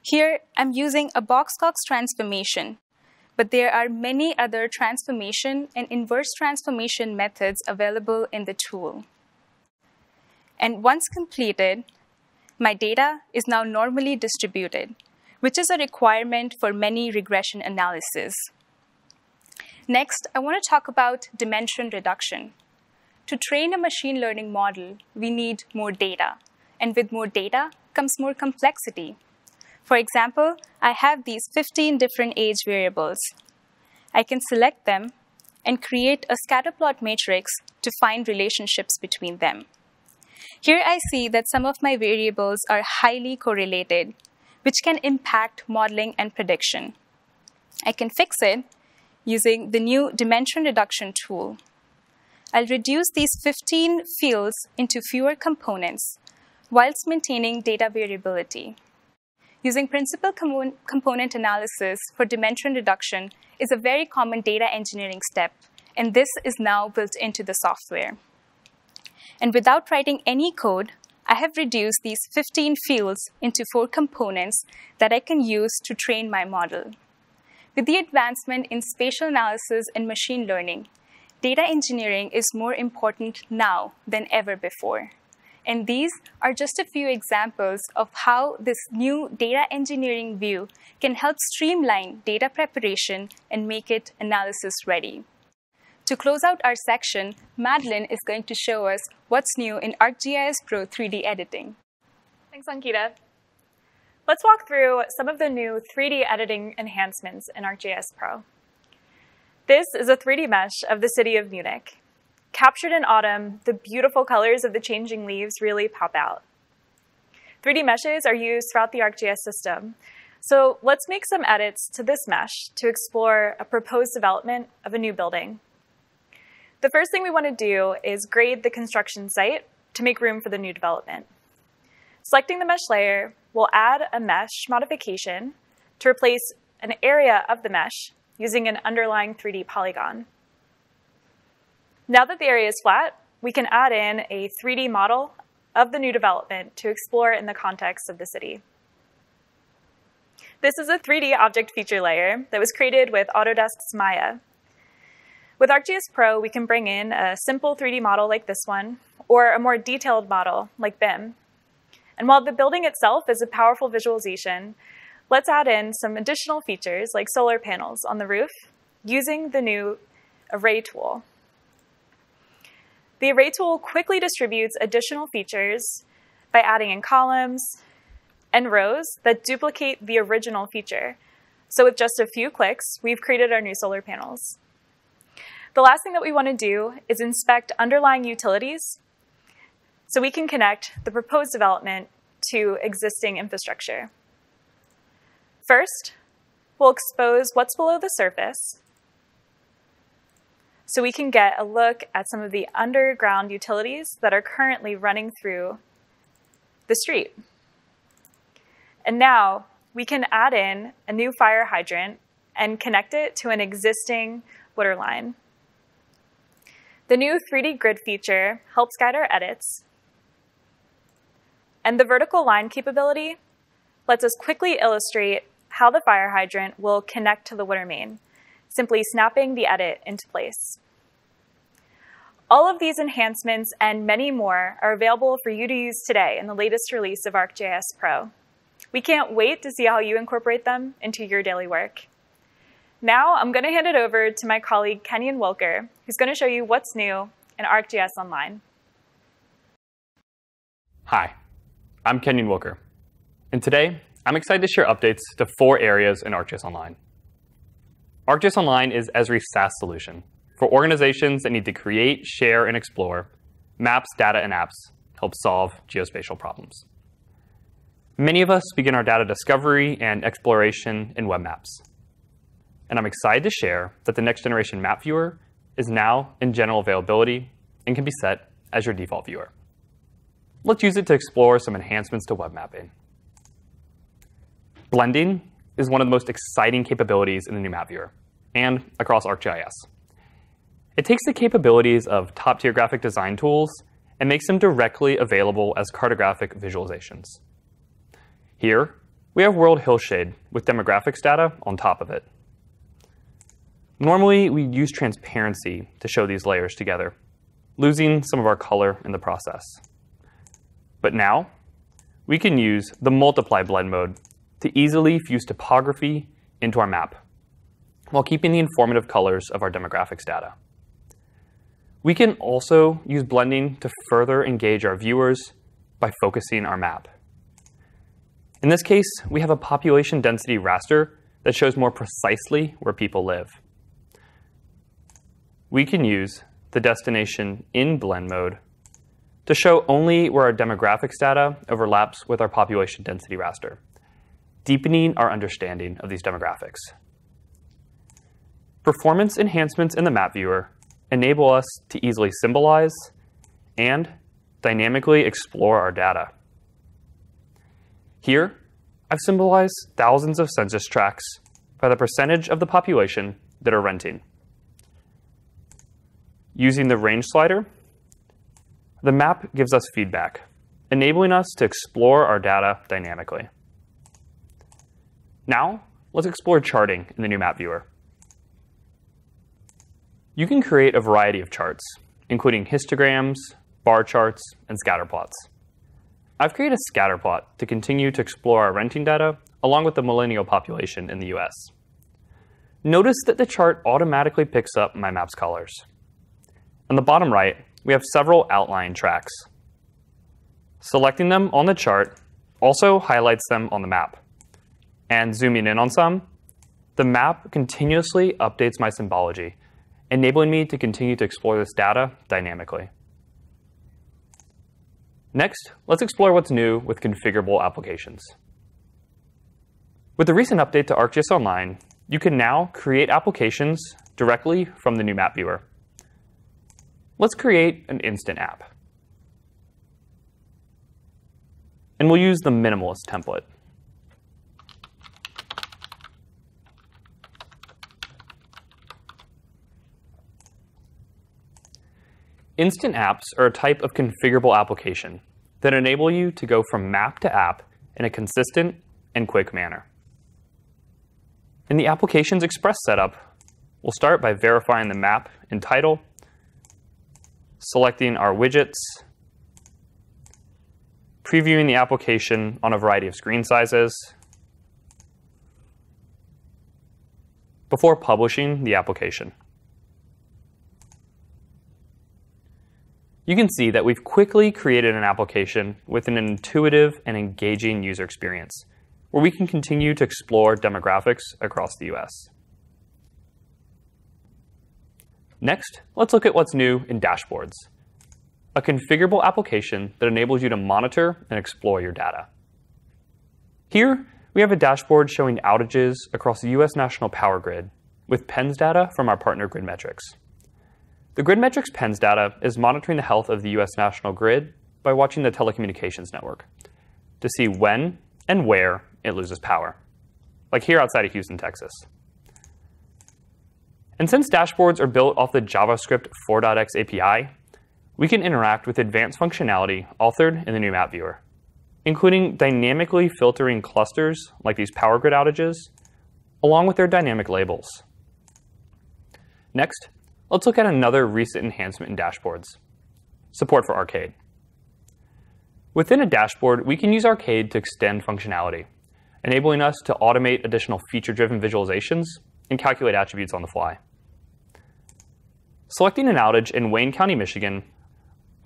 Here, I'm using a Box-Cox transformation, but there are many other transformation and inverse transformation methods available in the tool. And once completed, my data is now normally distributed, which is a requirement for many regression analysis. Next, I want to talk about dimension reduction. To train a machine learning model, we need more data. And with more data comes more complexity. For example, I have these 15 different age variables. I can select them and create a scatterplot matrix to find relationships between them. Here I see that some of my variables are highly correlated, which can impact modeling and prediction. I can fix it using the new dimension reduction tool. I'll reduce these 15 fields into fewer components whilst maintaining data variability. Using principal component analysis for dimension reduction is a very common data engineering step, and this is now built into the software. And without writing any code, I have reduced these 15 fields into 4 components that I can use to train my model. With the advancement in spatial analysis and machine learning, data engineering is more important now than ever before. And these are just a few examples of how this new data engineering view can help streamline data preparation and make it analysis ready. To close out our section, Madeline is going to show us what's new in ArcGIS Pro 3D editing. Thanks, Ankita. Let's walk through some of the new 3D editing enhancements in ArcGIS Pro. This is a 3D mesh of the city of Munich. Captured in autumn, the beautiful colors of the changing leaves really pop out. 3D meshes are used throughout the ArcGIS system. So let's make some edits to this mesh to explore a proposed development of a new building. The first thing we want to do is grade the construction site to make room for the new development. Selecting the mesh layer, we'll add a mesh modification to replace an area of the mesh using an underlying 3D polygon. Now that the area is flat, we can add in a 3D model of the new development to explore in the context of the city. This is a 3D object feature layer that was created with Autodesk's Maya. With ArcGIS Pro, we can bring in a simple 3D model like this one, or a more detailed model like BIM. And while the building itself is a powerful visualization, let's add in some additional features like solar panels on the roof using the new Array tool. The Array tool quickly distributes additional features by adding in columns and rows that duplicate the original feature. So with just a few clicks, we've created our new solar panels. The last thing that we want to do is inspect underlying utilities so we can connect the proposed development to existing infrastructure. First, we'll expose what's below the surface so we can get a look at some of the underground utilities that are currently running through the street. And now we can add in a new fire hydrant and connect it to an existing water line. The new 3D grid feature helps guide our edits. And the vertical line capability lets us quickly illustrate how the fire hydrant will connect to the water main, simply snapping the edit into place. All of these enhancements and many more are available for you to use today in the latest release of ArcGIS Pro. We can't wait to see how you incorporate them into your daily work. Now I'm going to hand it over to my colleague Kenyon Wilker, who's going to show you what's new in ArcGIS Online. Hi, I'm Kenyon Wilker, and today I'm excited to share updates to 4 areas in ArcGIS Online. ArcGIS Online is Esri's SaaS solution for organizations that need to create, share, and explore maps, data, and apps to help solve geospatial problems. Many of us begin our data discovery and exploration in web maps. And I'm excited to share that the next generation map viewer is now in general availability and can be set as your default viewer. Let's use it to explore some enhancements to web mapping. Blending is one of the most exciting capabilities in the new map viewer and across ArcGIS. It takes the capabilities of top-tier graphic design tools and makes them directly available as cartographic visualizations. Here, we have world hillshade with demographics data on top of it. Normally, we use transparency to show these layers together, losing some of our color in the process. But now, we can use the multiply blend mode to easily fuse topography into our map, while keeping the informative colors of our demographics data. We can also use blending to further engage our viewers by focusing our map. In this case, we have a population density raster that shows more precisely where people live. We can use the destination in blend mode to show only where our demographics data overlaps with our population density raster, deepening our understanding of these demographics. Performance enhancements in the map viewer enable us to easily symbolize and dynamically explore our data. Here, I've symbolized thousands of census tracts by the percentage of the population that are renting. Using the range slider, the map gives us feedback, enabling us to explore our data dynamically. Now, let's explore charting in the new map viewer. You can create a variety of charts, including histograms, bar charts, and scatter plots. I've created a scatter plot to continue to explore our renting data along with the millennial population in the US. Notice that the chart automatically picks up my map's colors. On the bottom right, we have several outline tracks. Selecting them on the chart also highlights them on the map. And zooming in on some, the map continuously updates my symbology, enabling me to continue to explore this data dynamically. Next, let's explore what's new with configurable applications. With the recent update to Arcgis Online, you can now create applications directly from the new map viewer. Let's create an instant app. And we'll use the minimalist template. Instant apps are a type of configurable application that enable you to go from map to app in a consistent and quick manner. In the Applications Express setup, we'll start by verifying the map in title, selecting our widgets, previewing the application on a variety of screen sizes, before publishing the application. You can see that we've quickly created an application with an intuitive and engaging user experience, where we can continue to explore demographics across the US. Next, let's look at what's new in dashboards, a configurable application that enables you to monitor and explore your data. Here, we have a dashboard showing outages across the US national power grid with PENS data from our partner GridMetrics. The GridMetrics PENS data is monitoring the health of the US national grid by watching the telecommunications network to see when and where it loses power, like here outside of Houston, Texas. And since dashboards are built off the JavaScript 4.x API, we can interact with advanced functionality authored in the new map viewer, including dynamically filtering clusters like these power grid outages, along with their dynamic labels. Next, let's look at another recent enhancement in dashboards, support for Arcade. Within a dashboard, we can use Arcade to extend functionality, enabling us to automate additional feature-driven visualizations and calculate attributes on the fly. Selecting an outage in Wayne County, Michigan,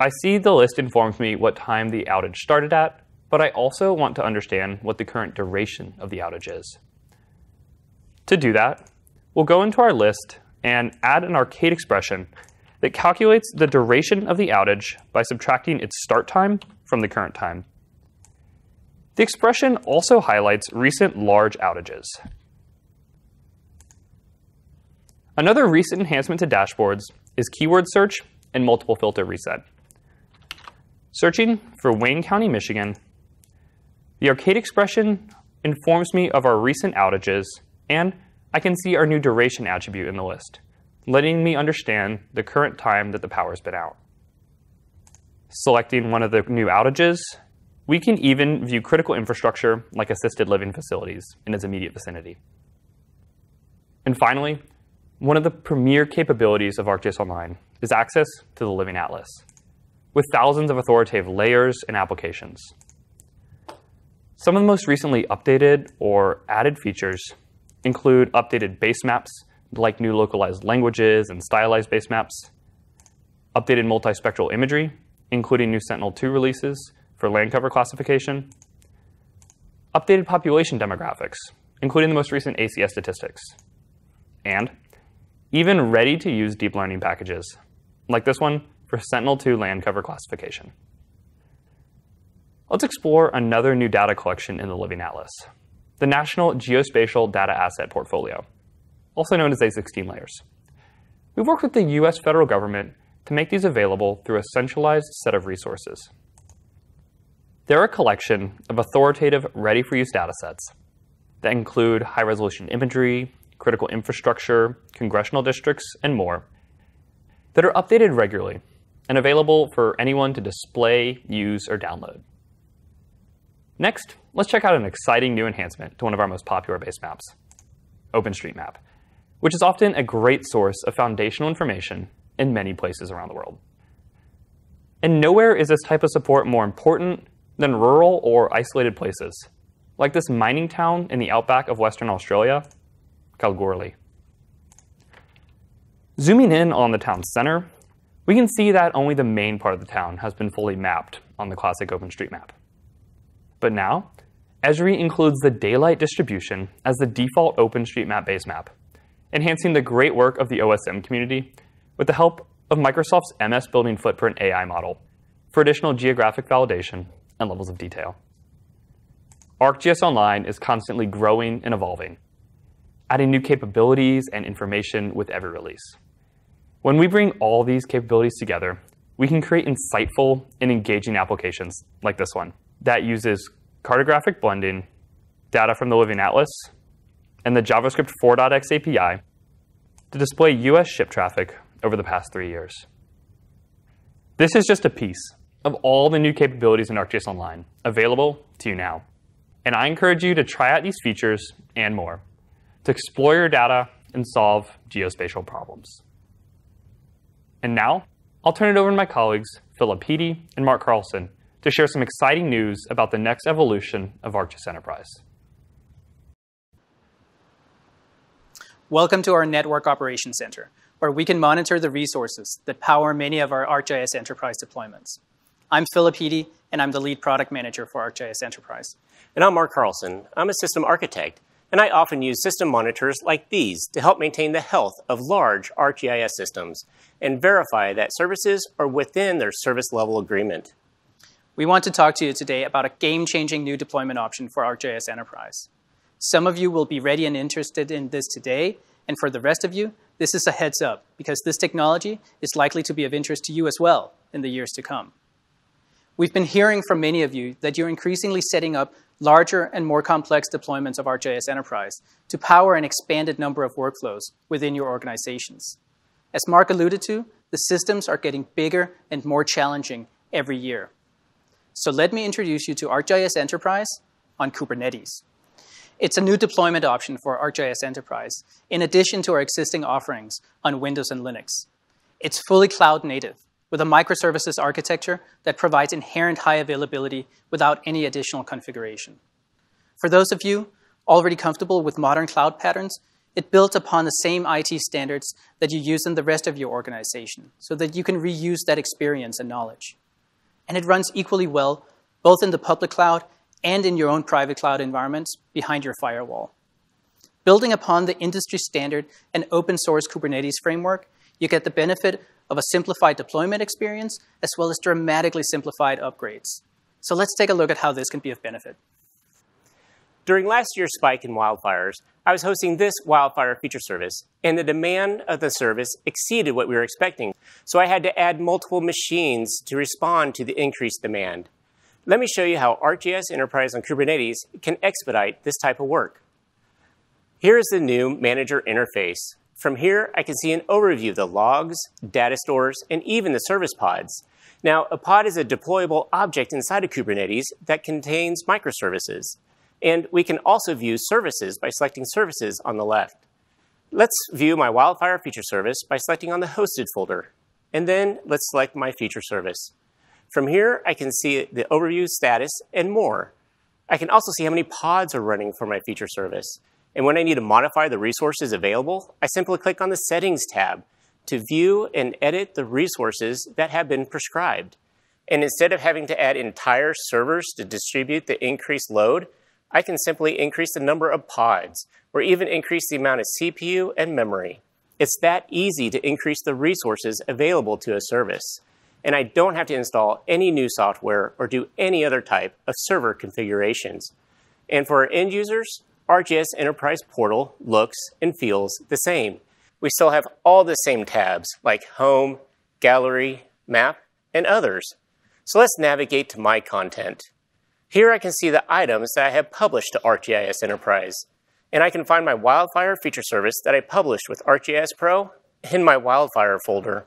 I see the list informs me what time the outage started at, but I also want to understand what the current duration of the outage is. To do that, we'll go into our list and add an Arcade expression that calculates the duration of the outage by subtracting its start time from the current time. The expression also highlights recent large outages. Another recent enhancement to dashboards is keyword search and multiple filter reset. Searching for Wayne County, Michigan, the arcade expression informs me of our recent outages, and I can see our new duration attribute in the list, letting me understand the current time that the power's been out. Selecting one of the new outages, we can even view critical infrastructure like assisted living facilities in its immediate vicinity. And finally, one of the premier capabilities of Arcgis Online is access to the Living Atlas, with thousands of authoritative layers and applications. Some of the most recently updated or added features include updated base maps, like new localized languages and stylized base maps, updated multispectral imagery, including new Sentinel-2 releases for land cover classification, updated population demographics, including the most recent ACS statistics, and even ready-to-use deep learning packages, like this one for Sentinel-2 land cover classification. Let's explore another new data collection in the Living Atlas, the National Geospatial Data Asset Portfolio, also known as A16 layers. We've worked with the US federal government to make these available through a centralized set of resources. They're a collection of authoritative, ready-for-use datasets that include high-resolution imagery, critical infrastructure, congressional districts, and more that are updated regularly and available for anyone to display, use, or download. Next, let's check out an exciting new enhancement to one of our most popular base maps, OpenStreetMap, which is often a great source of foundational information in many places around the world. And nowhere is this type of support more important than rural or isolated places, like this mining town in the outback of Western Australia, Kalgoorlie. Zooming in on the town center, we can see that only the main part of the town has been fully mapped on the classic OpenStreetMap. But now, Esri includes the daylight distribution as the default OpenStreetMap base map, enhancing the great work of the OSM community with the help of Microsoft's MS Building Footprint AI model for additional geographic validation and levels of detail. Arcgis Online is constantly growing and evolving, adding new capabilities and information with every release. When we bring all these capabilities together, we can create insightful and engaging applications like this one that uses cartographic blending, data from the Living Atlas, and the JavaScript 4.x API to display US ship traffic over the past 3 years. This is just a piece of all the new capabilities in Arcgis Online available to you now. And I encourage you to try out these features and more to explore your data and solve geospatial problems. And now, I'll turn it over to my colleagues, Philip Peedy and Mark Carlson, to share some exciting news about the next evolution of Arcgis Enterprise. Welcome to our Network Operations Center, where we can monitor the resources that power many of our Arcgis Enterprise deployments. I'm Philip Peedy, and I'm the lead product manager for Arcgis Enterprise. And I'm Mark Carlson. I'm a system architect, and I often use system monitors like these to help maintain the health of large ArcGIS systems and verify that services are within their service level agreement. We want to talk to you today about a game-changing new deployment option for Arcgis Enterprise. Some of you will be ready and interested in this today, and for the rest of you, this is a heads up, because this technology is likely to be of interest to you as well in the years to come. We've been hearing from many of you that you're increasingly setting up larger and more complex deployments of Arcgis Enterprise to power an expanded number of workflows within your organizations. As Mark alluded to, the systems are getting bigger and more challenging every year. So let me introduce you to Arcgis Enterprise on Kubernetes. It's a new deployment option for Arcgis Enterprise, in addition to our existing offerings on Windows and Linux. It's fully cloud native, with a microservices architecture that provides inherent high availability without any additional configuration. For those of you already comfortable with modern cloud patterns, it built upon the same IT standards that you use in the rest of your organization, so that you can reuse that experience and knowledge. And it runs equally well, both in the public cloud and in your own private cloud environments behind your firewall. Building upon the industry standard and open source Kubernetes framework, you get the benefit of a simplified deployment experience, as well as dramatically simplified upgrades. So let's take a look at how this can be of benefit. During last year's spike in wildfires, I was hosting this wildfire feature service, and the demand of the service exceeded what we were expecting, so I had to add multiple machines to respond to the increased demand. Let me show you how Arcgis Enterprise on Kubernetes can expedite this type of work. Here is the new manager interface. From here, I can see an overview of the logs, data stores, and even the service pods. Now, a pod is a deployable object inside of Kubernetes that contains microservices. And we can also view services by selecting services on the left. Let's view my wildfire feature service by selecting on the hosted folder. And then let's select my feature service. From here, I can see the overview status and more. I can also see how many pods are running for my feature service. And when I need to modify the resources available, I simply click on the Settings tab to view and edit the resources that have been prescribed. And instead of having to add entire servers to distribute the increased load, I can simply increase the number of pods, or even increase the amount of CPU and memory. It's that easy to increase the resources available to a service. And I don't have to install any new software or do any other type of server configurations. And for our end users, Arcgis Enterprise Portal looks and feels the same. We still have all the same tabs like Home, Gallery, Map, and others. So let's navigate to My Content. Here I can see the items that I have published to ArcGIS Enterprise. And I can find my wildfire feature service that I published with ArcGIS Pro in my wildfire folder.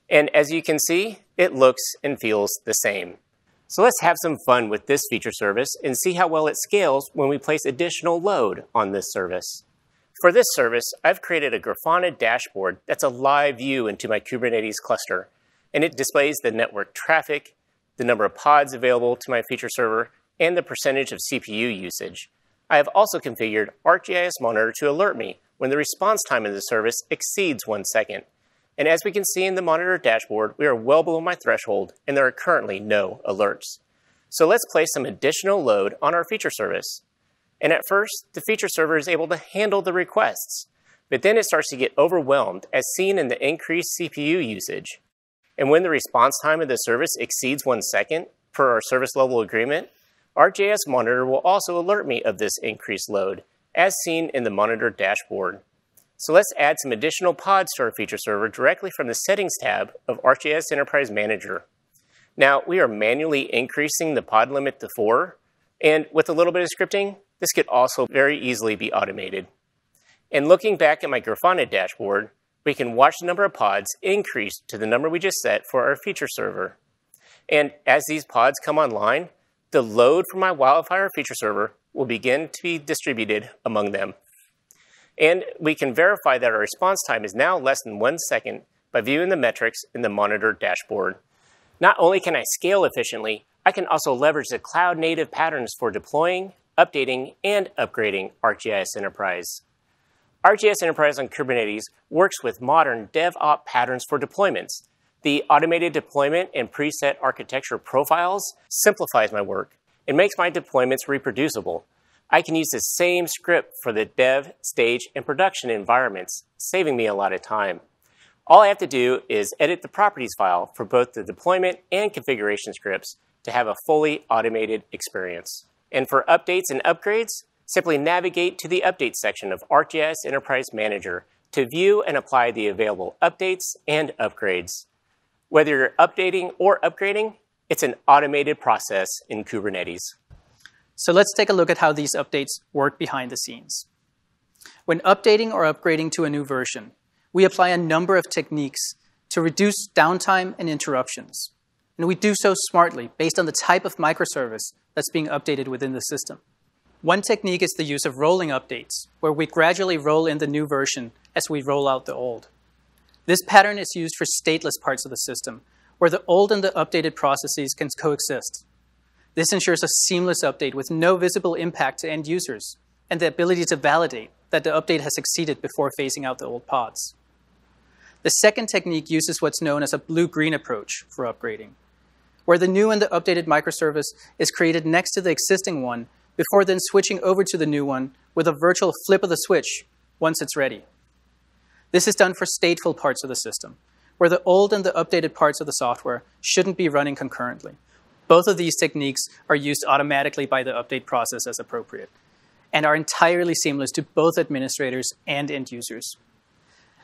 And as you can see, it looks and feels the same. So let's have some fun with this feature service and see how well it scales when we place additional load on this service. For this service, I've created a Grafana dashboard that's a live view into my Kubernetes cluster. And it displays the network traffic, the number of pods available to my feature server, and the percentage of CPU usage. I have also configured ArcGIS Monitor to alert me when the response time of the service exceeds 1 second. And as we can see in the Monitor dashboard, we are well below my threshold, and there are currently no alerts. So let's place some additional load on our feature service. And at first, the feature server is able to handle the requests, but then it starts to get overwhelmed as seen in the increased CPU usage. And when the response time of the service exceeds 1 second, per our service level agreement, ArcGIS Monitor will also alert me of this increased load, as seen in the Monitor dashboard. So let's add some additional pods to our feature server directly from the Settings tab of ArcGIS Enterprise Manager. Now, we are manually increasing the pod limit to 4, and with a little bit of scripting, this could also very easily be automated. And looking back at my Grafana dashboard, we can watch the number of pods increase to the number we just set for our feature server. And as these pods come online, the load from my wildfire feature server will begin to be distributed among them. And we can verify that our response time is now less than 1 second by viewing the metrics in the Monitor dashboard. Not only can I scale efficiently, I can also leverage the cloud-native patterns for deploying, updating, and upgrading ArcGIS Enterprise. ArcGIS Enterprise on Kubernetes works with modern DevOps patterns for deployments. The automated deployment and preset architecture profiles simplifies my work and makes my deployments reproducible. I can use the same script for the dev, stage, and production environments, saving me a lot of time. All I have to do is edit the properties file for both the deployment and configuration scripts to have a fully automated experience. And for updates and upgrades, simply navigate to the Update section of ArcGIS Enterprise Manager to view and apply the available updates and upgrades. Whether you're updating or upgrading, it's an automated process in Kubernetes. So let's take a look at how these updates work behind the scenes. When updating or upgrading to a new version, we apply a number of techniques to reduce downtime and interruptions. And we do so smartly based on the type of microservice that's being updated within the system. One technique is the use of rolling updates, where we gradually roll in the new version as we roll out the old. This pattern is used for stateless parts of the system, where the old and the updated processes can coexist. This ensures a seamless update with no visible impact to end users, and the ability to validate that the update has succeeded before phasing out the old pods. The second technique uses what's known as a blue-green approach for upgrading, where the new and the updated microservice is created next to the existing one before then switching over to the new one with a virtual flip of the switch once it's ready. This is done for stateful parts of the system, where the old and the updated parts of the software shouldn't be running concurrently. Both of these techniques are used automatically by the update process as appropriate. and are entirely seamless to both administrators and end users.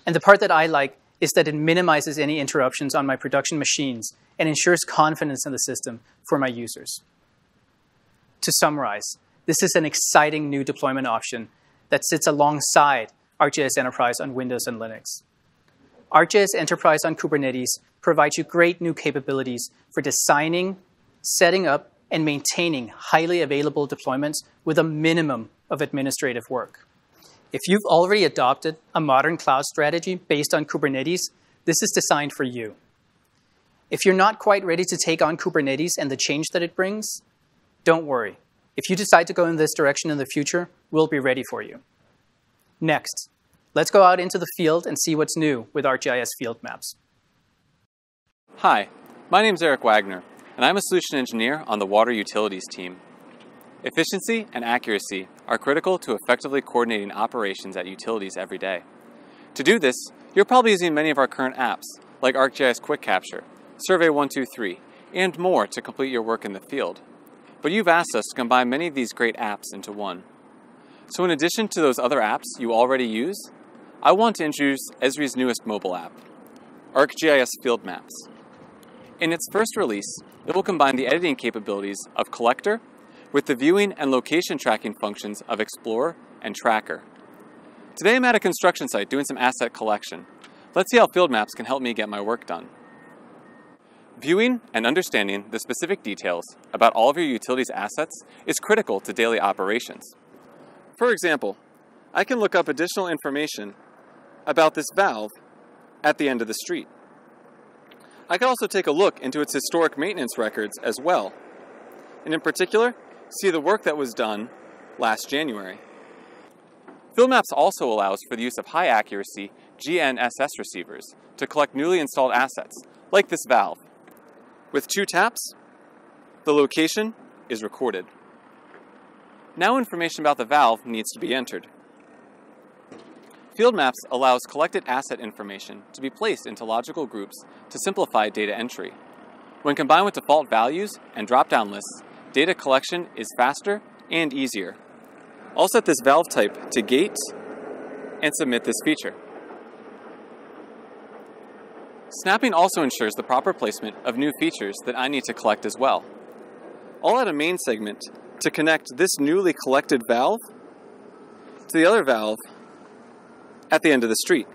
And the part that I like is that it minimizes any interruptions on my production machines and ensures confidence in the system for my users. To summarize, this is an exciting new deployment option that sits alongside ArcGIS Enterprise on Windows and Linux. ArcGIS Enterprise on Kubernetes provides you great new capabilities for designing, setting up, and maintaining highly available deployments with a minimum of administrative work. If you've already adopted a modern cloud strategy based on Kubernetes, this is designed for you. If you're not quite ready to take on Kubernetes and the change that it brings, don't worry. If you decide to go in this direction in the future, we'll be ready for you. Next, let's go out into the field and see what's new with ArcGIS field maps. Hi, my name is Eric Wagner, and I'm a solution engineer on the water utilities team. Efficiency and accuracy are critical to effectively coordinating operations at utilities every day. To do this, you're probably using many of our current apps, like ArcGIS Quick Capture, Survey 123, and more to complete your work in the field. But you've asked us to combine many of these great apps into one. So in addition to those other apps you already use, I want to introduce Esri's newest mobile app, ArcGIS Field Maps. In its first release, it will combine the editing capabilities of Collector with the viewing and location tracking functions of Explorer and Tracker. Today I'm at a construction site doing some asset collection. Let's see how field maps can help me get my work done. Viewing and understanding the specific details about all of your utilities assets is critical to daily operations. For example, I can look up additional information about this valve at the end of the street. I can also take a look into its historic maintenance records as well, and in particular, see the work that was done last January. Field Maps also allows for the use of high-accuracy GNSS receivers to collect newly installed assets, like this valve. With 2 taps, the location is recorded. Now information about the valve needs to be entered. Field Maps allows collected asset information to be placed into logical groups to simplify data entry. When combined with default values and drop-down lists, data collection is faster and easier. I'll set this valve type to gate and submit this feature. Snapping also ensures the proper placement of new features that I need to collect as well. I'll add a main segment to connect this newly collected valve to the other valve at the end of the street.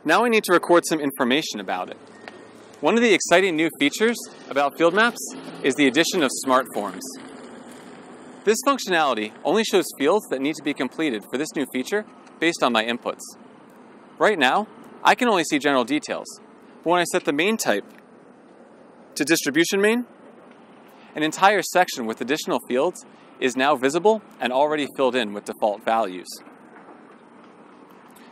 Now I need to record some information about it. One of the exciting new features about field maps is the addition of smart forms. This functionality only shows fields that need to be completed for this new feature based on my inputs. Right now, I can only see general details, but when I set the main type to distribution main, an entire section with additional fields is now visible and already filled in with default values.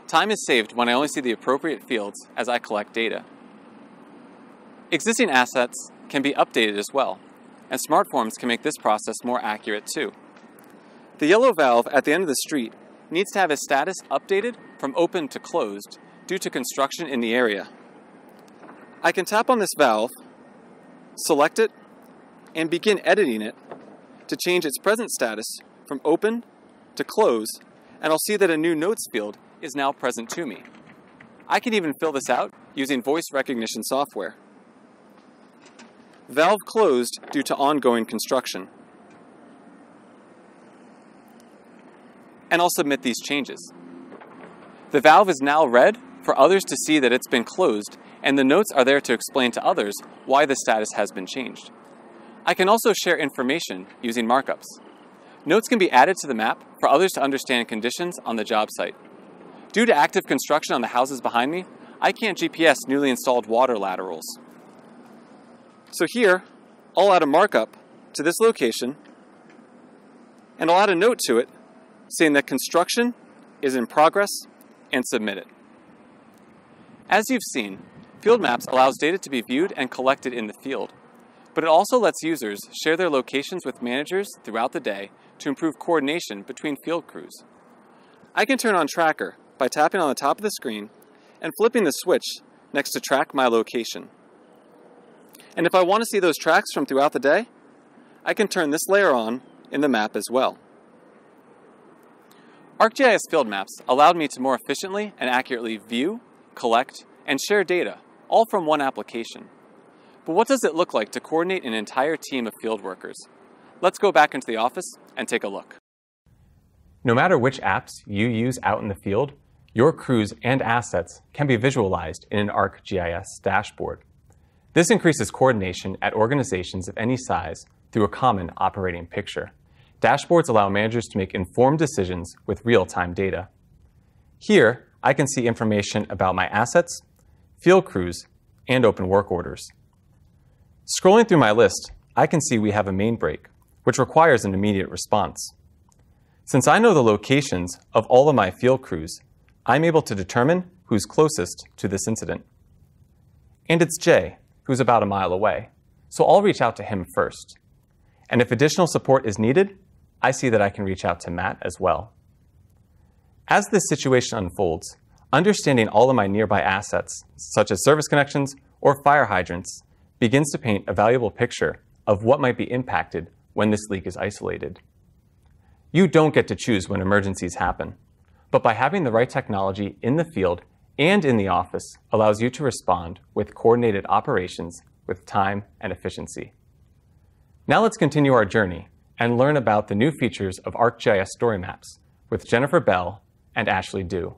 Time is saved when I only see the appropriate fields as I collect data. Existing assets can be updated as well, and smart forms can make this process more accurate too. The yellow valve at the end of the street needs to have its status updated from open to closed due to construction in the area. I can tap on this valve, select it, and begin editing it to change its present status from open to close, and I'll see that a new notes field is now present to me. I can even fill this out using voice recognition software. Valve closed due to ongoing construction. And I'll submit these changes. The valve is now red for others to see that it's been closed, and the notes are there to explain to others why the status has been changed. I can also share information using markups. Notes can be added to the map for others to understand conditions on the job site. Due to active construction on the houses behind me, I can't GPS newly installed water laterals. So here, I'll add a markup to this location, and I'll add a note to it saying that construction is in progress and submit it. As you've seen, Field Maps allows data to be viewed and collected in the field, but it also lets users share their locations with managers throughout the day to improve coordination between field crews. I can turn on Tracker by tapping on the top of the screen and flipping the switch next to Track My Location. And if I want to see those tracks from throughout the day, I can turn this layer on in the map as well. ArcGIS field maps allowed me to more efficiently and accurately view, collect, and share data, all from one application. But what does it look like to coordinate an entire team of field workers? Let's go back into the office and take a look. No matter which apps you use out in the field, your crews and assets can be visualized in an ArcGIS dashboard. This increases coordination at organizations of any size through a common operating picture. Dashboards allow managers to make informed decisions with real-time data. Here, I can see information about my assets, field crews, and open work orders. Scrolling through my list, I can see we have a main break, which requires an immediate response. Since I know the locations of all of my field crews, I'm able to determine who's closest to this incident. And it's Jay, who's about a mile away, so I'll reach out to him first. And if additional support is needed, I see that I can reach out to Matt as well. As this situation unfolds, understanding all of my nearby assets, such as service connections or fire hydrants, begins to paint a valuable picture of what might be impacted when this leak is isolated. You don't get to choose when emergencies happen, but by having the right technology in the field and in the office allows you to respond with coordinated operations with time and efficiency. Now let's continue our journey and learn about the new features of ArcGIS Story Maps with Jennifer Bell and Ashley Dew.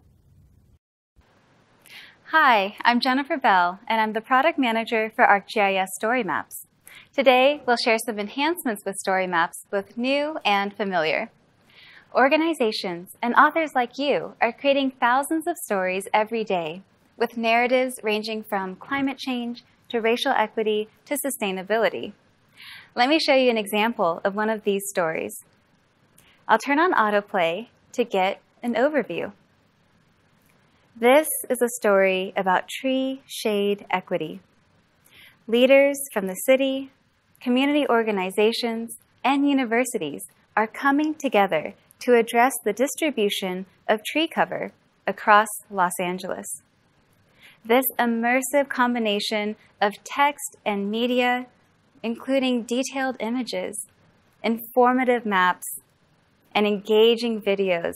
Hi, I'm Jennifer Bell, and I'm the product manager for ArcGIS Story Maps. Today, we'll share some enhancements with Story Maps, both new and familiar. Organizations and authors like you are creating thousands of stories every day, with narratives ranging from climate change to racial equity to sustainability. Let me show you an example of one of these stories. I'll turn on autoplay to get an overview. This is a story about tree shade equity. Leaders from the city, community organizations, and universities are coming together to address the distribution of tree cover across Los Angeles. This immersive combination of text and media, including detailed images, informative maps, and engaging videos,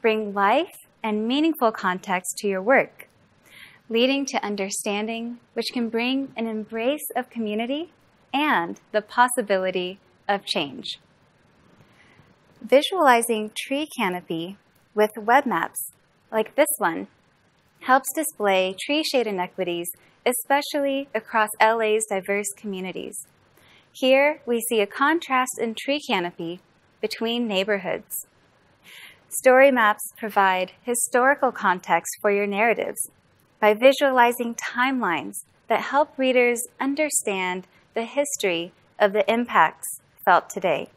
bring life and meaningful context to your work, leading to understanding, which can bring an embrace of community and the possibility of change. Visualizing tree canopy with web maps like this one helps display tree shade inequities, especially across LA's diverse communities. Here, we see a contrast in tree canopy between neighborhoods. Story maps provide historical context for your narratives by visualizing timelines that help readers understand the history of the impacts felt today.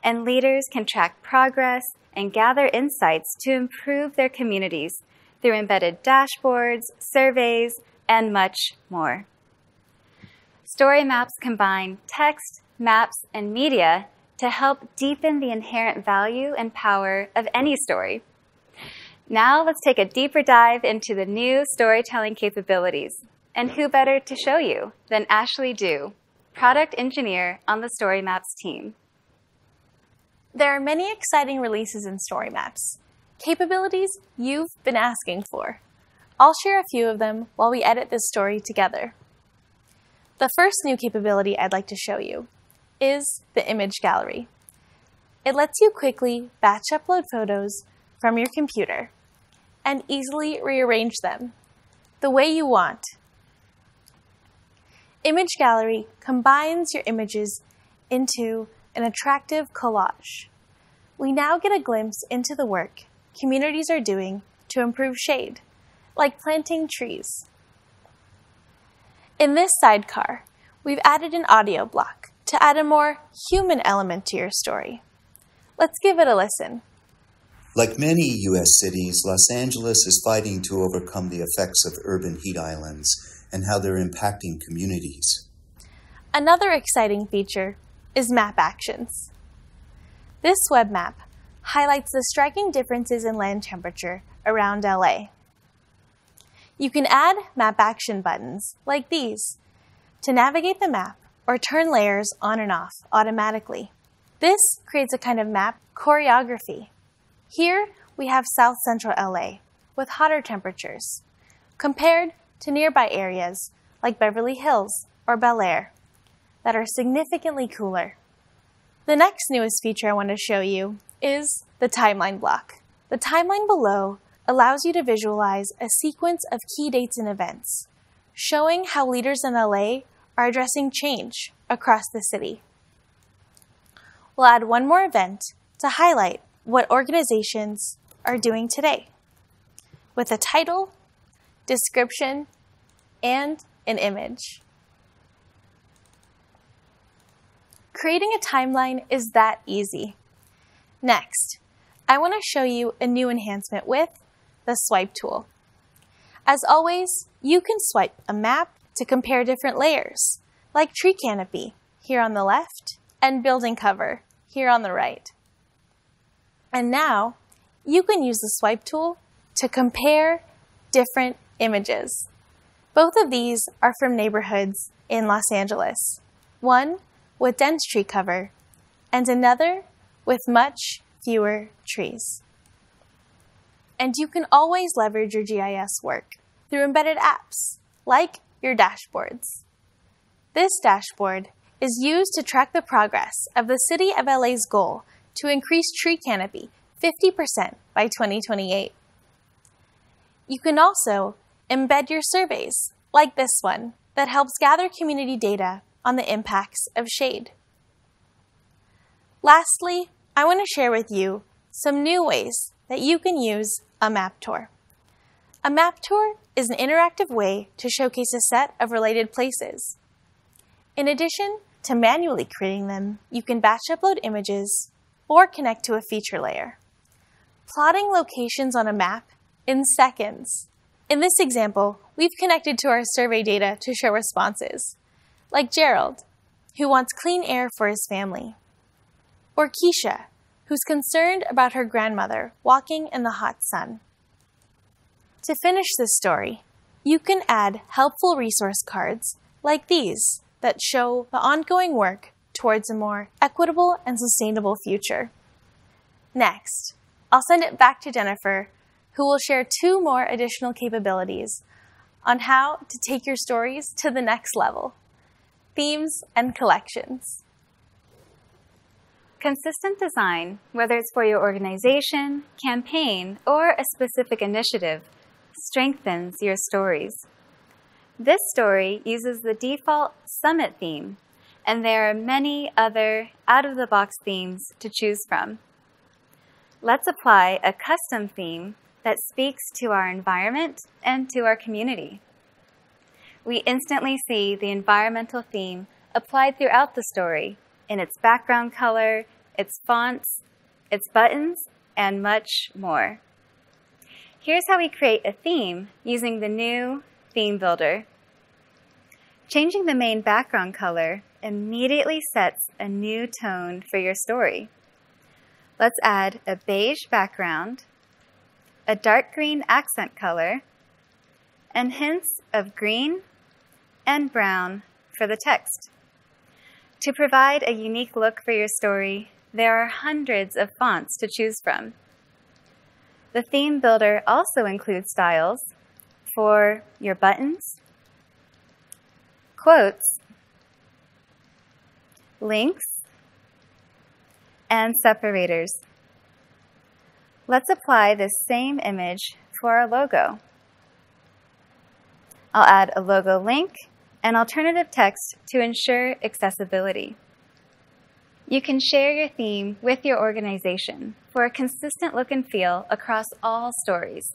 And leaders can track progress and gather insights to improve their communities through embedded dashboards, surveys, and much more. Story maps combine text, maps, and media to help deepen the inherent value and power of any story. Now let's take a deeper dive into the new storytelling capabilities. And who better to show you than Ashley Dew, product engineer on the Story Maps team. There are many exciting releases in Story Maps, capabilities you've been asking for. I'll share a few of them while we edit this story together. The first new capability I'd like to show you is the image gallery. It lets you quickly batch upload photos from your computer and easily rearrange them the way you want. Image Gallery combines your images into an attractive collage. We now get a glimpse into the work communities are doing to improve shade, like planting trees. In this sidecar, we've added an audio block to add a more human element to your story. Let's give it a listen. Like many U.S. cities, Los Angeles is fighting to overcome the effects of urban heat islands and how they're impacting communities. Another exciting feature is Map Actions. This web map highlights the striking differences in land temperature around LA. You can add map action buttons like these to navigate the map or turn layers on and off automatically. This creates a kind of map choreography. Here, we have South Central LA with hotter temperatures, compared to nearby areas like Beverly Hills or Bel Air that are significantly cooler. The next newest feature I want to show you is the timeline block. The timeline below allows you to visualize a sequence of key dates and events, showing how leaders in LA are addressing change across the city. We'll add one more event to highlight what organizations are doing today, with a title, description, and an image. Creating a timeline is that easy. Next, I want to show you a new enhancement with the swipe tool. As always, you can swipe a map to compare different layers, like tree canopy here on the left and building cover here on the right. And now, you can use the swipe tool to compare different images. Both of these are from neighborhoods in Los Angeles, one with dense tree cover and another with much fewer trees. And you can always leverage your GIS work through embedded apps, like your dashboards. This dashboard is used to track the progress of the City of LA's goal to increase tree canopy 50% by 2028. You can also embed your surveys, like this one, that helps gather community data on the impacts of shade. Lastly, I want to share with you some new ways that you can use a map tour. A map tour is an interactive way to showcase a set of related places. In addition to manually creating them, you can batch upload images or connect to a feature layer, plotting locations on a map in seconds. In this example, we've connected to our survey data to show responses, like Gerald, who wants clean air for his family, or Keisha, who's concerned about her grandmother walking in the hot sun. To finish this story, you can add helpful resource cards like these that show the ongoing work towards a more equitable and sustainable future. Next, I'll send it back to Jennifer, who will share 2 more additional capabilities on how to take your stories to the next level: themes and collections. Consistent design, whether it's for your organization, campaign, or a specific initiative, strengthens your stories. This story uses the default Summit theme, and there are many other out-of-the-box themes to choose from. Let's apply a custom theme that speaks to our environment and to our community. We instantly see the environmental theme applied throughout the story in its background color, its fonts, its buttons, and much more. Here's how we create a theme using the new Theme Builder. Changing the main background color immediately sets a new tone for your story. Let's add a beige background, a dark green accent color, and hints of green and brown for the text. To provide a unique look for your story, there are hundreds of fonts to choose from. The Theme Builder also includes styles for your buttons, quotes, links, and separators. Let's apply this same image for our logo. I'll add a logo link and alternative text to ensure accessibility. You can share your theme with your organization for a consistent look and feel across all stories.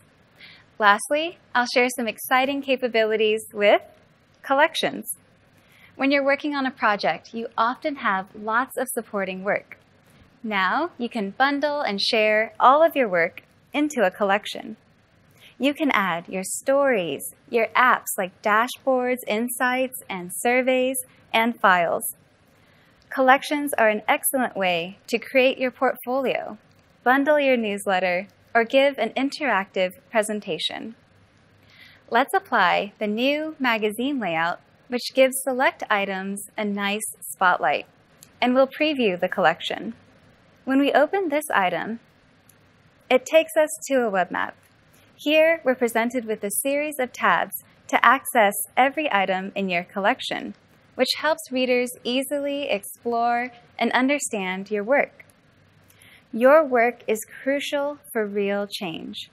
Lastly, I'll share some exciting capabilities with collections. When you're working on a project, you often have lots of supporting work. Now, you can bundle and share all of your work into a collection. You can add your stories, your apps like dashboards, insights, and surveys, and files. Collections are an excellent way to create your portfolio, bundle your newsletter, or give an interactive presentation. Let's apply the new magazine layout, which gives select items a nice spotlight, and we'll preview the collection. When we open this item, It takes us to a web map. Here, we're presented with a series of tabs to access every item in your collection, which helps readers easily explore and understand your work. Your work is crucial for real change,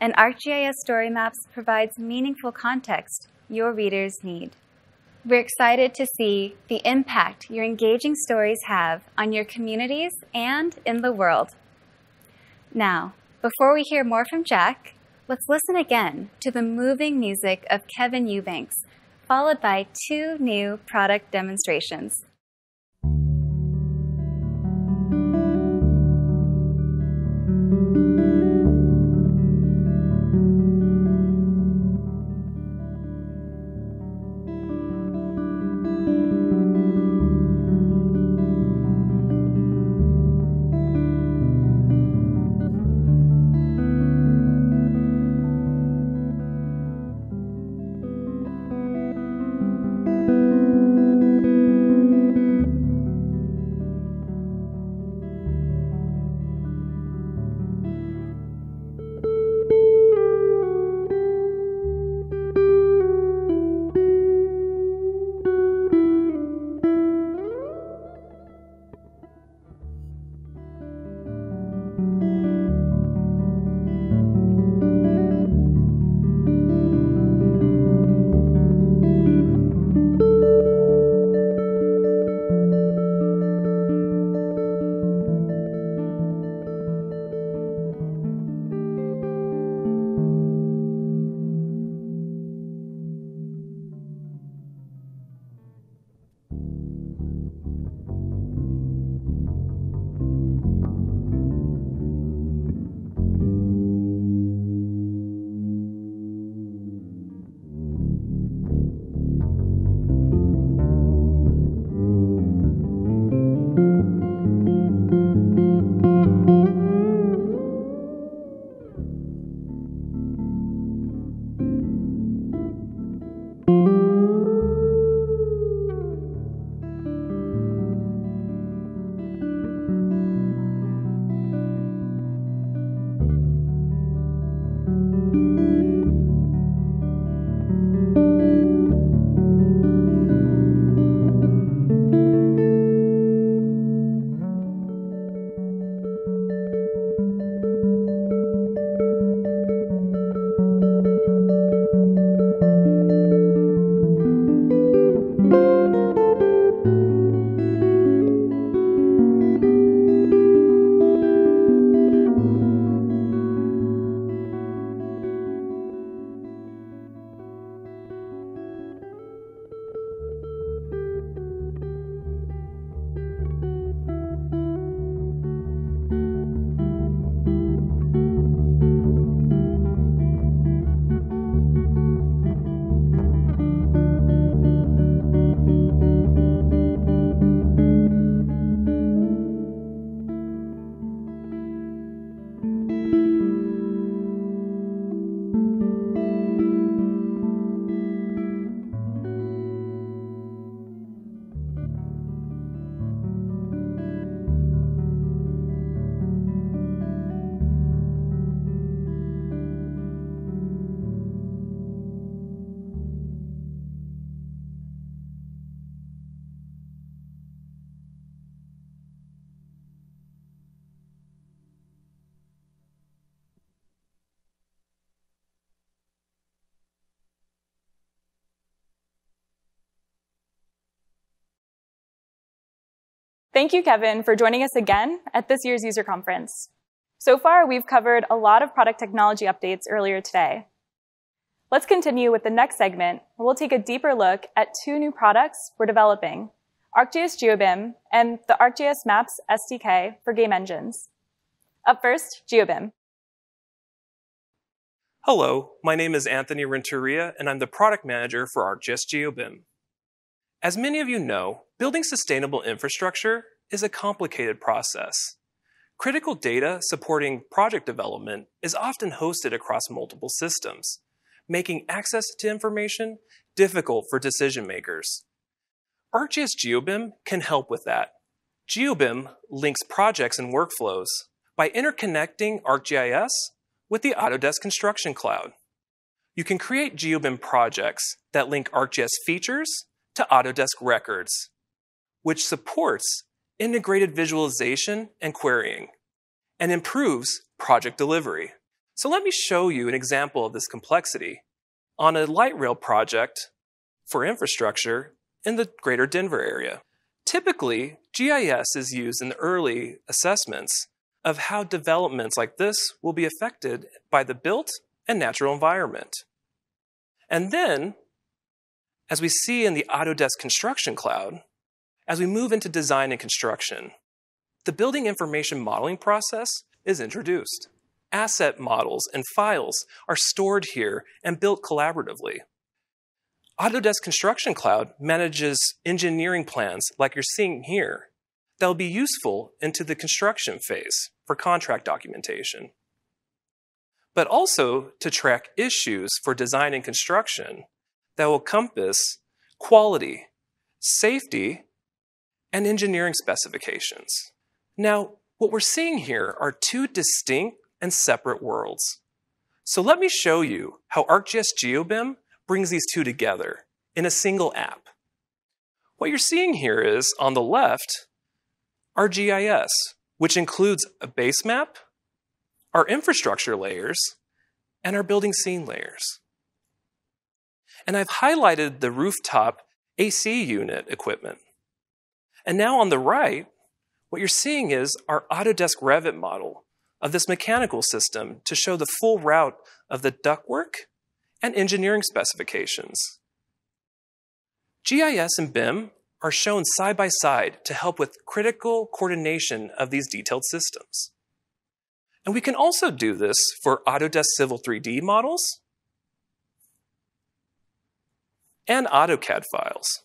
and ArcGIS Story Maps provides meaningful context your readers need. We're excited to see the impact your engaging stories have on your communities and in the world. Now, before we hear more from Jack, let's listen again to the moving music of Kevin Eubanks, followed by 2 new product demonstrations. Thank you, Kevin, for joining us again at this year's user conference. So far, we've covered a lot of product technology updates earlier today. Let's continue with the next segment, where we'll take a deeper look at 2 new products we're developing, Arcgis Geo Bim and the Arcgis Maps SDK for game engines. Up first, Geo Bim. Hello, my name is Anthony Renteria, and I'm the product manager for Arcgis Geo Bim. As many of you know, building sustainable infrastructure is a complicated process. Critical data supporting project development is often hosted across multiple systems, making access to information difficult for decision makers. Arcgis Geo Bim can help with that. Geo Bim links projects and workflows by interconnecting ArcGIS with the Autodesk Construction Cloud. You can create GeoBim projects that link ArcGIS features to Autodesk records, which supports integrated visualization and querying, and improves project delivery. So let me show you an example of this complexity on a light rail project for infrastructure in the greater Denver area. Typically, GIS is used in the early assessments of how developments like this will be affected by the built and natural environment. And then, as we see in the Autodesk Construction Cloud, as we move into design and construction, the building information modeling process is introduced. Asset models and files are stored here and built collaboratively. Autodesk Construction Cloud manages engineering plans like you're seeing here that will be useful into the construction phase for contract documentation, but also to track issues for design and construction that will encompass quality, safety, and engineering specifications. Now, what we're seeing here are two distinct and separate worlds. So let me show you how ArcGIS Geo Bim brings these two together in a single app. What you're seeing here is, on the left, our GIS, which includes a base map, our infrastructure layers, and our building scene layers. And I've highlighted the rooftop AC unit equipment. And now on the right, what you're seeing is our Autodesk Revit model of this mechanical system to show the full route of the ductwork and engineering specifications. GIS and BIM are shown side by side to help with critical coordination of these detailed systems. And we can also do this for Autodesk Civil 3D models and AutoCAD files.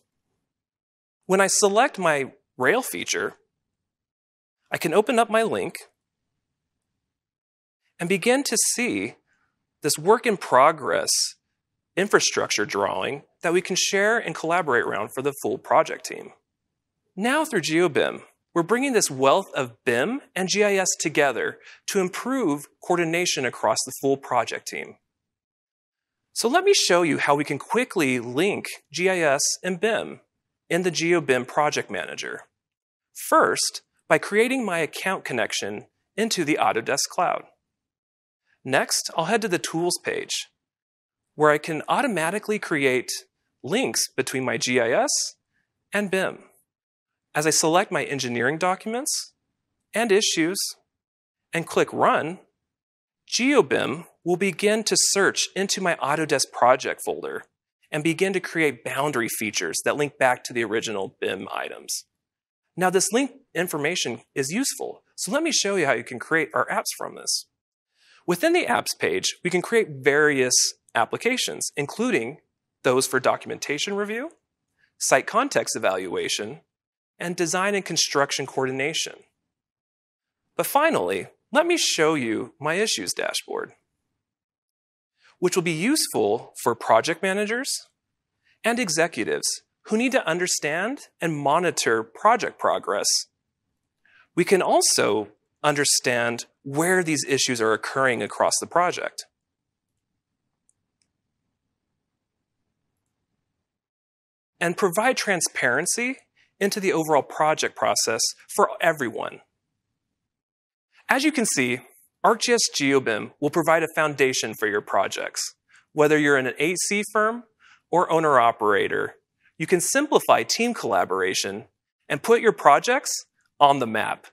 When I select my rail feature, I can open up my link and begin to see this work in progress infrastructure drawing that we can share and collaborate around for the full project team. Now through GeoBim, we're bringing this wealth of BIM and GIS together to improve coordination across the full project team. So let me show you how we can quickly link GIS and BIM in the GeoBim Project Manager. First, by creating my account connection into the Autodesk Cloud. Next, I'll head to the Tools page, where I can automatically create links between my GIS and BIM. As I select my engineering documents and issues and click Run, GeoBim will begin to search into my Autodesk project folder and begin to create boundary features that link back to the original BIM items. Now, this link information is useful, so let me show you how you can create our apps from this. Within the Apps page, we can create various applications, including those for documentation review, site context evaluation, and design and construction coordination. But finally, let me show you my Issues dashboard, which will be useful for project managers and executives who need to understand and monitor project progress. We can also understand where these issues are occurring across the project. And provide transparency into the overall project process for everyone. As you can see, ArcGIS GeoBim will provide a foundation for your projects. Whether you're in an AC firm or owner-operator, you can simplify team collaboration and put your projects on the map.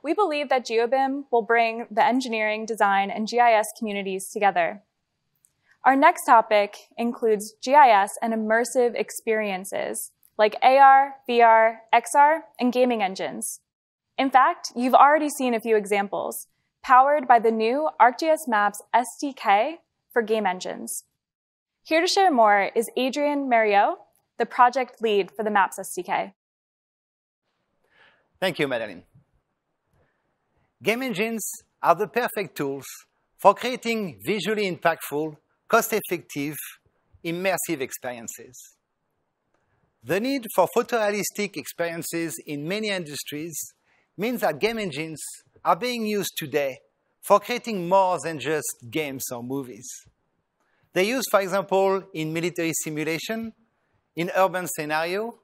We believe that GeoBim will bring the engineering, design, and GIS communities together. Our next topic includes GIS and immersive experiences like AR, VR, XR, and gaming engines. In fact, you've already seen a few examples, powered by the new ArcGIS Maps SDK for game engines. Here to share more is Adrian Mariot, the project lead for the Maps SDK. Thank you, Madeline. Game engines are the perfect tools for creating visually impactful, cost-effective, immersive experiences. The need for photorealistic experiences in many industries means that game engines are being used today for creating more than just games or movies. They're used, for example, in military simulation, in urban scenario,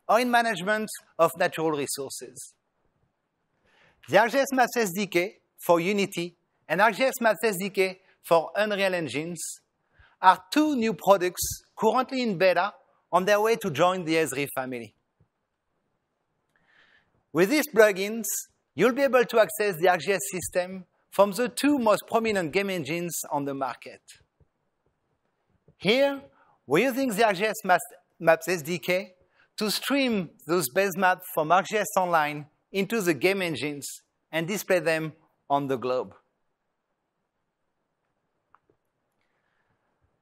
or in management of natural resources. The Arcgis Maps SDK for Unity and Arcgis Maps SDK for Unreal Engines are two new products currently in beta on their way to join the Esri family. With these plugins, you'll be able to access the Arcgis system from the two most prominent game engines on the market. Here, we're using the Arcgis Maps SDK to stream those base maps from Arcgis Online into the game engines and display them on the globe.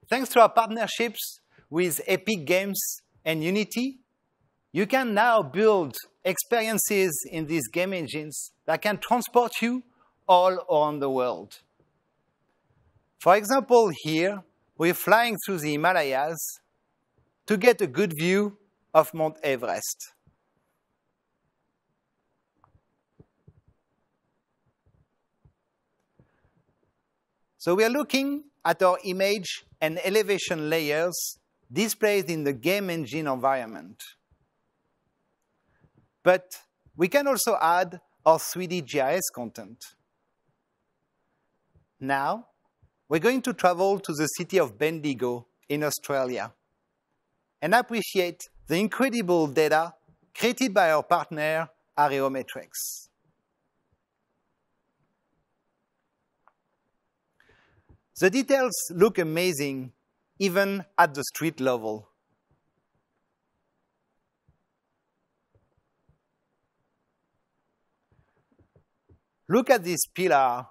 Thanks to our partnerships with Epic Games and Unity, you can now build experiences in these game engines that can transport you all around the world. For example, here, we're flying through the Himalayas to get a good view of Mount Everest. So we are looking at our image and elevation layers displayed in the game engine environment. But we can also add our 3D GIS content. Now, we're going to travel to the city of Bendigo in Australia and appreciate the incredible data created by our partner, Areometrics. The details look amazing, even at the street level. Look at this pillar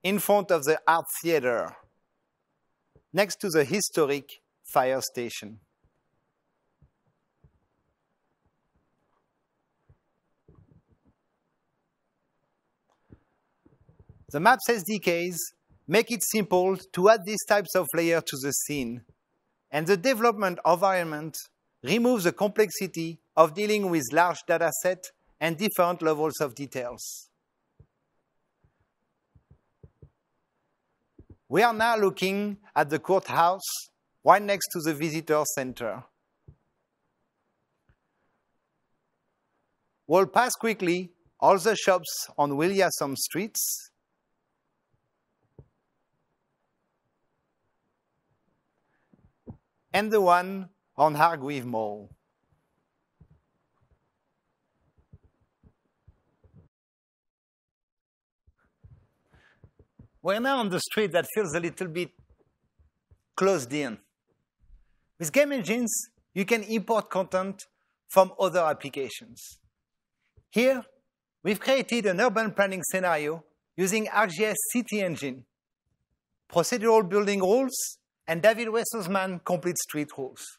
in front of the art theater, next to the historic fire station. The Maps SDKs make it simple to add these types of layers to the scene, and the development environment removes the complexity of dealing with large data sets and different levels of details. We are now looking at the courthouse right next to the visitor center. We'll pass quickly all the shops on Williamson streets, and the one on Hargreave Mall. We're now on the street that feels a little bit closed in. With game engines, you can import content from other applications. Here, we've created an urban planning scenario using Arcgis City Engine, procedural building rules, and David Wessersman complete street rules.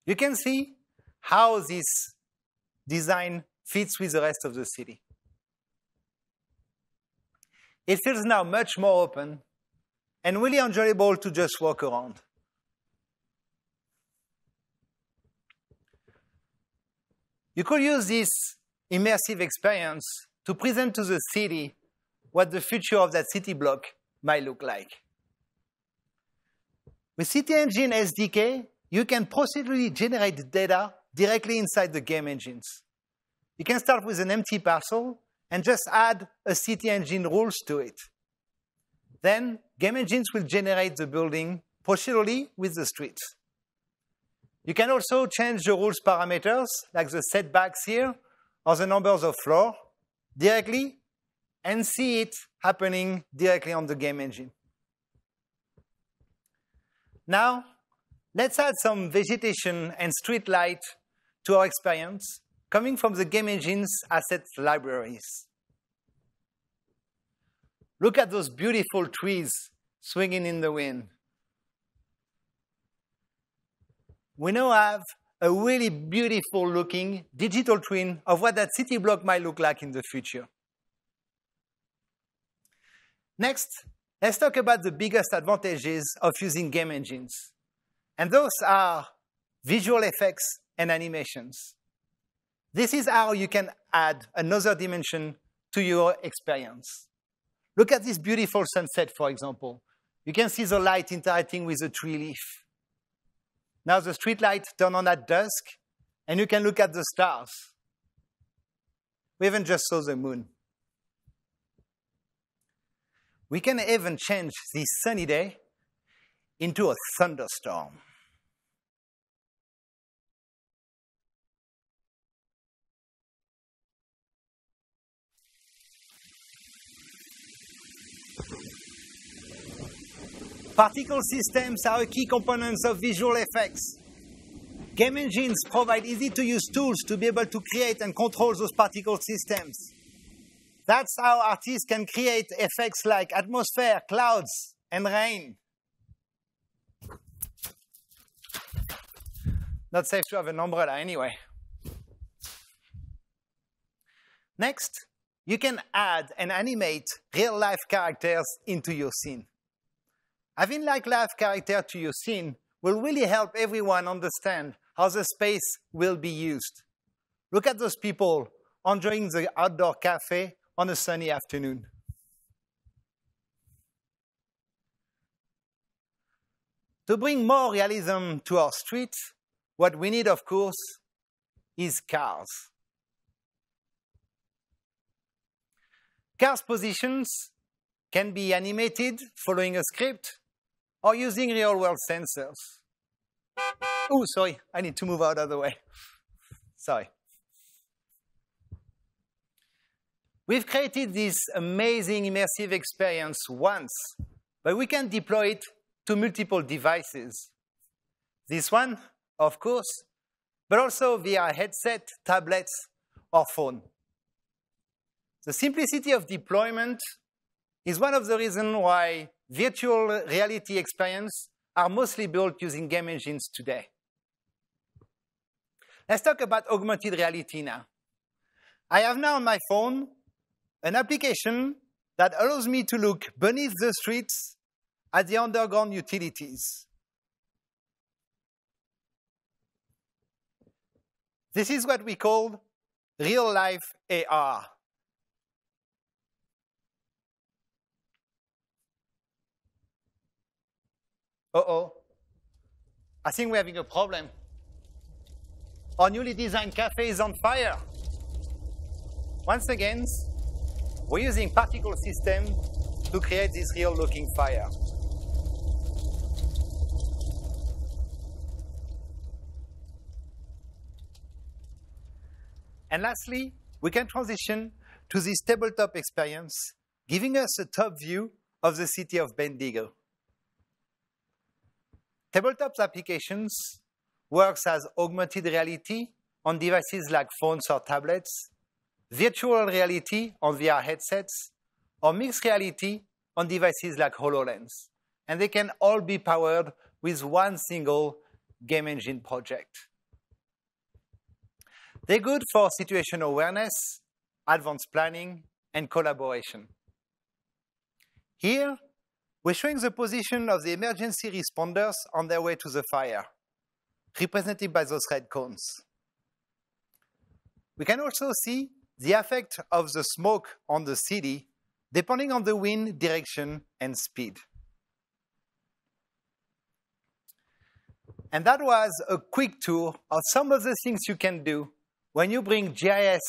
You can see how this design fits with the rest of the city. It feels now much more open and really enjoyable to just walk around. You could use this immersive experience to present to the city what the future of that city block might look like. With City Engine SDK, you can procedurally generate data directly inside the game engines. You can start with an empty parcel and just add a City Engine rules to it. Then, game engines will generate the building procedurally with the streets. You can also change the rules parameters, like the setbacks here, or the numbers of floors, directly, and see it happening directly on the game engine. Now, let's add some vegetation and street light to our experience, coming from the game engine's asset libraries. Look at those beautiful trees swinging in the wind. We now have a really beautiful looking digital twin of what that city block might look like in the future. Next, let's talk about the biggest advantages of using game engines. And those are visual effects and animations. This is how you can add another dimension to your experience. Look at this beautiful sunset, for example. You can see the light interacting with the tree leaf. Now the street light turns on at dusk, and you can look at the stars. We even just saw the moon. We can even change this sunny day into a thunderstorm. Particle systems are a key component of visual effects. Game engines provide easy-to-use tools to be able to create and control those particle systems. That's how artists can create effects like atmosphere, clouds, and rain. Not safe to have an umbrella anyway. Next, you can add and animate real-life characters into your scene. Having live character to your scene will really help everyone understand how the space will be used. Look at those people enjoying the outdoor cafe on a sunny afternoon. To bring more realism to our streets, what we need, of course, is cars. Cars' positions can be animated following a script or using real-world sensors. Oh, sorry, I need to move out of the way. Sorry. We've created this amazing immersive experience once, but we can deploy it to multiple devices. This one, of course, but also via headset, tablets, or phone. The simplicity of deployment is one of the reasons why virtual reality experiences are mostly built using game engines today. Let's talk about augmented reality now. I have now on my phone an application that allows me to look beneath the streets at the underground utilities. This is what we call real-life AR. Uh-oh. I think we're having a problem. Our newly designed cafe is on fire. Once again, we're using particle system to create this real-looking fire. And lastly, we can transition to this tabletop experience, giving us a top view of the city of Bendigo. Tabletop applications works as augmented reality on devices like phones or tablets, virtual reality on VR headsets, or mixed reality on devices like HoloLens. And they can all be powered with one single game engine project. They're good for situational awareness, advanced planning, and collaboration. Here, we're showing the position of the emergency responders on their way to the fire, represented by those red cones. We can also see the effect of the smoke on the city, depending on the wind direction and speed. And that was a quick tour of some of the things you can do when you bring GIS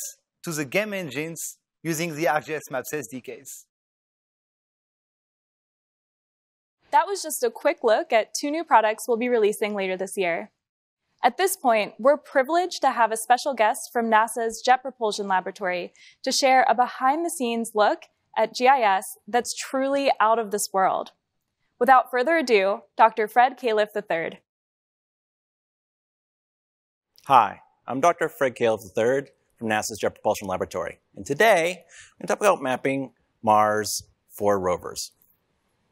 to the game engines using the Arcgis Maps SDKs. That was just a quick look at 2 new products we'll be releasing later this year. At this point, we're privileged to have a special guest from NASA's Jet Propulsion Laboratory to share a behind-the-scenes look at GIS that's truly out of this world. Without further ado, Dr. Fred Califf III. Hi, I'm Dr. Fred Califf III from NASA's Jet Propulsion Laboratory. And today, I'm going to talk about mapping Mars for rovers.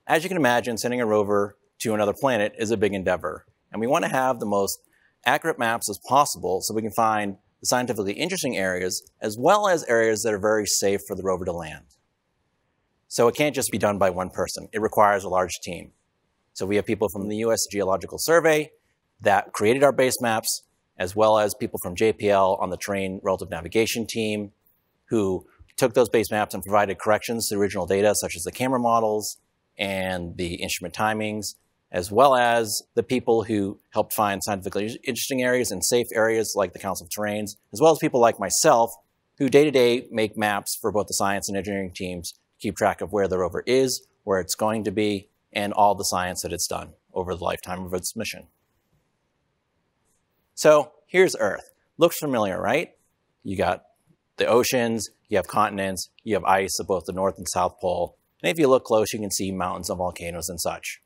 As you can imagine, sending a rover to another planet is a big endeavor. And we want to have the most accurate maps as possible so we can find the scientifically interesting areas as well as areas that are very safe for the rover to land. So it can't just be done by one person. It requires a large team. So we have people from the U.S. Geological Survey that created our base maps, as well as people from JPL on the terrain relative navigation team who took those base maps and provided corrections to the original data, such as the camera models and the instrument timings, as well as the people who helped find scientifically interesting areas and safe areas like the Council of Terrains, as well as people like myself who day-to-day make maps for both the science and engineering teams to keep track of where the rover is, where it's going to be, and all the science that it's done over the lifetime of its mission. So here's Earth. Looks familiar, right? You got the oceans, you have continents, you have ice at both the North and South Pole, and if you look close, you can see mountains and volcanoes and such.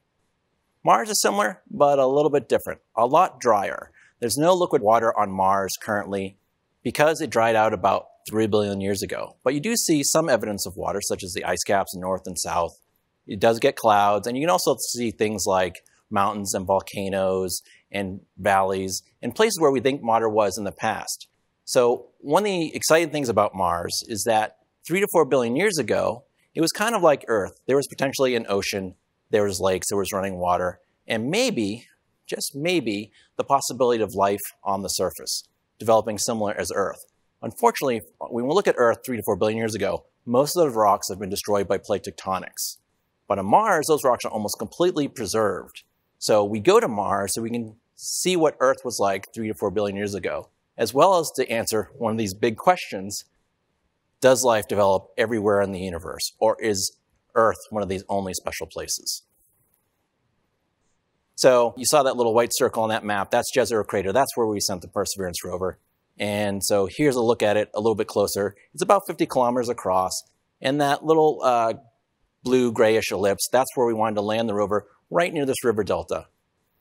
Mars is similar, but a little bit different, a lot drier. There's no liquid water on Mars currently because it dried out about 3 billion years ago. But you do see some evidence of water, such as the ice caps north and south. It does get clouds, and you can also see things like mountains and volcanoes and valleys and places where we think water was in the past. So one of the exciting things about Mars is that 3 to 4 billion years ago, it was kind of like Earth. There was potentially an ocean, there was lakes, there was running water, and maybe, just maybe, the possibility of life on the surface, developing similar as Earth. Unfortunately, when we look at Earth 3 to 4 billion years ago, most of those rocks have been destroyed by plate tectonics. But on Mars, those rocks are almost completely preserved. So we go to Mars so we can see what Earth was like 3 to 4 billion years ago, as well as to answer one of these big questions: does life develop everywhere in the universe, or is Earth one of these only special places? So you saw that little white circle on that map. That's Jezero Crater. That's where we sent the Perseverance rover. And so here's a look at it a little bit closer. It's about 50 kilometers across. And that little blue grayish ellipse, that's where we wanted to land the rover, right near this river delta.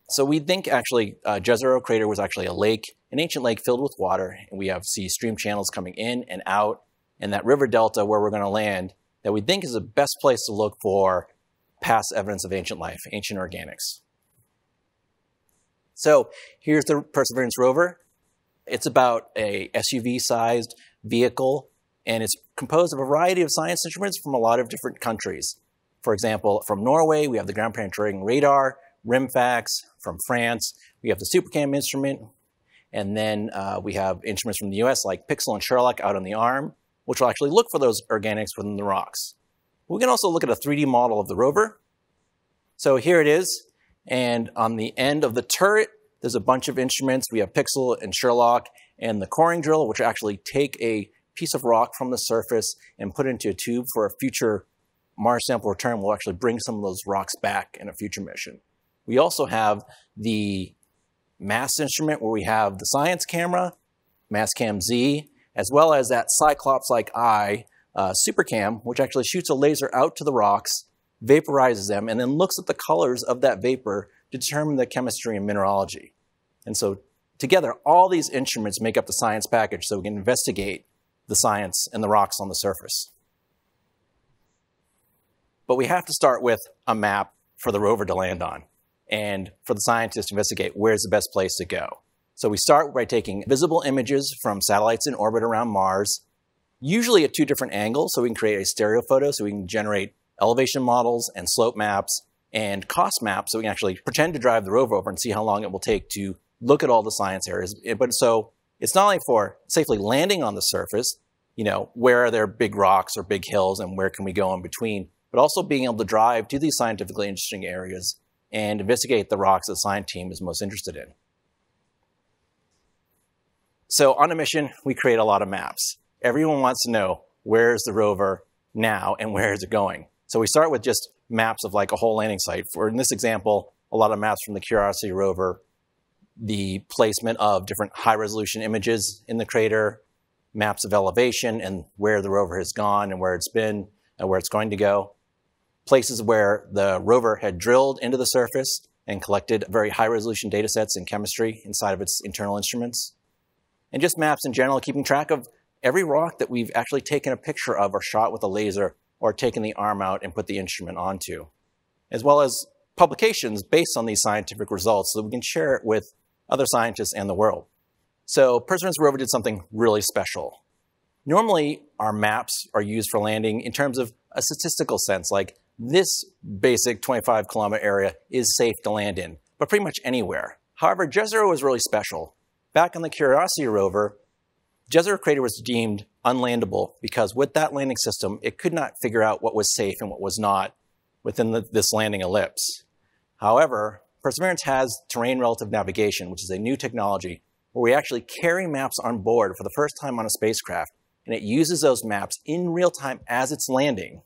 So we think actually Jezero Crater was actually a lake, an ancient lake filled with water. And we see stream channels coming in and out. And that river delta where we're going to land, that we think is the best place to look for past evidence of ancient life, ancient organics. So here's the Perseverance rover. It's about a SUV-sized vehicle, and it's composed of a variety of science instruments from a lot of different countries. For example, from Norway, we have the ground penetrating radar, RIMFAX. From France, we have the SuperCam instrument. And then we have instruments from the US like Pixel and Sherlock out on the arm, which will actually look for those organics within the rocks. We can also look at a 3D model of the rover. So here it is. And on the end of the turret, there's a bunch of instruments. We have Pixel and Sherlock and the coring drill, which actually take a piece of rock from the surface and put it into a tube for a future Mars sample return. We'll actually bring some of those rocks back in a future mission. We also have the MASS instrument where we have the science camera, MASSCAM Z, as well as that Cyclops-like eye SuperCam, which actually shoots a laser out to the rocks, vaporizes them, and then looks at the colors of that vapor to determine the chemistry and mineralogy. And so together, all these instruments make up the science package so we can investigate the science and the rocks on the surface. But we have to start with a map for the rover to land on and for the scientists to investigate where's the best place to go. So we start by taking visible images from satellites in orbit around Mars, usually at 2 different angles, so we can create a stereo photo, so we can generate elevation models and slope maps and cost maps, so we can actually pretend to drive the rover over and see how long it will take to look at all the science areas. But so it's not only for safely landing on the surface, where are there big rocks or big hills and where can we go in between, but also being able to drive to these scientifically interesting areas and investigate the rocks the science team is most interested in. So on a mission, we create a lot of maps. Everyone wants to know where's the rover now and where is it going. So we start with just maps of like a whole landing site. For in this example, a lot of maps from the Curiosity rover, the placement of different high-resolution images in the crater, maps of elevation and where the rover has gone and where it's been and where it's going to go, places where the rover had drilled into the surface and collected very high-resolution data sets in chemistry inside of its internal instruments, and just maps in general, keeping track of every rock that we've actually taken a picture of or shot with a laser or taken the arm out and put the instrument onto, as well as publications based on these scientific results so that we can share it with other scientists and the world. So Perseverance rover did something really special. Normally, our maps are used for landing in terms of a statistical sense, like this basic 25-kilometer area is safe to land in, but pretty much anywhere. However, Jezero was really special. back on the Curiosity rover, Jezero Crater was deemed unlandable because with that landing system, it could not figure out what was safe and what was not within this landing ellipse. However, Perseverance has terrain relative navigation, which is a new technology where we actually carry maps on board for the first time on a spacecraft, and it uses those maps in real time as it's landing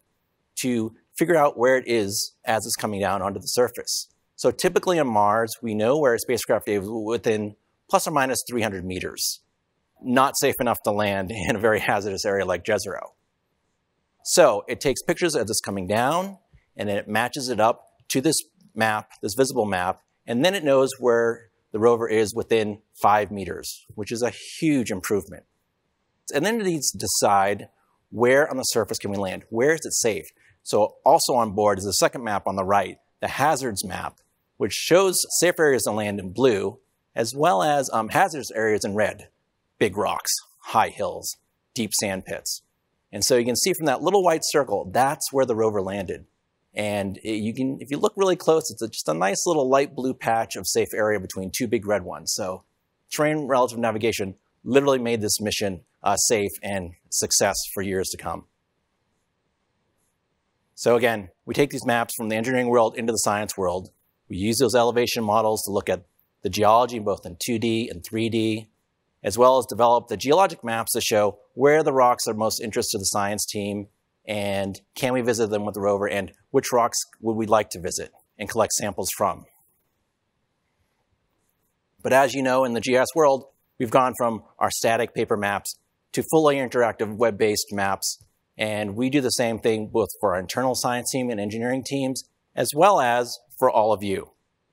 to figure out where it is as it's coming down onto the surface. So typically on Mars, we know where a spacecraft is within plus or minus 300 meters. Not safe enough to land in a very hazardous area like Jezero. So it takes pictures as it's coming down, and then it matches it up to this map, this visible map, and then it knows where the rover is within 5 meters, which is a huge improvement. And then it needs to decide where on the surface can we land, where is it safe. So also on board is the second map on the right, the hazards map, which shows safe areas to land in blue, as well as hazardous areas in red. Big rocks, high hills, deep sand pits. And so you can see from that little white circle, that's where the rover landed. And if you look really close, it's just a nice little light blue patch of safe area between two big red ones. So terrain relative navigation literally made this mission safe and success for years to come. So again, we take these maps from the engineering world into the science world. We use those elevation models to look at the geology both in 2D and 3D, as well as develop the geologic maps to show where the rocks are most interest to the science team, and can we visit them with the rover, and which rocks would we like to visit and collect samples from. But as you know, in the GIS world, we've gone from our static paper maps to fully interactive web-based maps, and we do the same thing both for our internal science team and engineering teams, as well as for all of you.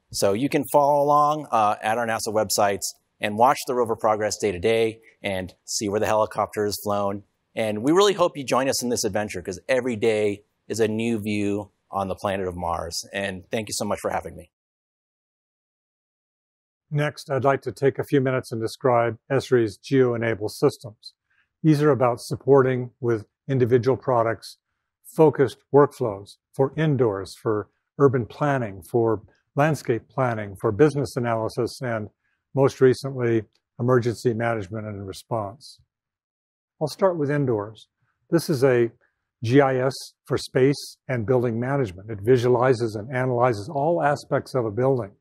So you can follow along at our NASA websites and watch the rover progress day to day and see where the helicopter is flown. And we really hope you join us in this adventure because every day is a new view on the planet of Mars. And thank you so much for having me. Next, I'd like to take a few minutes and describe Esri's geo-enabled systems. These are about supporting with individual products focused workflows for indoors, for urban planning, for landscape planning, for business analysis, and most recently, emergency management and response. I'll start with indoors. This is a GIS for space and building management. It visualizes and analyzes all aspects of a building.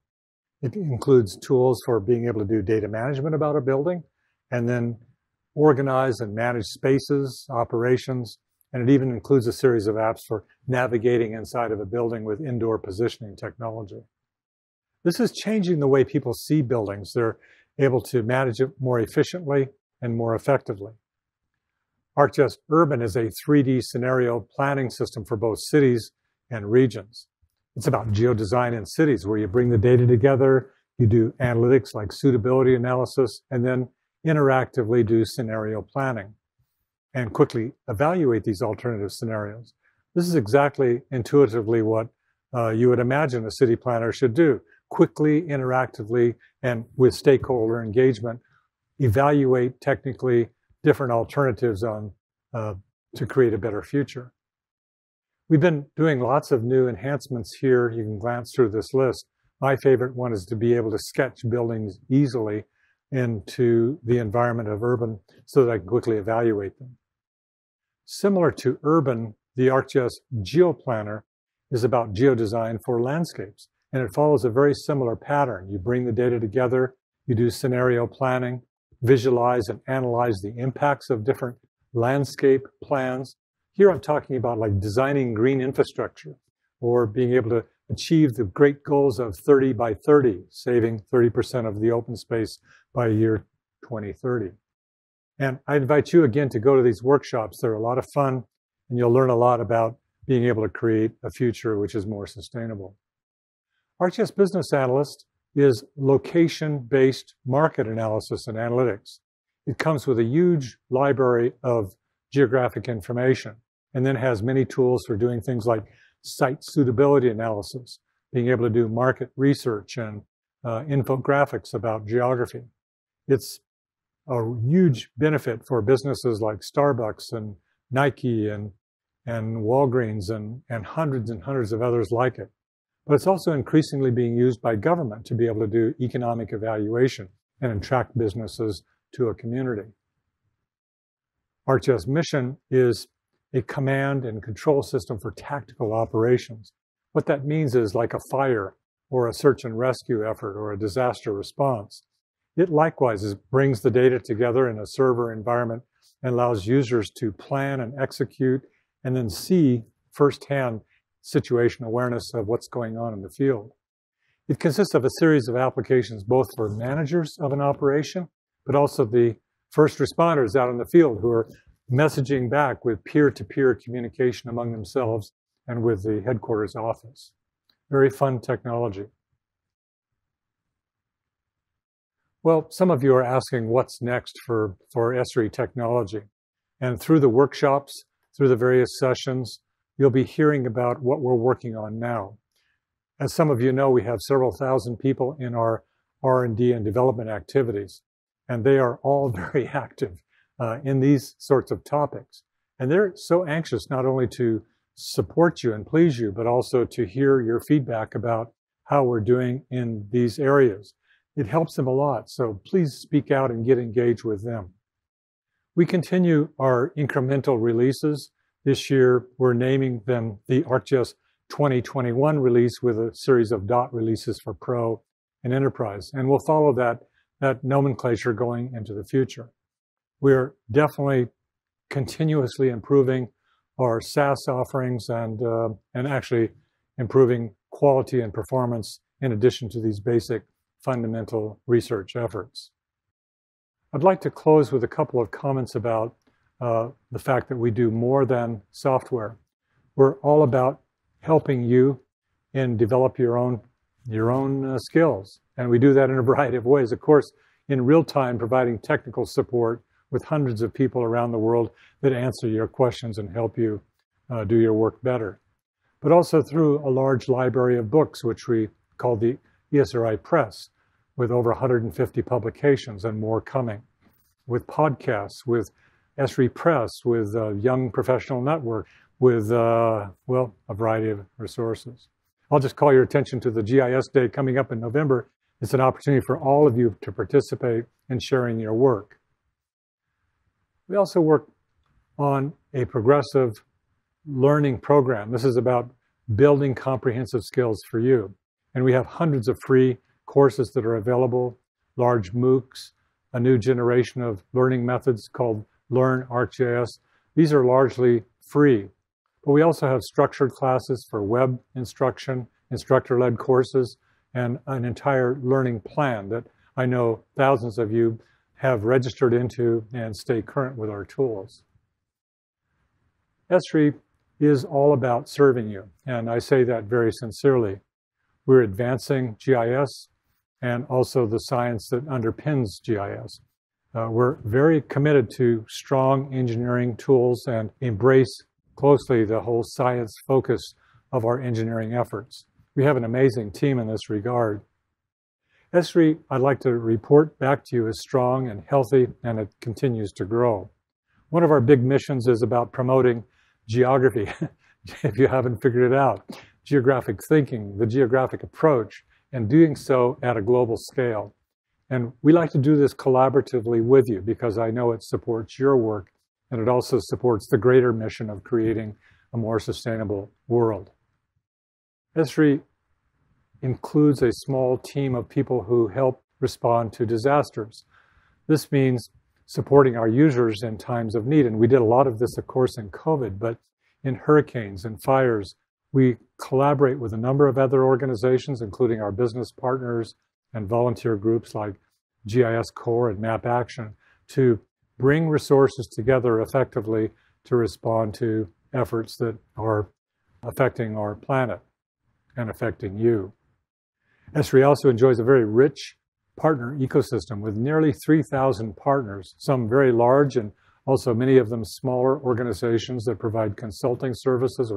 It includes tools for being able to do data management about a building, and then organize and manage spaces, operations, and it even includes a series of apps for navigating inside of a building with indoor positioning technology. This is changing the way people see buildings. They're able to manage it more efficiently and more effectively. Arcgis Urban is a 3D scenario planning system for both cities and regions. It's about geodesign in cities where you bring the data together, you do analytics like suitability analysis, and then interactively do scenario planning and quickly evaluate these alternative scenarios. This is exactly intuitively what you would imagine a city planner should do. Quickly, interactively, and with stakeholder engagement, evaluate technically different alternatives to create a better future. We've been doing lots of new enhancements here. You can glance through this list. My favorite one is to be able to sketch buildings easily into the environment of Urban so that I can quickly evaluate them. Similar to Urban, the Arcgis GeoPlanner is about geodesign for landscapes. And it follows a very similar pattern. You bring the data together, you do scenario planning, visualize and analyze the impacts of different landscape plans. Here I'm talking about like designing green infrastructure or being able to achieve the great goals of 30 by 30, saving 30% of the open space by year 2030. And I invite you again to go to these workshops. They're a lot of fun and you'll learn a lot about being able to create a future which is more sustainable. Arcgis Business Analyst is location-based market analysis and analytics. It comes with a huge library of geographic information and then has many tools for doing things like site suitability analysis, being able to do market research and infographics about geography. It's a huge benefit for businesses like Starbucks and Nike and Walgreens and hundreds and hundreds of others like it. But it's also increasingly being used by government to be able to do economic evaluation and attract businesses to a community. ArcGIS mission is a command and control system for tactical operations. What that means is like a fire or a search and rescue effort or a disaster response. It likewise brings the data together in a server environment and allows users to plan and execute and then see firsthand situation awareness of what's going on in the field. It consists of a series of applications both for managers of an operation, but also the first responders out in the field who are messaging back with peer-to-peer communication among themselves and with the headquarters office. Very fun technology. Well, some of you are asking what's next for Esri technology. And through the workshops, through the various sessions, you'll be hearing about what we're working on now. As some of you know, we have several thousand people in our R&D and development activities, and they are all very active in these sorts of topics. And they're so anxious not only to support you and please you, but also to hear your feedback about how we're doing in these areas. It helps them a lot, so please speak out and get engaged with them. We continue our incremental releases. This year, we're naming them the ArcGIS 2021 release with a series of dot releases for Pro and Enterprise. And we'll follow that nomenclature going into the future. We're definitely continuously improving our SaaS offerings and actually improving quality and performance in addition to these basic fundamental research efforts. I'd like to close with a couple of comments about the fact that we do more than software. We're all about helping you and develop your own skills. And we do that in a variety of ways. Of course, in real time, providing technical support with hundreds of people around the world that answer your questions and help you do your work better. But also through a large library of books, which we call the Esri Press, with over 150 publications and more coming, with podcasts, with Esri Press, with Young Professional Network, with, well, a variety of resources. I'll just call your attention to the GIS Day coming up in November. It's an opportunity for all of you to participate in sharing your work. We also work on a progressive learning program. This is about building comprehensive skills for you. And we have hundreds of free courses that are available, large MOOCs, a new generation of learning methods called Learn ArcGIS. These are largely free. But we also have structured classes for web instruction, instructor-led courses, and an entire learning plan that I know thousands of you have registered into and stay current with our tools. Esri is all about serving you, and I say that very sincerely. We're advancing GIS and also the science that underpins GIS. We're very committed to strong engineering tools and embrace closely the whole science focus of our engineering efforts. We have an amazing team in this regard. Esri, I'd like to report back to you, is strong and healthy, and it continues to grow. One of our big missions is about promoting geography, if you haven't figured it out, geographic thinking, the geographic approach, and doing so at a global scale. And we like to do this collaboratively with you because I know it supports your work and it also supports the greater mission of creating a more sustainable world. Esri includes a small team of people who help respond to disasters. This means supporting our users in times of need. And we did a lot of this, of course, in COVID, but in hurricanes and fires, we collaborate with a number of other organizations, including our business partners and volunteer groups like GIS Core and Map Action, to bring resources together effectively to respond to efforts that are affecting our planet and affecting you. Esri also enjoys a very rich partner ecosystem with nearly 3,000 partners, some very large and also many of them smaller organizations that provide consulting services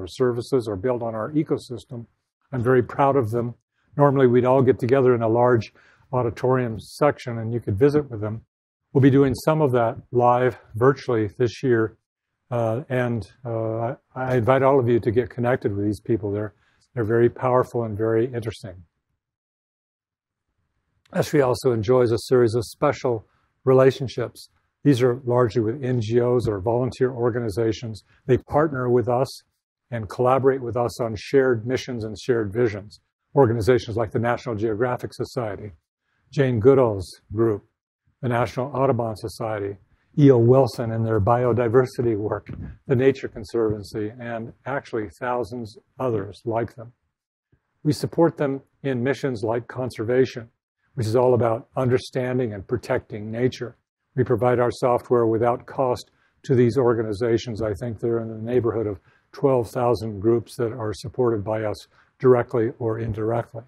or build on our ecosystem. I'm very proud of them. Normally we'd all get together in a large auditorium section and you could visit with them. We'll be doing some of that live virtually this year. I invite all of you to get connected with these people. They're very powerful and very interesting. Esri also enjoys a series of special relationships. These are largely with NGOs or volunteer organizations. They partner with us and collaborate with us on shared missions and shared visions. Organizations like the National Geographic Society, Jane Goodall's group, the National Audubon Society, E.O. Wilson and their biodiversity work, the Nature Conservancy, and actually thousands others like them. We support them in missions like conservation, which is all about understanding and protecting nature. We provide our software without cost to these organizations. I think they're in the neighborhood of 12,000 groups that are supported by us directly or indirectly.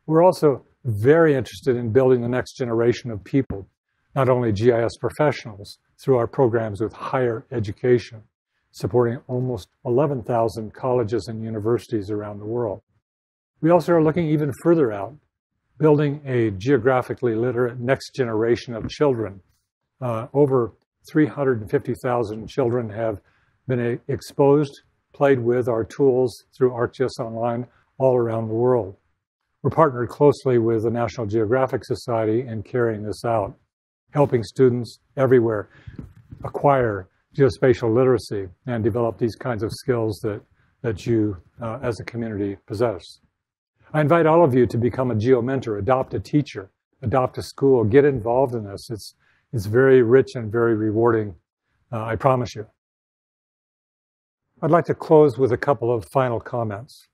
We're also very interested in building the next generation of people, not only GIS professionals, through our programs with higher education, supporting almost 11,000 colleges and universities around the world. We also are looking even further out, building a geographically literate next generation of children. Over 350,000 children have been exposed, played with our tools through Arcgis Online all around the world. We're partnered closely with the National Geographic Society in carrying this out, helping students everywhere acquire geospatial literacy and develop these kinds of skills that you as a community possess. I invite all of you to become a geo mentor, adopt a teacher, adopt a school, get involved in this. It's very rich and very rewarding, I promise you. I'd like to close with a couple of final comments.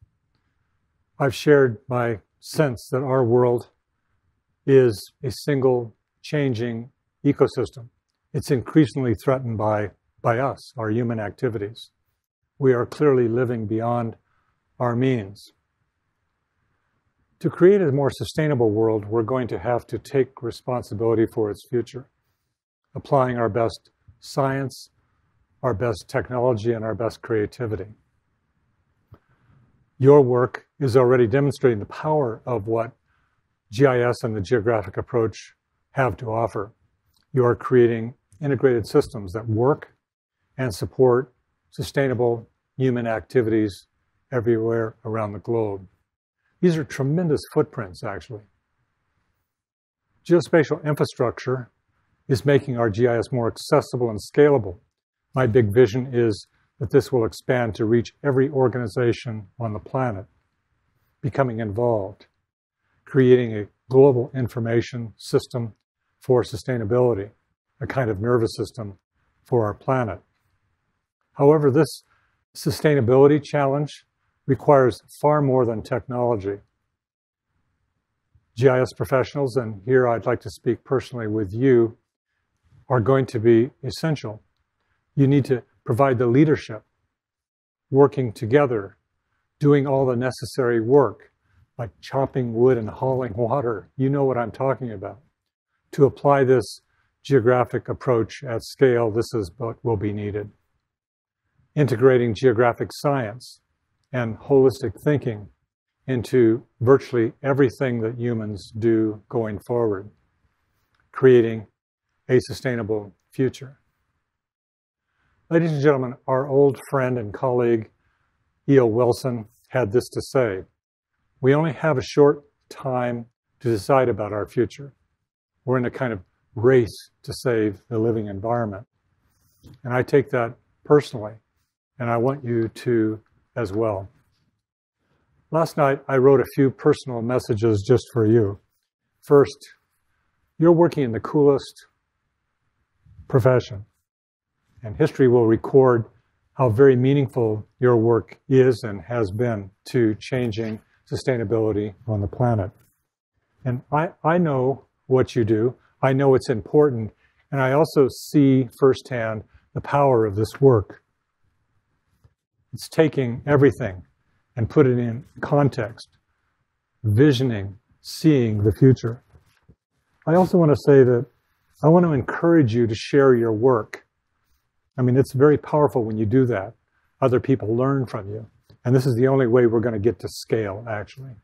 I've shared my sense that our world is a single changing ecosystem. It's increasingly threatened by us, our human activities. We are clearly living beyond our means. To create a more sustainable world, we're going to have to take responsibility for its future, applying our best science, our best technology, and our best creativity. Your work is already demonstrating the power of what GIS and the Geographic Approach have to offer. You are creating integrated systems that work and support sustainable human activities everywhere around the globe. These are tremendous footprints, actually. Geospatial infrastructure is making our GIS more accessible and scalable. My big vision is that this will expand to reach every organization on the planet, becoming involved, creating a global information system for sustainability, a kind of nervous system for our planet. However, this sustainability challenge requires far more than technology. GIS professionals, and here I'd like to speak personally with you, are going to be essential. You need to provide the leadership, working together, doing all the necessary work, like chopping wood and hauling water. You know what I'm talking about. To apply this geographic approach at scale, this is what will be needed. Integrating geographic science and holistic thinking into virtually everything that humans do going forward, creating a sustainable future. Ladies and gentlemen, our old friend and colleague, E.O. Wilson, had this to say: we only have a short time to decide about our future. We're in a kind of race to save the living environment. And I take that personally, and I want you to as well. Last night, I wrote a few personal messages just for you. First, you're working in the coolest profession, and history will record how very meaningful your work is and has been to changing sustainability on the planet. And I know what you do. I know it's important, and I also see firsthand the power of this work. It's taking everything and put it in context, visioning, seeing the future. I also want to say that I want to encourage you to share your work. I mean, it's very powerful when you do that. Other people learn from you. And this is the only way we're going to get to scale, actually.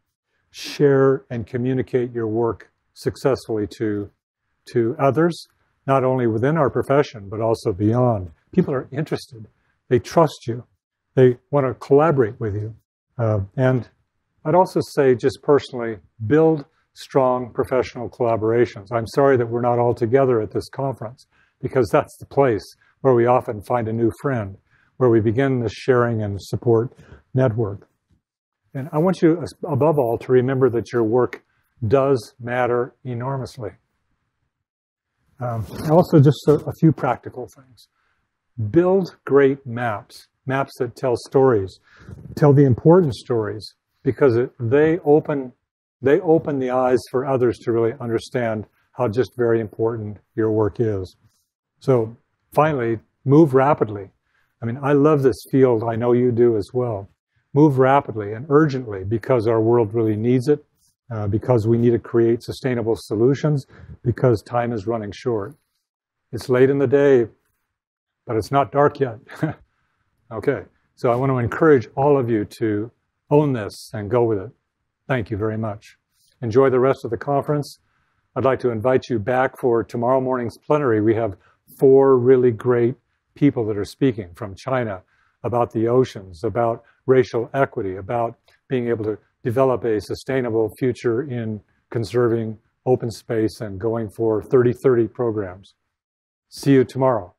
Share and communicate your work successfully to others, not only within our profession, but also beyond. People are interested. They trust you. They want to collaborate with you. And I'd also say, just personally, build strong professional collaborations. I'm sorry that we're not all together at this conference, because that's the place where we often find a new friend, where we begin this sharing and support network. And I want you, above all, to remember that your work does matter enormously. Also, just a few practical things. Build great maps, maps that tell stories, tell the important stories, because they open the eyes for others to really understand how just very important your work is. So finally, move rapidly. I mean, I love this field. I know you do as well. Move rapidly and urgently, because our world really needs it, because we need to create sustainable solutions, because time is running short. It's late in the day, but it's not dark yet. Okay, so I want to encourage all of you to own this and go with it. Thank you very much. Enjoy the rest of the conference. I'd like to invite you back for tomorrow morning's plenary. We have 4 really great people that are speaking from China about the oceans, about racial equity, about being able to develop a sustainable future in conserving open space and going for 30-30 programs. See you tomorrow.